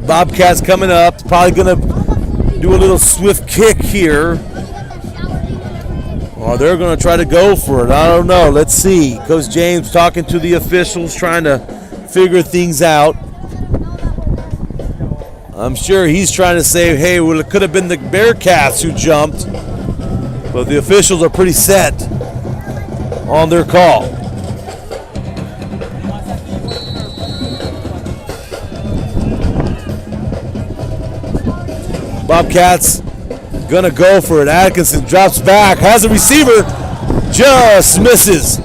S1: Bobcats coming up, probably going to do a little swift kick here. Or they're going to try to go for it. I don't know. Let's see. Coach James talking to the officials, trying to figure things out. I'm sure he's trying to say, hey, well, it could have been the Bearcats who jumped. But the officials are pretty set on their call. Bobcats gonna go for it. Atkinson drops back, has a receiver, just misses.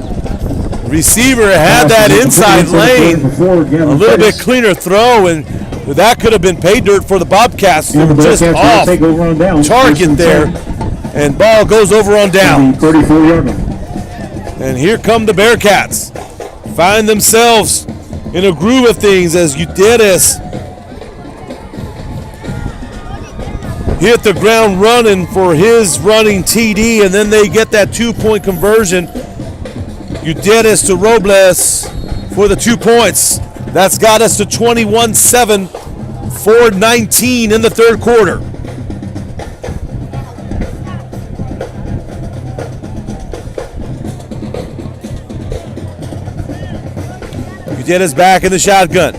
S1: Receiver had that inside lane, a little bit cleaner throw, and that could have been pay dirt for the Bobcats. They were just off target there, and ball goes over on down.
S2: 34-yard line.
S1: And here come the Bearcats. Find themselves in a groove of things as Gutierrez hit the ground running for his running TD, and then they get that 2-point conversion. Gutierrez to Robles for the 2 points. That's got us to 21-7, 4:19 in the third quarter. Gutierrez back in the shotgun.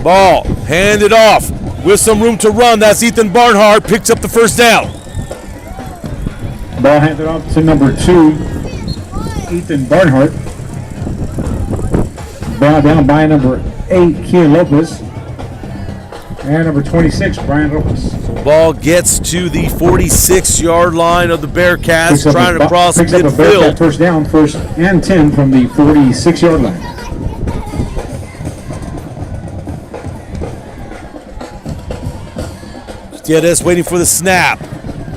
S1: Ball handed off. With some room to run, that's Ethan Barnhart, picks up the first down.
S2: Ball handed off to number 2, Ethan Barnhart. Brought down by number 8, Kian Lopez. And number 26, Brian Lopez.
S1: Ball gets to the 46-yard line of the Bearcats, trying to cross midfield.
S2: First down, 1st and 10 from the 46-yard line.
S1: Gutierrez waiting for the snap.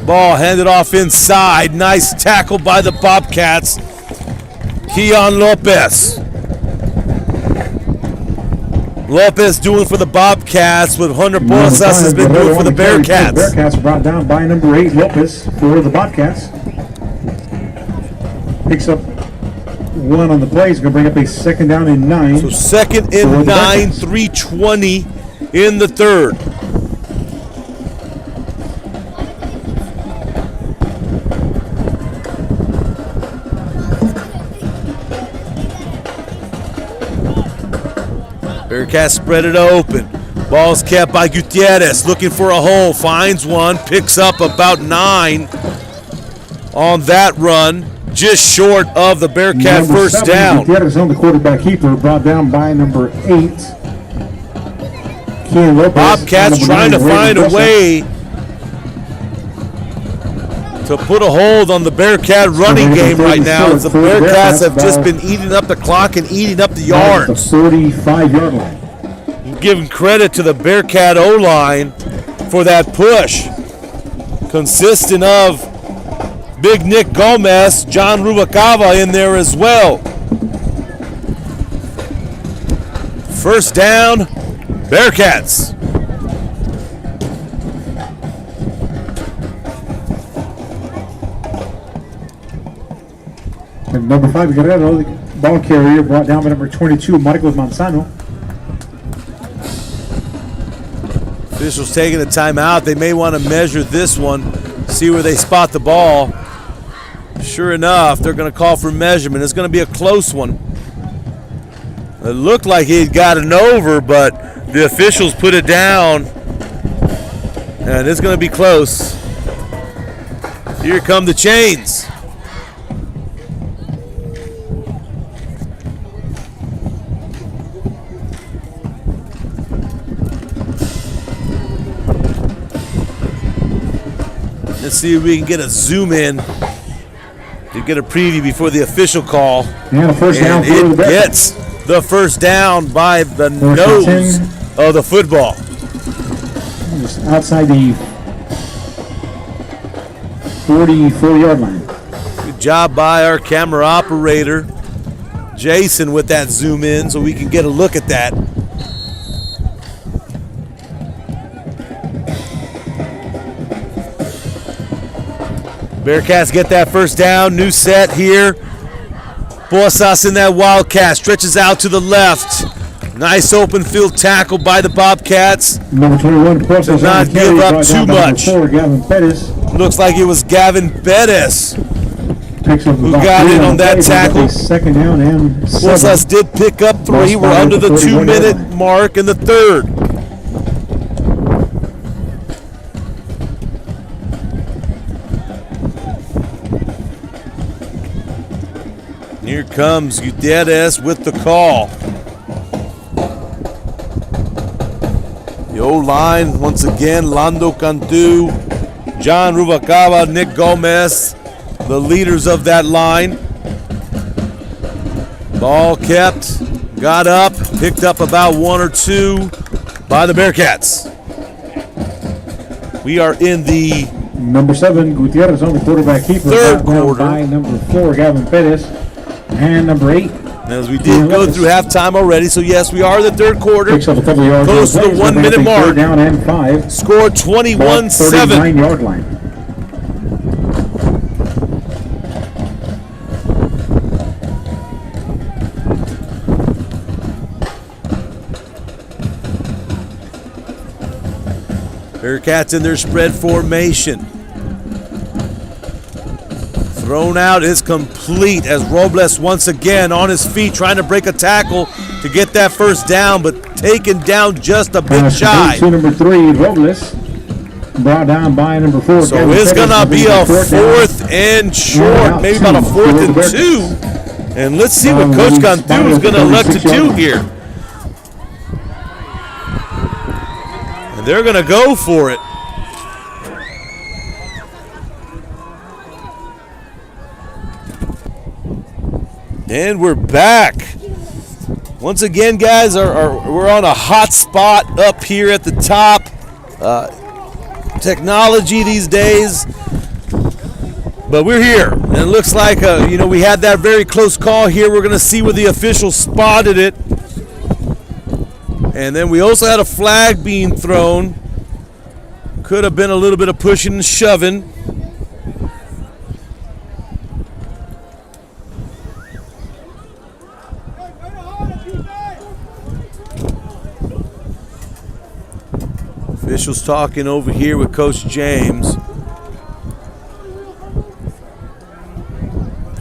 S1: Ball handed off inside. Nice tackle by the Bobcats. Keon Lopez. Lopez doing for the Bobcats what Hunter Posas has been doing for the Bearcats.
S2: Bearcats brought down by number 8, Lopez, for the Bobcats. Picks up 1 on the play. He's going to bring up a 2nd down and 9.
S1: So 2nd and 9, 3:20 in the third. Bearcats spread it open. Ball's kept by Gutierrez, looking for a hole, finds one, picks up about 9 on that run, just short of the Bearcat
S2: Number
S1: first
S2: 7,
S1: down.
S2: Gutierrez on the quarterback keeper, brought down by number 8. Kean Lopez.
S1: Bobcats trying to find a way to put a hold on the Bearcat running game right now. The Bearcats have just been eating up the clock and eating up the yards.
S2: The 45-yard line.
S1: Giving credit to the Bearcat O-line for that push, consisting of Big Nick Gomez, John Rubalcaba in there as well. First down, Bearcats.
S2: And number 5, Guerrero, the ball carrier, brought down by number 22, Marcos Manzano.
S1: Officials taking a timeout. They may want to measure this one, see where they spot the ball. Sure enough, they're going to call for measurement. It's going to be a close one. It looked like he'd gotten over, but the officials put it down, and it's going to be close. Here come the chains. Let's see if we can get a zoom in to get a preview before the official call.
S2: And a first down for
S1: it
S2: the Bearcats.
S1: gets the first down by the nose of the football.
S2: Just outside the 44-yard line.
S1: Good job by our camera operator, Jason, with that zoom in so we can get a look at that. Bearcats get that first down. New set here. Bosas in that Wildcat. Stretches out to the left. Nice open field tackle by the Bobcats.
S2: Number 21, Bosas.
S1: Did not give up too much.
S2: Gavin Pettis.
S1: Looks like it was Gavin Bettis who
S2: got
S1: got in on that tackle.
S2: 2nd down and
S1: Bosas did pick up 3. We're under the 2-minute mark in the third. Here comes Gutierrez with the call. The O-line, once again, Lando Cantu, John Rubalcaba, Nick Gomez, the leaders of that line. Ball kept, got up, picked up about 1 or 2 by the Bearcats. We are in the
S2: number 7, Gutierrez on the quarterback keeper.
S1: third quarter.
S2: By number 4, Gavin Pettis. And number 8.
S1: As we did go through halftime already, so yes, we are in the third quarter.
S2: Picks up a couple of yards.
S1: Close to the 1-minute mark.
S2: 3rd down and 5.
S1: Score 21-7.
S2: 39-yard line.
S1: Bearcats in their spread formation. Thrown out is complete as Robles once again on his feet trying to break a tackle to get that first down, but taken down just a bit shy.
S2: To number 3, Robles. Brought down by number 4.
S1: So it's going to be a 4th and short, maybe about a 4th and 2. And let's see what Coach Cantu is going to elect to do here. And they're going to go for it. And we're back. Once again, guys, we're on a hot spot up here at the top. Technology these days. But we're here. And it looks like, we had that very close call here. We're going to see where the officials spotted it. And then we also had a flag being thrown. Could have been a little bit of pushing and shoving. officials talking over here with Coach James,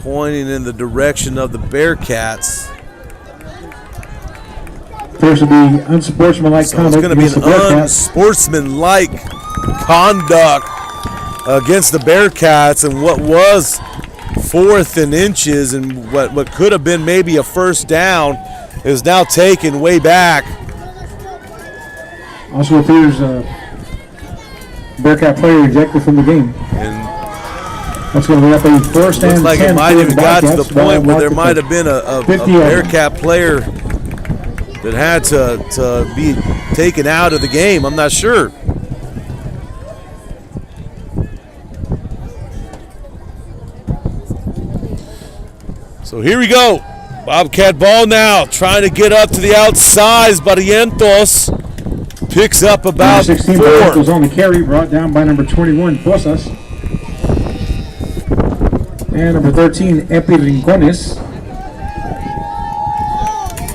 S1: pointing in the direction of the Bearcats.
S2: Appears to be unsportsmanlike
S1: So it's
S2: conduct.
S1: going to be
S2: against
S1: an
S2: the Bearcats.
S1: unsportsmanlike conduct against the Bearcats, and what was 4th and inches and what could have been maybe a first down is now taken way back.
S2: Also appears Bearcat player ejected from the game.
S1: And
S2: that's going to be up a first and 10.
S1: looks like it might even got to the
S2: Bearcats.
S1: point where there
S2: Mark
S1: might have been a
S2: 50
S1: Bearcat player that had to be taken out of the game. I'm not sure. So here we go. Bobcat ball now, trying to get up to the outside. Barrientos picks up about
S2: 16
S1: 4.
S2: was on the carry, brought down by number 21, Posas. And number 13, Epi Rincones.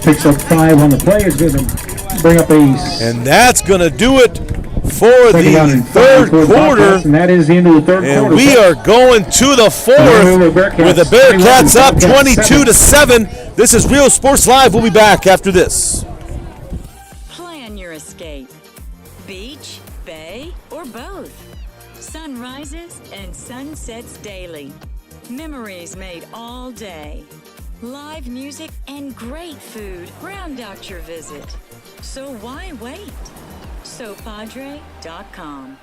S2: Picks up 5 on the play. It's going to bring up a...
S1: And that's going to do it for the third quarter.
S2: And that is the end of the third quarter.
S1: And we are going to the fourth with the Bearcats up 22-7. This is Real Sports Live. We'll be back after this.
S3: Plan your escape. Beach, bay, or both. Sun rises and sun sets daily. Memories made all day. Live music and great food round out your visit. So why wait? SoPadre.com.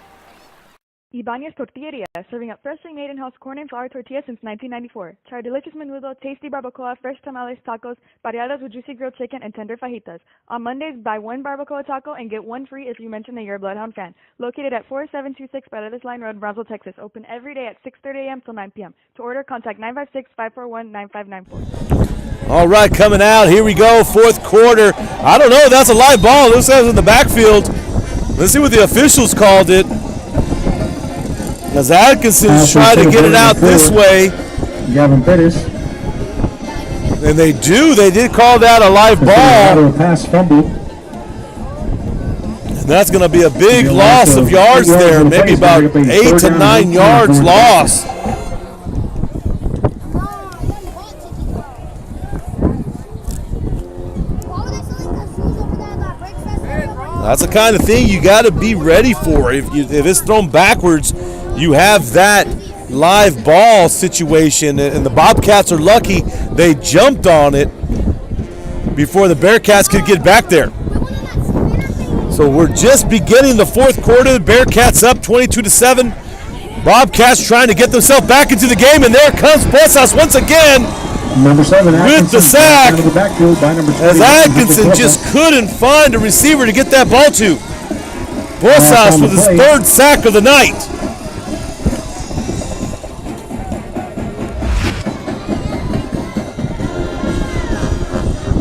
S4: Ibanez Tortilleria, serving up freshly made in-house corn and flour tortillas since 1994. Try our delicious menudo, tasty barbacoa, fresh tamales, tacos, variadas with juicy grilled chicken, and tender fajitas. On Mondays, buy 1 barbacoa taco and get 1 free if you mention that you're a Bloodhound fan. Located at 4726 Paredes Line Road, Brownsville, Texas. Open every day at 6:30 a.m. till 9 p.m. To order, contact 956-541-9594.
S1: All right, coming out. Here we go, fourth quarter. I don't know. That's a live ball. It looks like it was in the backfield. Let's see what the officials called it. As Atkinson's trying to get it out this way.
S2: Gavin Pettis.
S1: And they did call that a live ball.
S2: Pass fumble.
S1: And that's going to be a big loss of yards there. Maybe about 8 to 9 yards lost. That's the kind of thing you got to be ready for. If it's thrown backwards, you have that live ball situation, and the Bobcats are lucky they jumped on it before the Bearcats could get back there. So we're just beginning the fourth quarter. The Bearcats up 22-7. Bobcats trying to get themselves back into the game, and there comes Posas once again.
S2: Number 7
S1: with the sack, as Atkinson
S2: Posas.
S1: just couldn't find a receiver to get that ball to. Posas with his third sack of the night.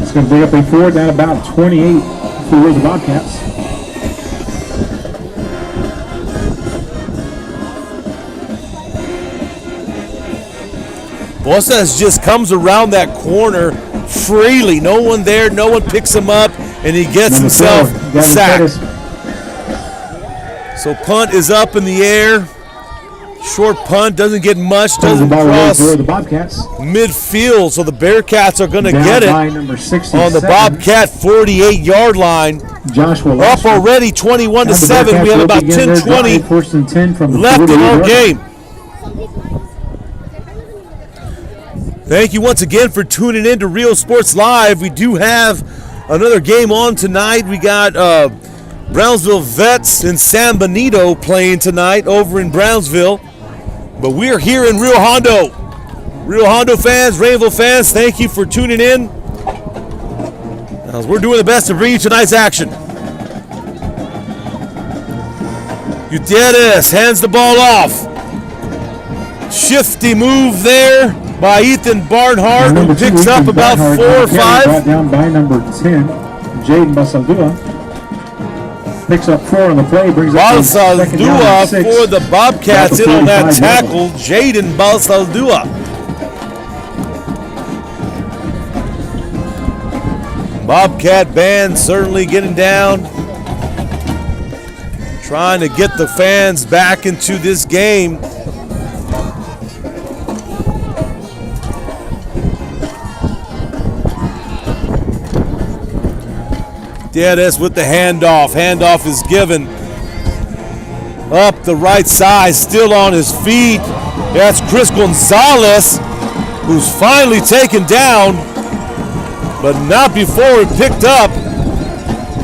S2: It's going to bring up a 4 down about 28 for the Bobcats.
S1: Posas just comes around that corner freely. No one there, no one picks him up, and he gets himself sacked. So punt is up in the air. Short punt, doesn't get much, doesn't cross
S2: the Bobcats.
S1: midfield. So the Bearcats are going to get it on the Bobcat 48-yard line.
S2: Joshua
S1: up already 21-7. We have about 10-20 left in our game. Thank you once again for tuning in to Real Sports Live. We do have another game on tonight. We got Brownsville Vets and San Benito playing tonight over in Brownsville. But we're here in Real Hondo. Real Hondo fans, Raymondville fans, thank you for tuning in. As we're doing the best to bring you tonight's action. Gutierrez hands the ball off. Shifty move there by Ethan Barnhart, who picks up about 4 or 5.
S2: Brought down by number 10, Jaden Basaldua. Picks up 4 on the play, brings up
S1: Balsaldua for the Bobcats in on that tackle. Jaden Balsaldua. Bobcat band certainly getting down. trying to get the fans back into this game. Diedes with the handoff. Handoff is given up the right side, still on his feet. That's Chris Gonzalez, who's finally taken down, but not before he picked up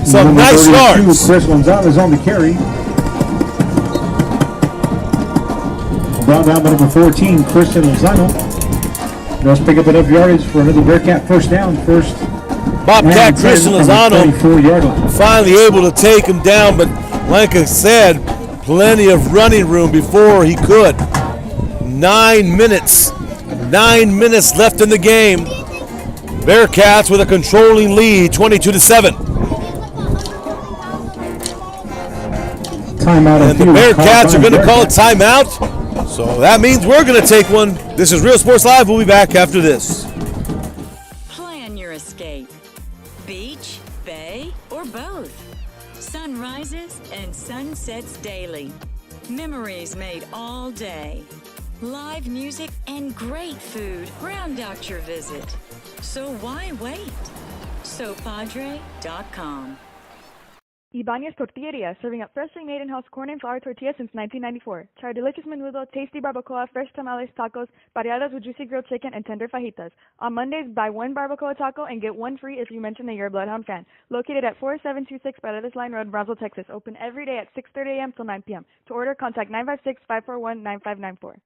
S1: some nice yards.
S2: Chris Gonzalez on the carry. Brought down by number 14, Christian Lozano. Does pick up enough yardage for another Bearcat first down. First
S1: Bobcat Christian Lozano finally able to take him down, but like I said, plenty of running room before he could. 9 minutes left in the game. Bearcats with a controlling lead, 22-7.
S2: Timeout.
S1: And the Bearcats are going to call a timeout, so that means we're going to take one. This is Real Sports Live. We'll be back after this.
S3: Plan your escape. Beach, bay, or both. Sun rises and sun sets daily. Memories made all day. Live music and great food round out your visit. So why wait? SoPadre.com.
S4: Ibanez Tortilleria, serving up freshly made in-house corn and flour tortillas since 1994. Try our delicious menudo, tasty barbacoa, fresh tamales, tacos, variadas with juicy grilled chicken, and tender fajitas. On Mondays, buy one barbacoa taco and get one free if you mention that you're a Bloodhound fan. Located at 4726 Paredes Line Road, Brownsville, Texas. Open every day at 6:30 a.m. till 9 p.m. To order, contact 956-541-9594.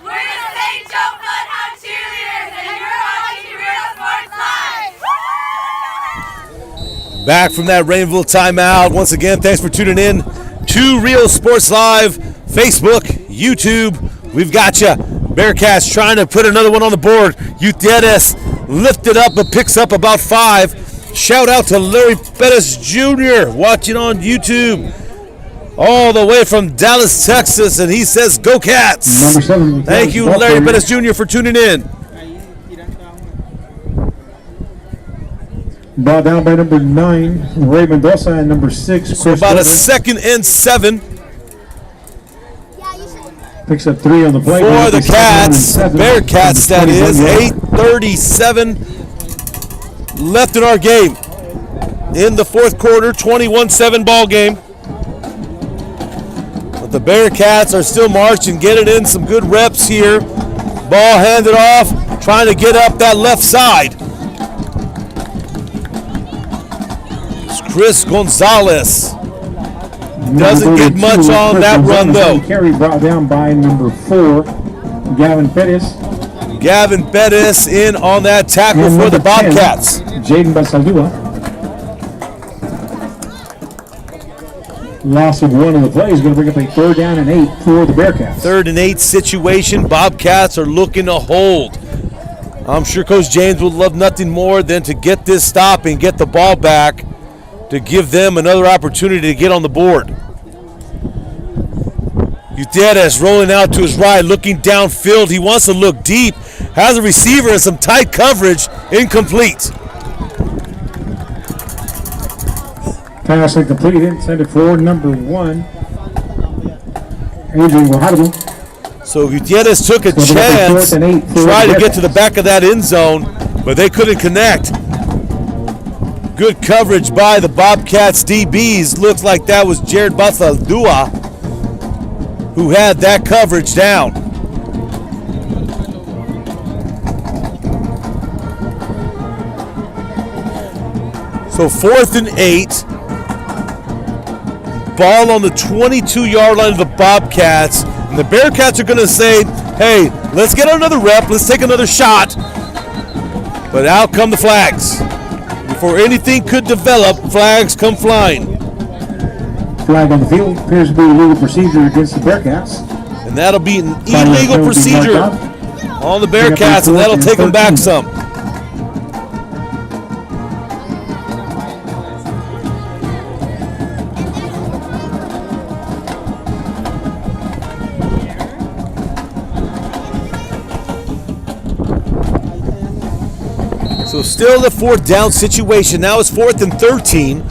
S5: We're the St. Joe Bloodhound cheerleaders, and you're watching Real Sports Live!
S1: Back from that Raymondville timeout. Once again, thanks for tuning in to Real Sports Live, Facebook, YouTube. We've got you. Bearcats trying to put another one on the board. Utedes lifted up but picks up about 5. Shout out to Larry Pettis Jr. watching on YouTube all the way from Dallas, Texas, and he says, "Go Cats!"
S2: Number 7.
S1: Thank you, Larry Pettis Jr. for tuning in.
S2: Brought down by number 9, Raymondville, and number 6,
S1: So about a 2nd and 7
S2: picks up 3 on the play.
S1: for the Cats. Bearcats, that is. 8:37 left in our game. In the fourth quarter, 21-7 ball game. But the Bearcats are still marching, getting in some good reps here. Ball handed off, trying to get up that left side. Chris Gonzalez doesn't get much on that run, though.
S2: Carry brought down by number 4, Gavin Pettis.
S1: Gavin Pettis in on that tackle for the Bobcats.
S2: 10, Jaden Basaldua. Loss of 1 on the play is going to bring up a 3rd down and 8 for the Bearcats.
S1: 3rd and 8 situation. Bobcats are looking to hold. I'm sure Coach James would love nothing more than to get this stop and get the ball back to give them another opportunity to get on the board. Utedes rolling out to his right, looking downfield. He wants to look deep. Has a receiver and some tight coverage. Incomplete.
S2: Pass incomplete, intended for number 1, Adrian Guajardo.
S1: So Gutierrez took a chance, tried to get to the back of that end zone, but they couldn't connect. Good coverage by the Bobcats DBs. Looks like that was Jared Basaldua who had that coverage down. So 4th and 8. Ball on the 22-yard line of the Bobcats. And the Bearcats are going to say, hey, let's get another rep. Let's take another shot. But out come the flags. Before anything could develop, flags come flying.
S2: Flag on the field appears to be illegal procedure against the Bearcats.
S1: And that'll be an illegal procedure on the Bearcats, and that'll take them back some. So still the 4th down situation. Now it's 4th and 13.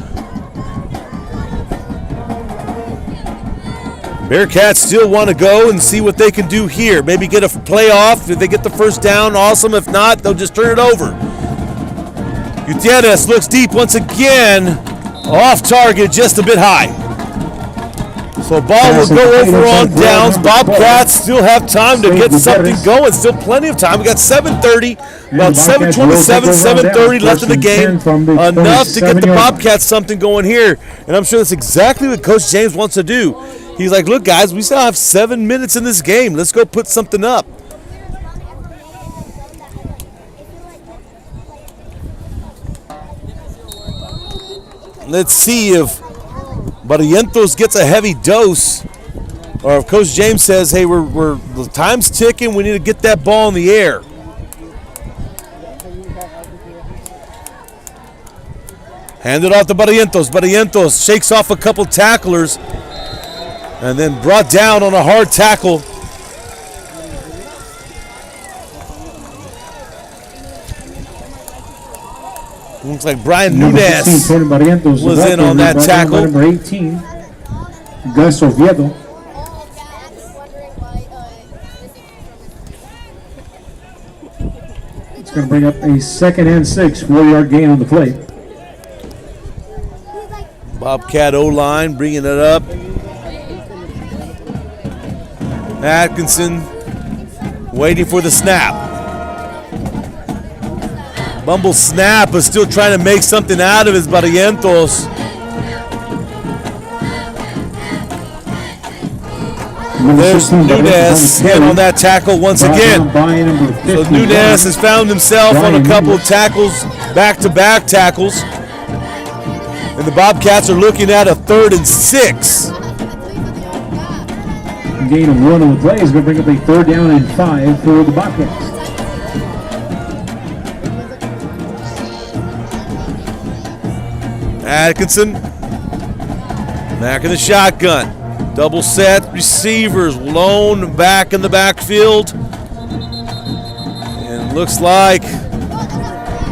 S1: Bearcats still want to go and see what they can do here. Maybe get a playoff. If they get the first down, awesome. If not, they'll just turn it over. Gutierrez looks deep once again. Off target, just a bit high. So ball will go over on downs. Bobcats still have time to get something going. Still plenty of time. We got 7:30, about 7:27, 7:30 left in the game. Enough to get the Bobcats something going here. And I'm sure that's exactly what Coach James wants to do. He's like, look, guys, we still have 7 minutes in this game. Let's go put something up. Let's see if Barrientos gets a heavy dose, or if Coach James says, hey, the time's ticking, we need to get that ball in the air. Hand it off to Barrientos. Barrientos shakes off a couple tacklers and then brought down on a hard tackle. Looks like Brian Nunez was in on that tackle.
S2: Number 18, Gus Oviedo. It's going to bring up a 2nd and 6, 4-yard gain on the play.
S1: Bobcat O-line bringing it up. Atkinson waiting for the snap. Bumble snap, but still trying to make something out of his Barrientos. There's Nunez hit on that tackle once again. So Nunez has found himself on a couple of tackles, back-to-back tackles. And the Bobcats are looking at a 3rd and 6.
S2: Gain of 1 on the play is going to bring up a 3rd down and 5 for the Bobcats.
S1: Atkinson back in the shotgun. Double set receivers, lone back in the backfield. And looks like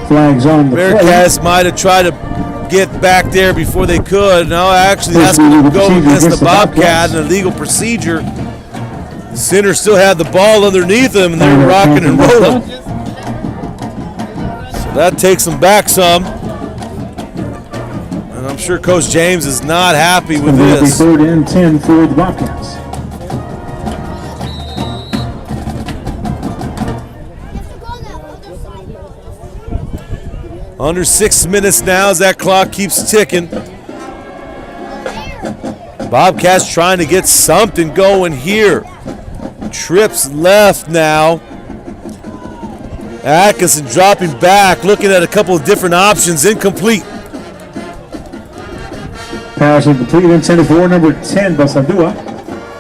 S2: flags on the
S1: Bearcats might have tried to get back there before they could. No, actually that's going to go against the Bobcat, an illegal procedure. The center still had the ball underneath him and they were rocking and rolling. So that takes them back some. I'm sure Coach James is not happy with this.
S2: 3rd and 10 for the Bobcats.
S1: Under 6 minutes now as that clock keeps ticking. Bobcats trying to get something going here. Trips left now. Atkinson dropping back, looking at a couple of different options, incomplete.
S2: Pass incomplete, intended for number 10, Basadua.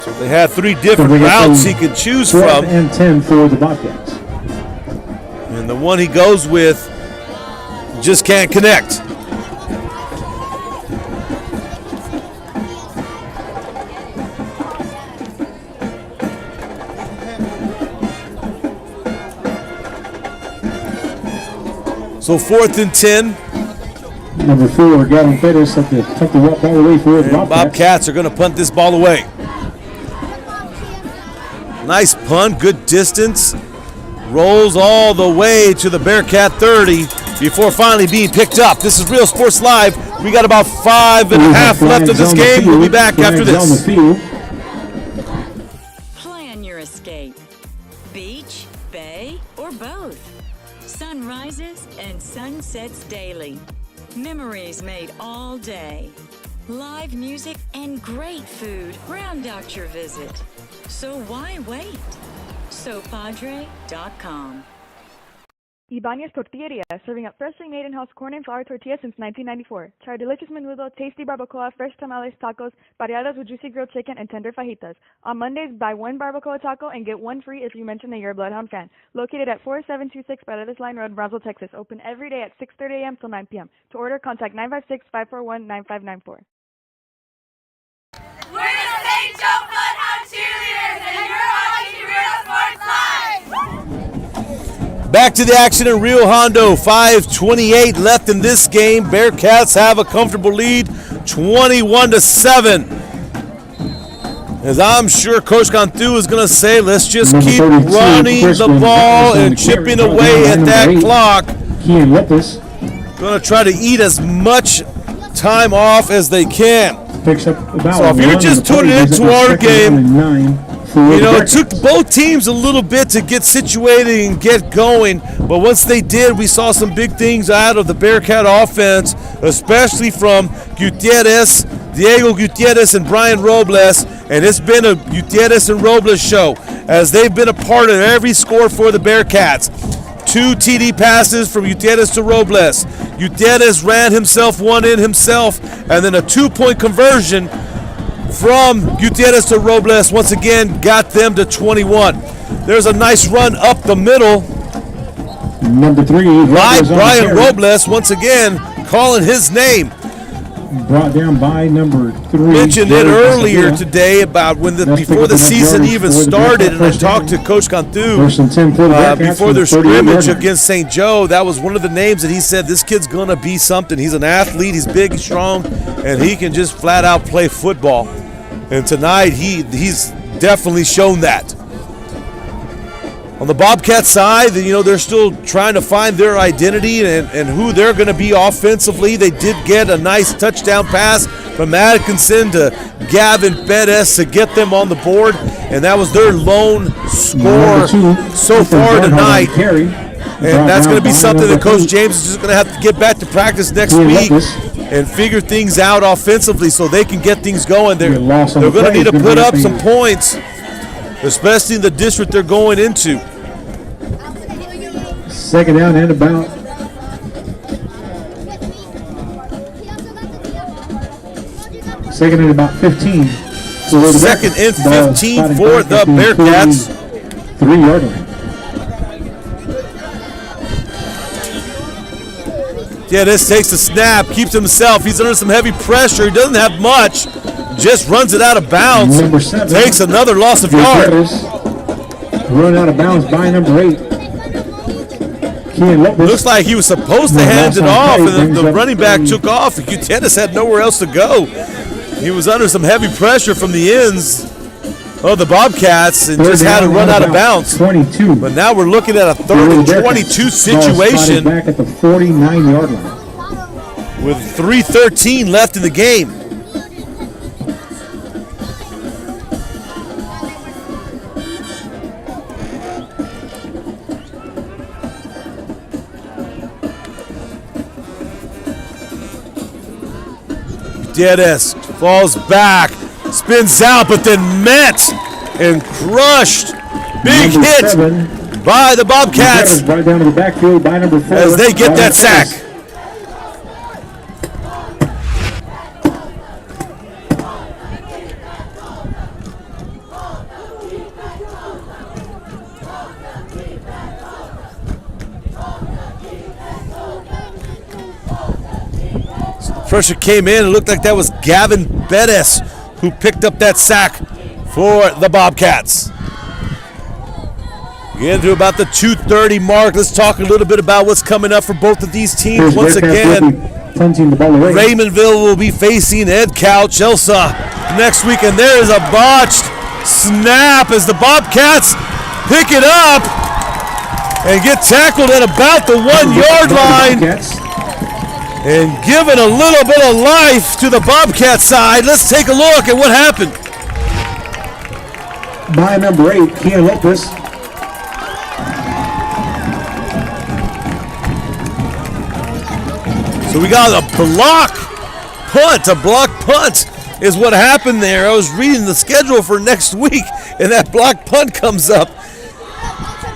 S1: So they had 3 different routes he could choose from.
S2: 12 and 10 for the Bobcats.
S1: And the one he goes with just can't connect. So 4th and 10.
S2: Number 4, Gavin Pettis at the tuck the ball away for the Bobcats.
S1: Bobcats are going to punt this ball away. Nice punt, good distance. Rolls all the way to the Bearcat 30 before finally being picked up. This is Real Sports Live. We got about 5.5 left of this game. We'll be back after this.
S3: Plan your escape. Beach, bay, or both. Sun rises and sun sets daily. Memories made all day. Live music and great food round out your visit. So why wait? SoPadre.com.
S4: Ibanez Tortilleria, serving up freshly made in-house corn and flour tortillas since 1994. Try our delicious menudo, tasty barbacoa, fresh tamales, tacos, variadas with juicy grilled chicken, and tender fajitas. On Mondays, buy 1 barbacoa taco and get 1 free if you mention that you're a Bloodhound fan. Located at 4726 Paredes Line Road, Brownsville, Texas. Open every day at 6:30 a.m. till 9 p.m. To order, contact 956-541-9594.
S5: We're the St. Joe Bloodhound Cheerleaders, and you're watching Real Sports Live!
S1: Back to the action in Rio Hondo. 5:28 left in this game. Bearcats have a comfortable lead, 21-7. As I'm sure Coach Cantu is going to say, let's just
S2: Number
S1: keep
S2: 32,
S1: running the
S2: Crispin
S1: ball
S2: Patterson,
S1: and chipping
S2: carry
S1: away
S2: ball
S1: at that
S2: 8.
S1: clock.
S2: Kian Lopez
S1: Going to try to eat as much time off as they can.
S2: picks up about
S1: So if you're
S2: one
S1: just
S2: on the
S1: tuning
S2: play.
S1: into
S2: He's at
S1: our
S2: the second
S1: game,
S2: down and 9 for
S1: You
S2: the
S1: know, it
S2: Bearcats.
S1: took both teams a little bit to get situated and get going, but once they did, we saw some big things out of the Bearcat offense, especially from Gutierrez, Diego Gutierrez, and Brian Robles, and it's been a Gutierrez and Robles show, as they've been a part of every score for the Bearcats. 2 TD passes from Gutierrez to Robles. Gutierrez ran himself one in himself, and then a 2-point conversion from Gutierrez to Robles once again got them to 21. There's a nice run up the middle
S2: Number 3,
S1: by
S2: Robles on the
S1: Brian
S2: carry.
S1: Robles, once again calling his name.
S2: Brought down by number 3.
S1: Mentioned it
S2: Jared
S1: earlier
S2: Castillo.
S1: today about when
S2: That's
S1: before the
S2: picking up
S1: season
S2: yardage
S1: even
S2: for the
S1: started,
S2: Bearcats.
S1: and I
S2: First
S1: talked to
S2: down.
S1: Coach Cantu
S2: First and 10 for the Bearcats
S1: before
S2: from
S1: their
S2: the 38
S1: scrimmage
S2: yard line.
S1: against St. Joe. That was one of the names that he said, this kid's gonna be something. He's an athlete, he's big, he's strong, and he can just flat out play football. And tonight he's definitely shown that. On the Bobcat side, you know, they're still trying to find their identity and who they're going to be offensively. They did get a nice touchdown pass from Atkinson to Gavin Perez to get them on the board, and that was their lone score so far tonight. And that's going to be something that Coach James is just going to have to get back to practice next week and figure things out offensively so they can get things going. They're going to need to put up some points, especially in the district they're going into.
S2: Second down and about. Second and about 15.
S1: Second and 15 for the Bearcats.
S2: 3-yard line.
S1: Yeah, this takes the snap, keeps himself. He's under some heavy pressure. He doesn't have much. Just runs it out of bounds.
S2: Number 7.
S1: Takes another loss of yard.
S2: Run out of bounds by number 8.
S1: Looks like he was supposed to hand it off, and the running back took off. Gutierrez had nowhere else to go. He was under some heavy pressure from the ends of the Bobcats and just had to run out of bounds.
S2: 22.
S1: But now we're looking at a 3rd and 22 situation
S2: Back at the 49-yard line.
S1: with 3:13 left in the game. Gutierrez falls back, spins out, but then met and crushed. Big
S2: Number
S1: hit
S2: 7.
S1: by the Bobcats
S2: Right down to the backfield by number 4.
S1: as they get that sack. Pressure came in. It looked like that was Gavin Perez who picked up that sack for the Bobcats. Getting to about the 2:30 mark. Let's talk a little bit about what's coming up for both of these teams. Once again, Raymondville will be facing Ed Couch, Elsa next week, and there is a botched snap as the Bobcats pick it up and get tackled at about the 1-yard line. And giving a little bit of life to the Bobcat side. Let's take a look at what happened.
S2: By number 8, Kian Lopez.
S1: So we got a block punt is what happened there. I was reading the schedule for next week, and that block punt comes up.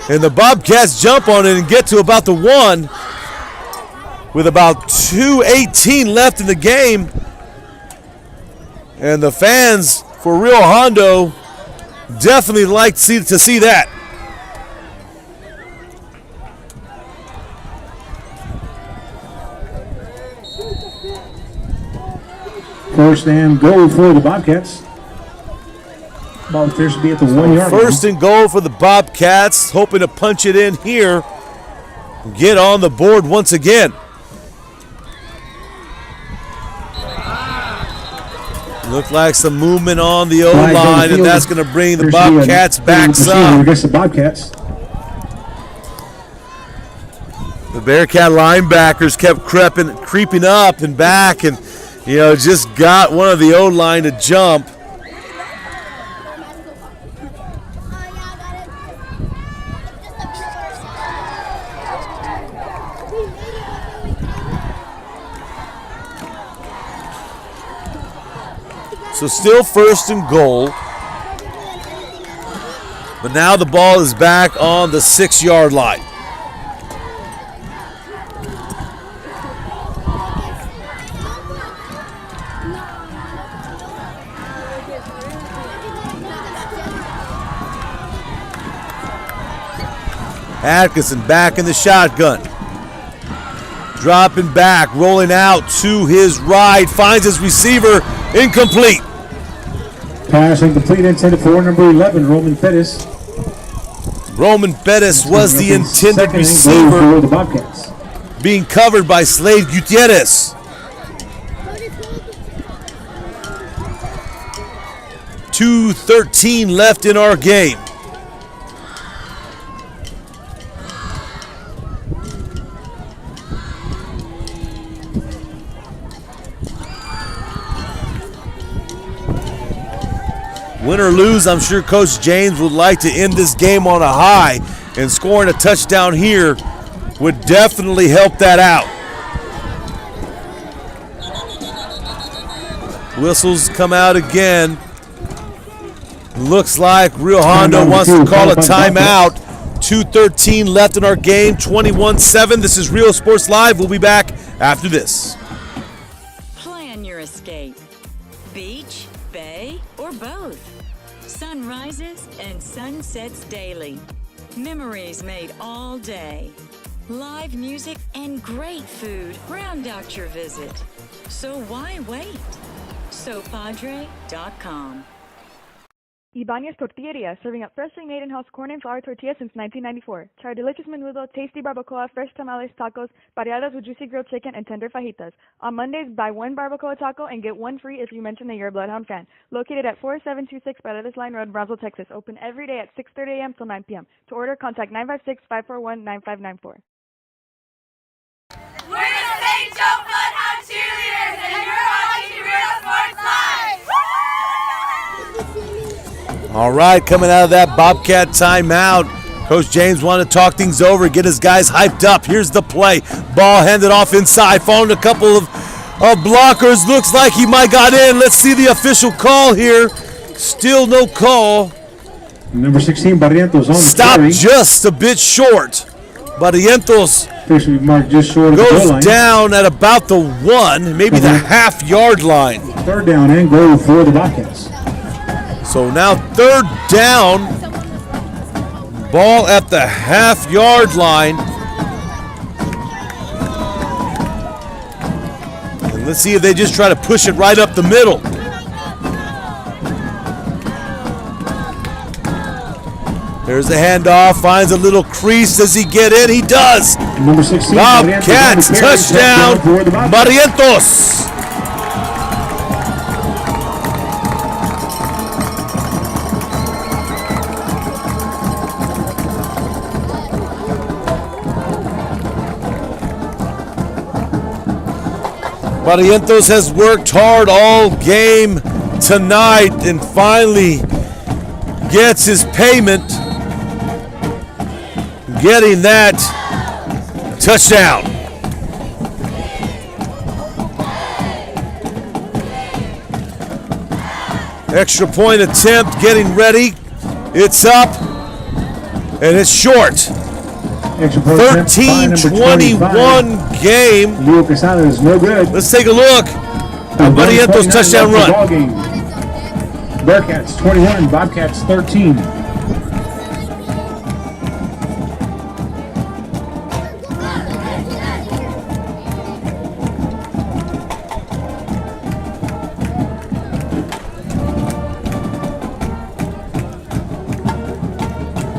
S1: And the Bobcats jump on it and get to about the 1. With about 2:18 left in the game. And the fans for Real Hondo definitely like to see that.
S2: First and goal for the Bobcats. Ball appears to be at the 1-yard line.
S1: First and goal for the Bobcats, hoping to punch it in here. Get on the board once again. Looked like some movement on the O-line, and that's going to bring the Bobcats back some.
S2: Against the Bobcats.
S1: The Bearcat linebackers kept creeping up and back, and just got one of the O-line to jump. So still 1st and goal. But now the ball is back on the 6-yard line. Atkinson back in the shotgun. Dropping back, rolling out to his right, finds his receiver, incomplete.
S2: Pass incomplete, intended for number 11, Roman Pettis.
S1: Roman Pettis was the intended receiver,
S2: for the Bobcats.
S1: being covered by Slade Gutierrez. 2:13 left in our game. Win or lose, I'm sure Coach James would like to end this game on a high, and scoring a touchdown here would definitely help that out. Whistles come out again. Looks like Real Hondo wants to call a timeout. 2:13 left in our game, 21-7. This is Real Sports Live. We'll be back after this.
S3: Plan your escape. Beach, bay, or both. Sun rises and sun sets daily. Memories made all day. Live music and great food round out your visit. So why wait? SoPadre.com.
S4: Ibanez Tortilleria, serving up freshly made in-house corn and flour tortillas since 1994. Try our delicious menudo, tasty barbacoa, fresh tamales, tacos, variadas with juicy grilled chicken, and tender fajitas. On Mondays, buy one barbacoa taco and get one free if you mention that you're a Bloodhound fan. Located at 4726 Paredes Line Road, Brownsville, Texas. Open every day at 6:30 a.m. till 9 p.m. To order, contact 956-541-9594.
S5: We're the St. Joe Bloodhound Cheerleaders, and you're watching Real Sports Live!
S1: All right, coming out of that Bobcat timeout, Coach James wanted to talk things over, get his guys hyped up. Here's the play. Ball handed off inside, found a couple of blockers. Looks like he might got in. Let's see the official call here. Still no call.
S2: Number 16, Barrientos on the
S1: Stopped
S2: carry.
S1: just a bit short. Barrientos
S2: Officially marked just short of the goal
S1: goes
S2: line.
S1: down at about the 1, maybe the half-yard line.
S2: 3rd down and goal for the Bobcats.
S1: So now 3rd down, ball at the half-yard line. And let's see if they just try to push it right up the middle. There's the handoff, finds a little crease. Does he get in? He does.
S2: Number 16,
S1: Bobcats, touchdown,
S2: for the Bobcats.
S1: Barrientos. Barrientos has worked hard all game tonight and finally gets his payment, getting that touchdown. Extra point attempt, getting ready. It's up, and it's short. 13-21 game.
S2: Is no good.
S1: Let's take a look. Barrientos touchdown run.
S2: Bearcats 21, Bobcats 13.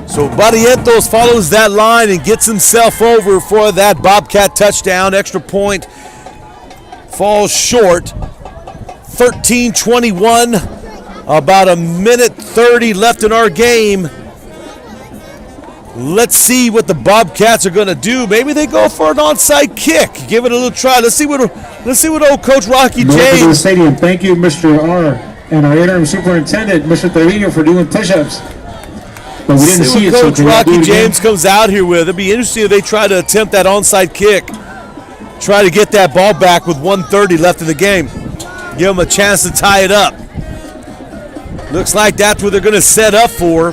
S1: So Barrientos follows that line and gets himself over for that Bobcat touchdown. Extra point falls short. 13-21. About a minute 30 left in our game. Let's see what the Bobcats are going to do. Maybe they go for an onside kick. Give it a little try. Let's see what old Coach Rocky
S2: Welcome to the
S1: James.
S2: stadium. Thank you, Mr. R. and our interim superintendent, Mr. Trevino, for doing push-ups. But we didn't see it.
S1: Coach
S2: So
S1: Rocky James comes out here with. It'd be interesting if they try to attempt that onside kick. Try to get that ball back with 1:30 left in the game. Give them a chance to tie it up. Looks like that's what they're going to set up for.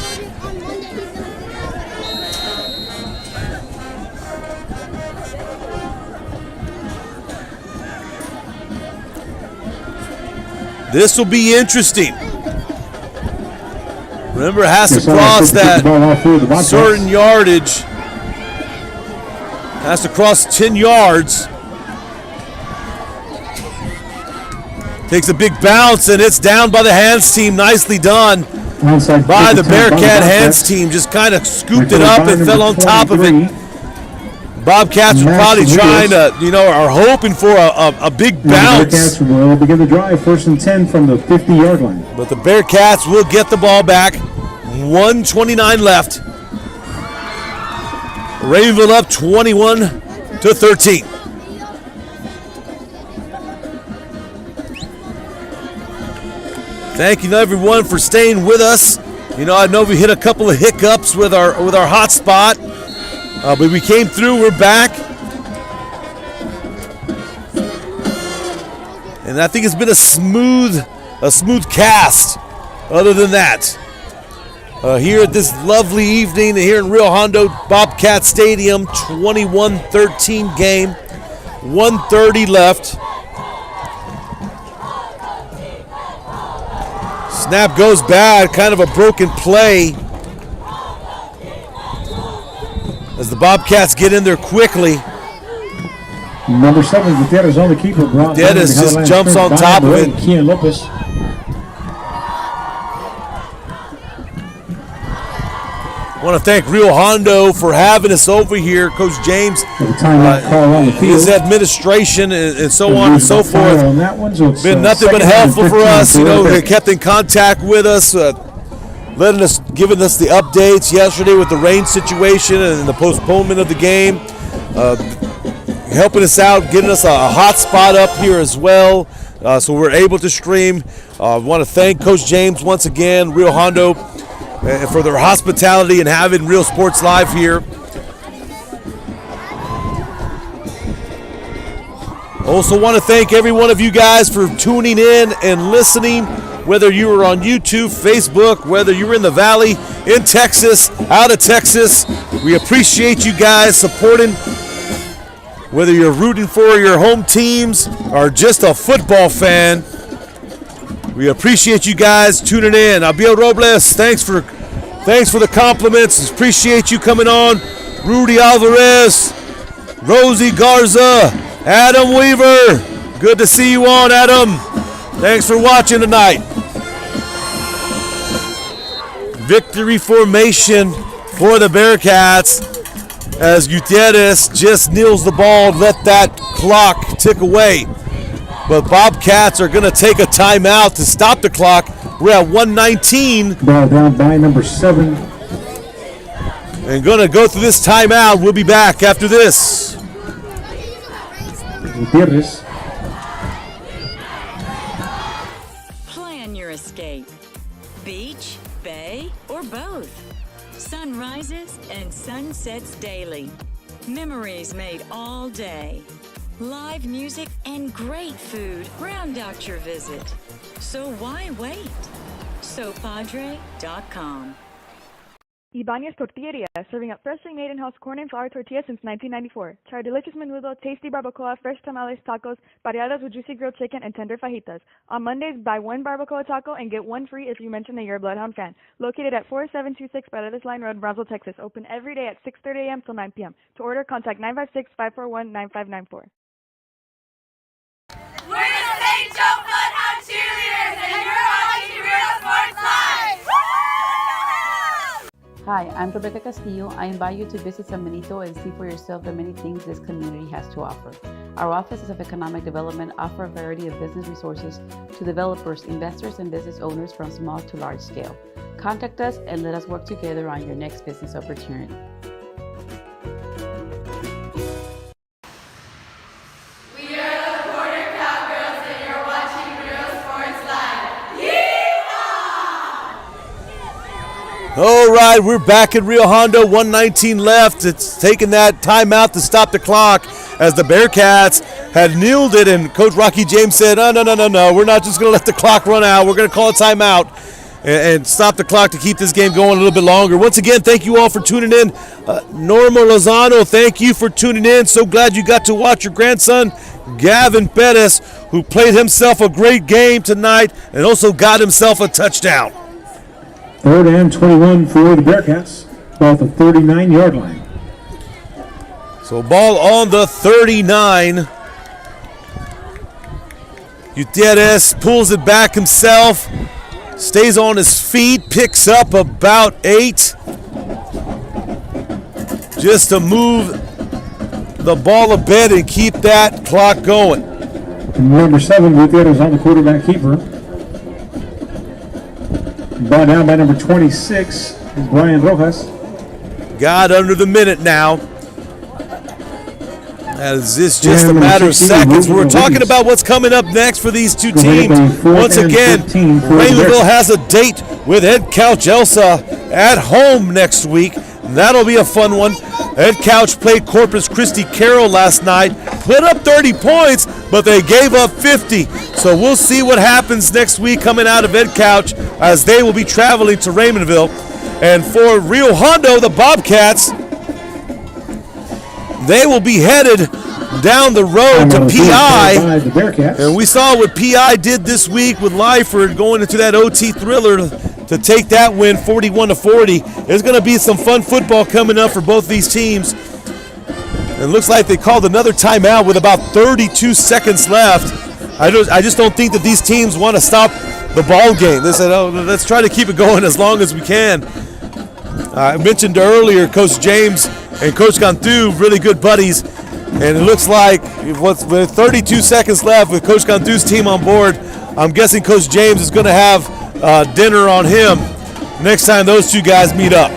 S1: This will be interesting. Remember, it has to cross that certain yardage. Has to cross 10 yards. Takes a big bounce, and it's down by the hands team. Nicely done by the Bearcat hands team. Just kind of scooped it up and fell on top of it. Bobcats are probably trying to, are hoping for a big bounce.
S2: The Bearcats will begin the drive, 1st and 10 from the 50-yard line.
S1: But the Bearcats will get the ball back. 1:29 left. Raymondville up 21-13. Thank you everyone for staying with us. I know we hit a couple of hiccups with our hotspot, but we came through. We're back, and I think it's been a smooth cast. Other than that, here at this lovely evening here in Real Hondo Bobcat Stadium, 21-13 game, 1:30 left. Snap goes bad, kind of a broken play as the Bobcats get in there quickly.
S2: Number 7, Gutierrez on the keeper.
S1: Gutierrez just jumps on top of it.
S2: Kian Lopez.
S1: I want to thank Real Hondo for having us over here. Coach James, his administration, and so on and so forth. Been nothing but helpful for us. They kept in contact with us, giving us the updates yesterday with the rain situation and the postponement of the game, helping us out, getting us a hot spot up here as well, so we're able to stream. I want to thank Coach James once again, Real Hondo, for their hospitality and having Real Sports Live here. Also want to thank every one of you guys for tuning in and listening, whether you were on YouTube, Facebook, whether you were in the Valley, in Texas, out of Texas. We appreciate you guys supporting, whether you're rooting for your home teams or just a football fan. We appreciate you guys tuning in. Abiel Robles, thanks for the compliments. Appreciate you coming on. Rudy Alvarez, Rosie Garza, Adam Weaver. Good to see you on, Adam. Thanks for watching tonight. Victory formation for the Bearcats as Gutierrez just kneels the ball and let that clock tick away. But Bobcats are going to take a timeout to stop the clock. We're at 1:19.
S2: Ball down by number 7.
S1: And going to go through this timeout. We'll be back after this.
S2: Gutierrez.
S3: Plan your escape. Beach, bay, or both. Sun rises and sun sets daily. Memories made all day. Live music and great food round out your visit. So why wait? SoPadre.com.
S4: Ibanez Tortilleria, serving up freshly made in-house corn and flour tortillas since 1994. Try our delicious menudo, tasty barbacoa, fresh tamales, tacos, pareadas with juicy grilled chicken, and tender fajitas. On Mondays, buy one barbacoa taco and get one free if you mention that you're a Bloodhound fan. Located at 4726 Paredes Line Road, Brownsville, Texas. Open every day at 6:30 a.m. till 9 p.m. To order, contact 956-541-9594.
S5: We're the St. Joe Bloodhound Cheerleaders, and you're watching Real Sports Live!
S6: Hi, I'm Rebecca Castillo. I invite you to visit San Benito and see for yourself the many things this community has to offer. Our offices of economic development offer a variety of business resources to developers, investors, and business owners from small to large scale. Contact us and let us work together on your next business opportunity.
S5: We are the Border Cowgirls and you're watching Real Sports Live. Yeehaw!
S1: All right, we're back at Rio Hondo, 1:19 left. It's taking that timeout to stop the clock as the Bearcats had kneeled it, and Coach Rocky James said, no, we're not just going to let the clock run out. We're going to call a timeout and stop the clock to keep this game going a little bit longer. Once again, thank you all for tuning in. Norma Lozano, thank you for tuning in. So glad you got to watch your grandson, Gavin Perez, who played himself a great game tonight and also got himself a touchdown.
S2: 3rd and 21 for the Bearcats, about the 39-yard line.
S1: So ball on the 39. Gutierrez pulls it back himself, stays on his feet, picks up about 8. Just to move the ball a bit and keep that clock going.
S2: And number 7, Gutierrez on the quarterback keeper. Brought down by number 26, Brian Rojas.
S1: Got under the minute now. As it's just a matter of seconds. We're talking about what's coming up next for these two teams. Once again, Raymondville has a date with Head Coach Elsa at home next week. That'll be a fun one. Head Coach played Corpus Christi Carroll last night, put up 30 points, but they gave up 50. So we'll see what happens next week coming out of Head Coach as they will be traveling to Raymondville. And for Rio Hondo, the Bobcats, they will be headed down the road to PI. And we saw what PI did this week with Lyford going into that OT thriller to take that win 41-40. There's going to be some fun football coming up for both these teams. It looks like they called another timeout with about 32 seconds left. I just don't think that these teams want to stop the ball game. They said, let's try to keep it going as long as we can. I mentioned earlier Coach James and Coach Cantu, really good buddies. And it looks like with 32 seconds left with Coach Cantu's team on board, I'm guessing Coach James is going to have dinner on him next time those two guys meet up.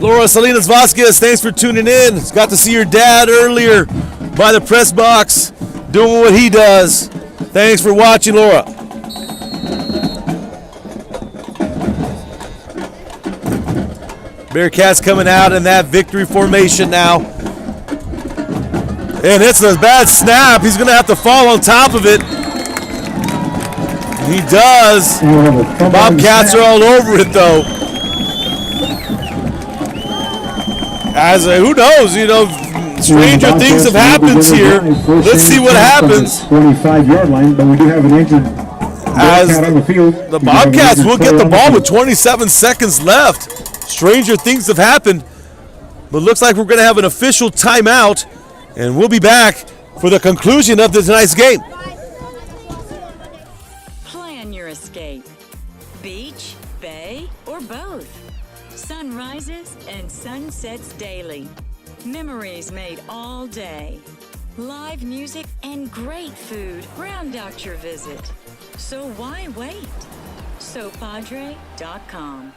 S1: Laura Salinas Vasquez, thanks for tuning in. Got to see your dad earlier by the press box doing what he does. Thanks for watching, Laura. Bearcats coming out in that victory formation now. And it's a bad snap. He's going to have to fall on top of it. He does. Bobcats are all over it, though. Who knows? Stranger things have happened here. Let's see what happens.
S2: 25-yard line, but we do have an injured Bearcat on the field.
S1: The Bobcats will get the ball with 27 seconds left. Stranger things have happened, but looks like we're going to have an official timeout, and we'll be back for the conclusion of tonight's game.
S3: Plan your escape. Beach, bay, or both. Sun rises and sun sets daily. Memories made all day. Live music and great food round out your visit. So why wait? SoPadre.com.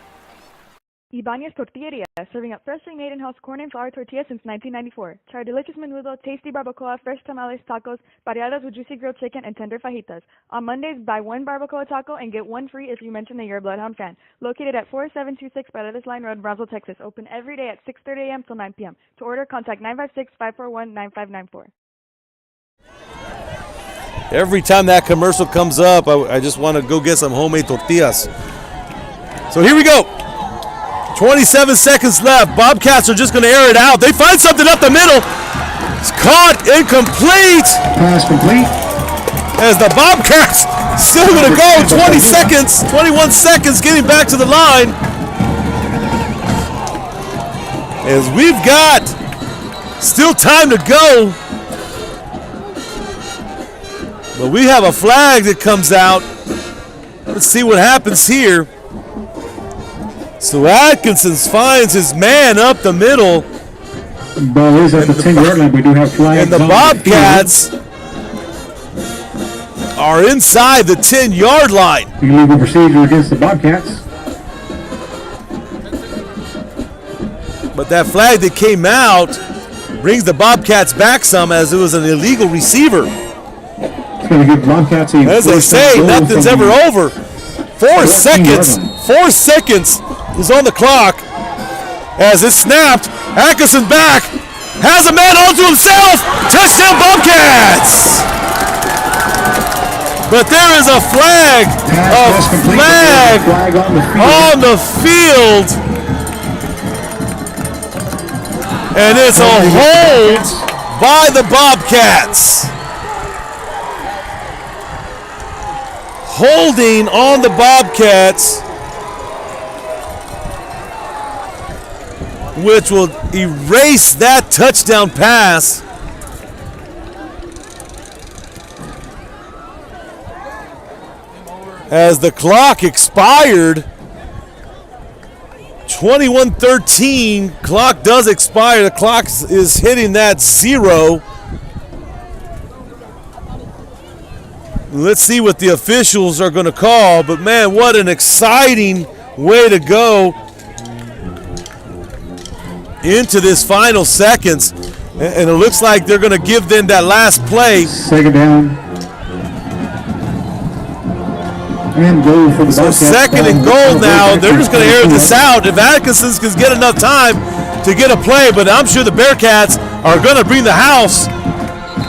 S4: Ibanez Tortilleria, serving up freshly made in-house corn and flour tortillas since 1994. Try delicious menudo, tasty barbacoa, fresh tamales, tacos, pareadas with juicy grilled chicken, and tender fajitas. On Mondays, buy one barbacoa taco and get one free if you mention that you're a Bloodhound fan. Located at 4726 Paredes Line Road, Brownsville, Texas. Open every day at 6:30 a.m. till 9 p.m. To order, contact 956-541-9594.
S1: Every time that commercial comes up, I just want to go get some homemade tortillas. So here we go. 27 seconds left. Bobcats are just going to air it out. They find something up the middle. It's caught, incomplete.
S2: Pass complete.
S1: As the Bobcats still going to go 20 seconds, 21 seconds getting back to the line. As we've got still time to go. But we have a flag that comes out. Let's see what happens here. So Atkinson finds his man up the middle.
S2: Ball is at the 10-yard line. We do have flags.
S1: And the Bobcats are inside the 10-yard line.
S2: Illegal procedure against the Bobcats.
S1: But that flag that came out brings the Bobcats back some, as it was an illegal receiver.
S2: It's going to give Bobcats a
S1: as they say, nothing's ever over. 4 seconds. 4 seconds is on the clock as it's snapped. Atkinson back, has a man onto himself. Touchdown Bobcats! But there is a flag on the field. And it's a hold by the Bobcats. Holding on the Bobcats, which will erase that touchdown pass. As the clock expired, 21:13, clock does expire. The clock is hitting that 0. Let's see what the officials are going to call, but man, what an exciting way to go into this final seconds. And it looks like they're going to give them that last play.
S2: Second down. And goal for the Bobcats.
S1: So second and goal now. They're just going to air this out. If Atkinson can get enough time to get a play, but I'm sure the Bearcats are going to bring the house.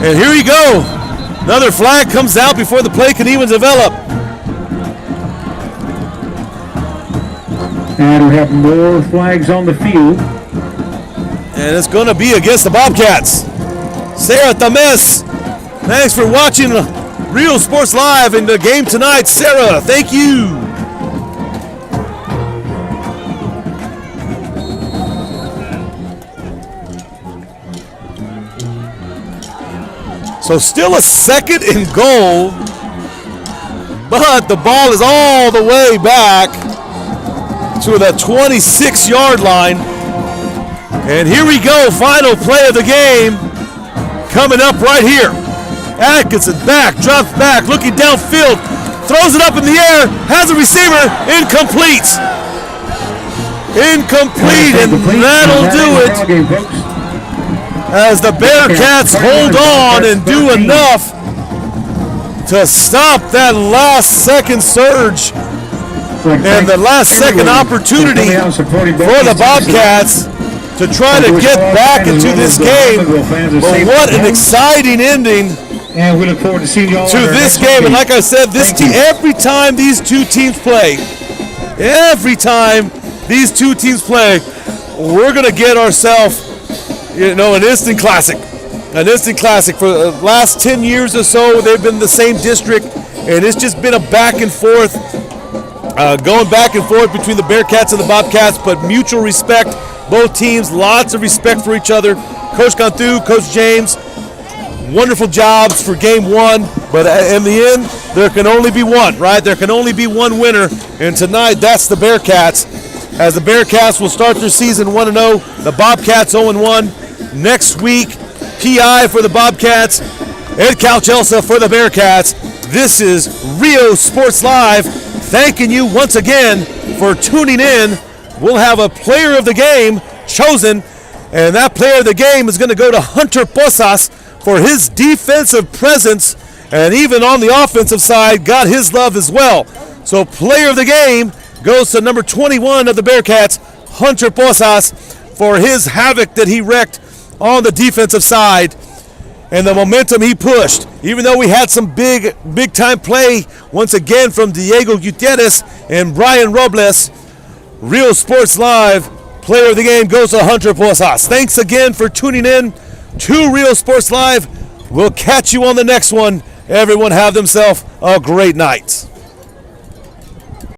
S1: And here you go. Another flag comes out before the play can even develop.
S2: And we have more flags on the field.
S1: And it's going to be against the Bobcats. Sarah Tames, thanks for watching Real Sports Live in the game tonight. Sarah, thank you. So still a second and goal, but the ball is all the way back to the 26-yard line. And here we go, final play of the game coming up right here. Atkinson back, drops back, looking downfield, throws it up in the air, has a receiver, incomplete. Incomplete, and that'll do it. As the Bearcats hold on and do enough to stop that last second surge and the last second opportunity for the Bobcats to try to get back into this game. But what an exciting ending
S2: and we look forward to seeing you all
S1: to this game. And like I said, this team, every time these two teams play, we're going to get ourselves, an instant classic. An instant classic. For the last 10 years or so, they've been the same district, and it's just been a back and forth, going back and forth between the Bearcats and the Bobcats, but mutual respect. Both teams, lots of respect for each other. Coach Cantu, Coach James, wonderful jobs for game one, but in the end, there can only be one, right? There can only be one winner, and tonight, that's the Bearcats. As the Bearcats will start their season 1-0, the Bobcats 0-1. Next week, PI for the Bobcats, Ed Calchelsa for the Bearcats. This is Rio Sports Live, thanking you once again for tuning in. We'll have a player of the game chosen, and that player of the game is going to go to Hunter Posas for his defensive presence, and even on the offensive side, got his love as well. So player of the game goes to number 21 of the Bearcats, Hunter Posas, for his havoc that he wreaked on the defensive side and the momentum he pushed. Even though we had some big time play once again from Diego Gutierrez and Brian Robles, Real Sports Live player of the game goes to Hunter Posas. Thanks again for tuning in to Real Sports Live. We'll catch you on the next one. Everyone have themselves a great night.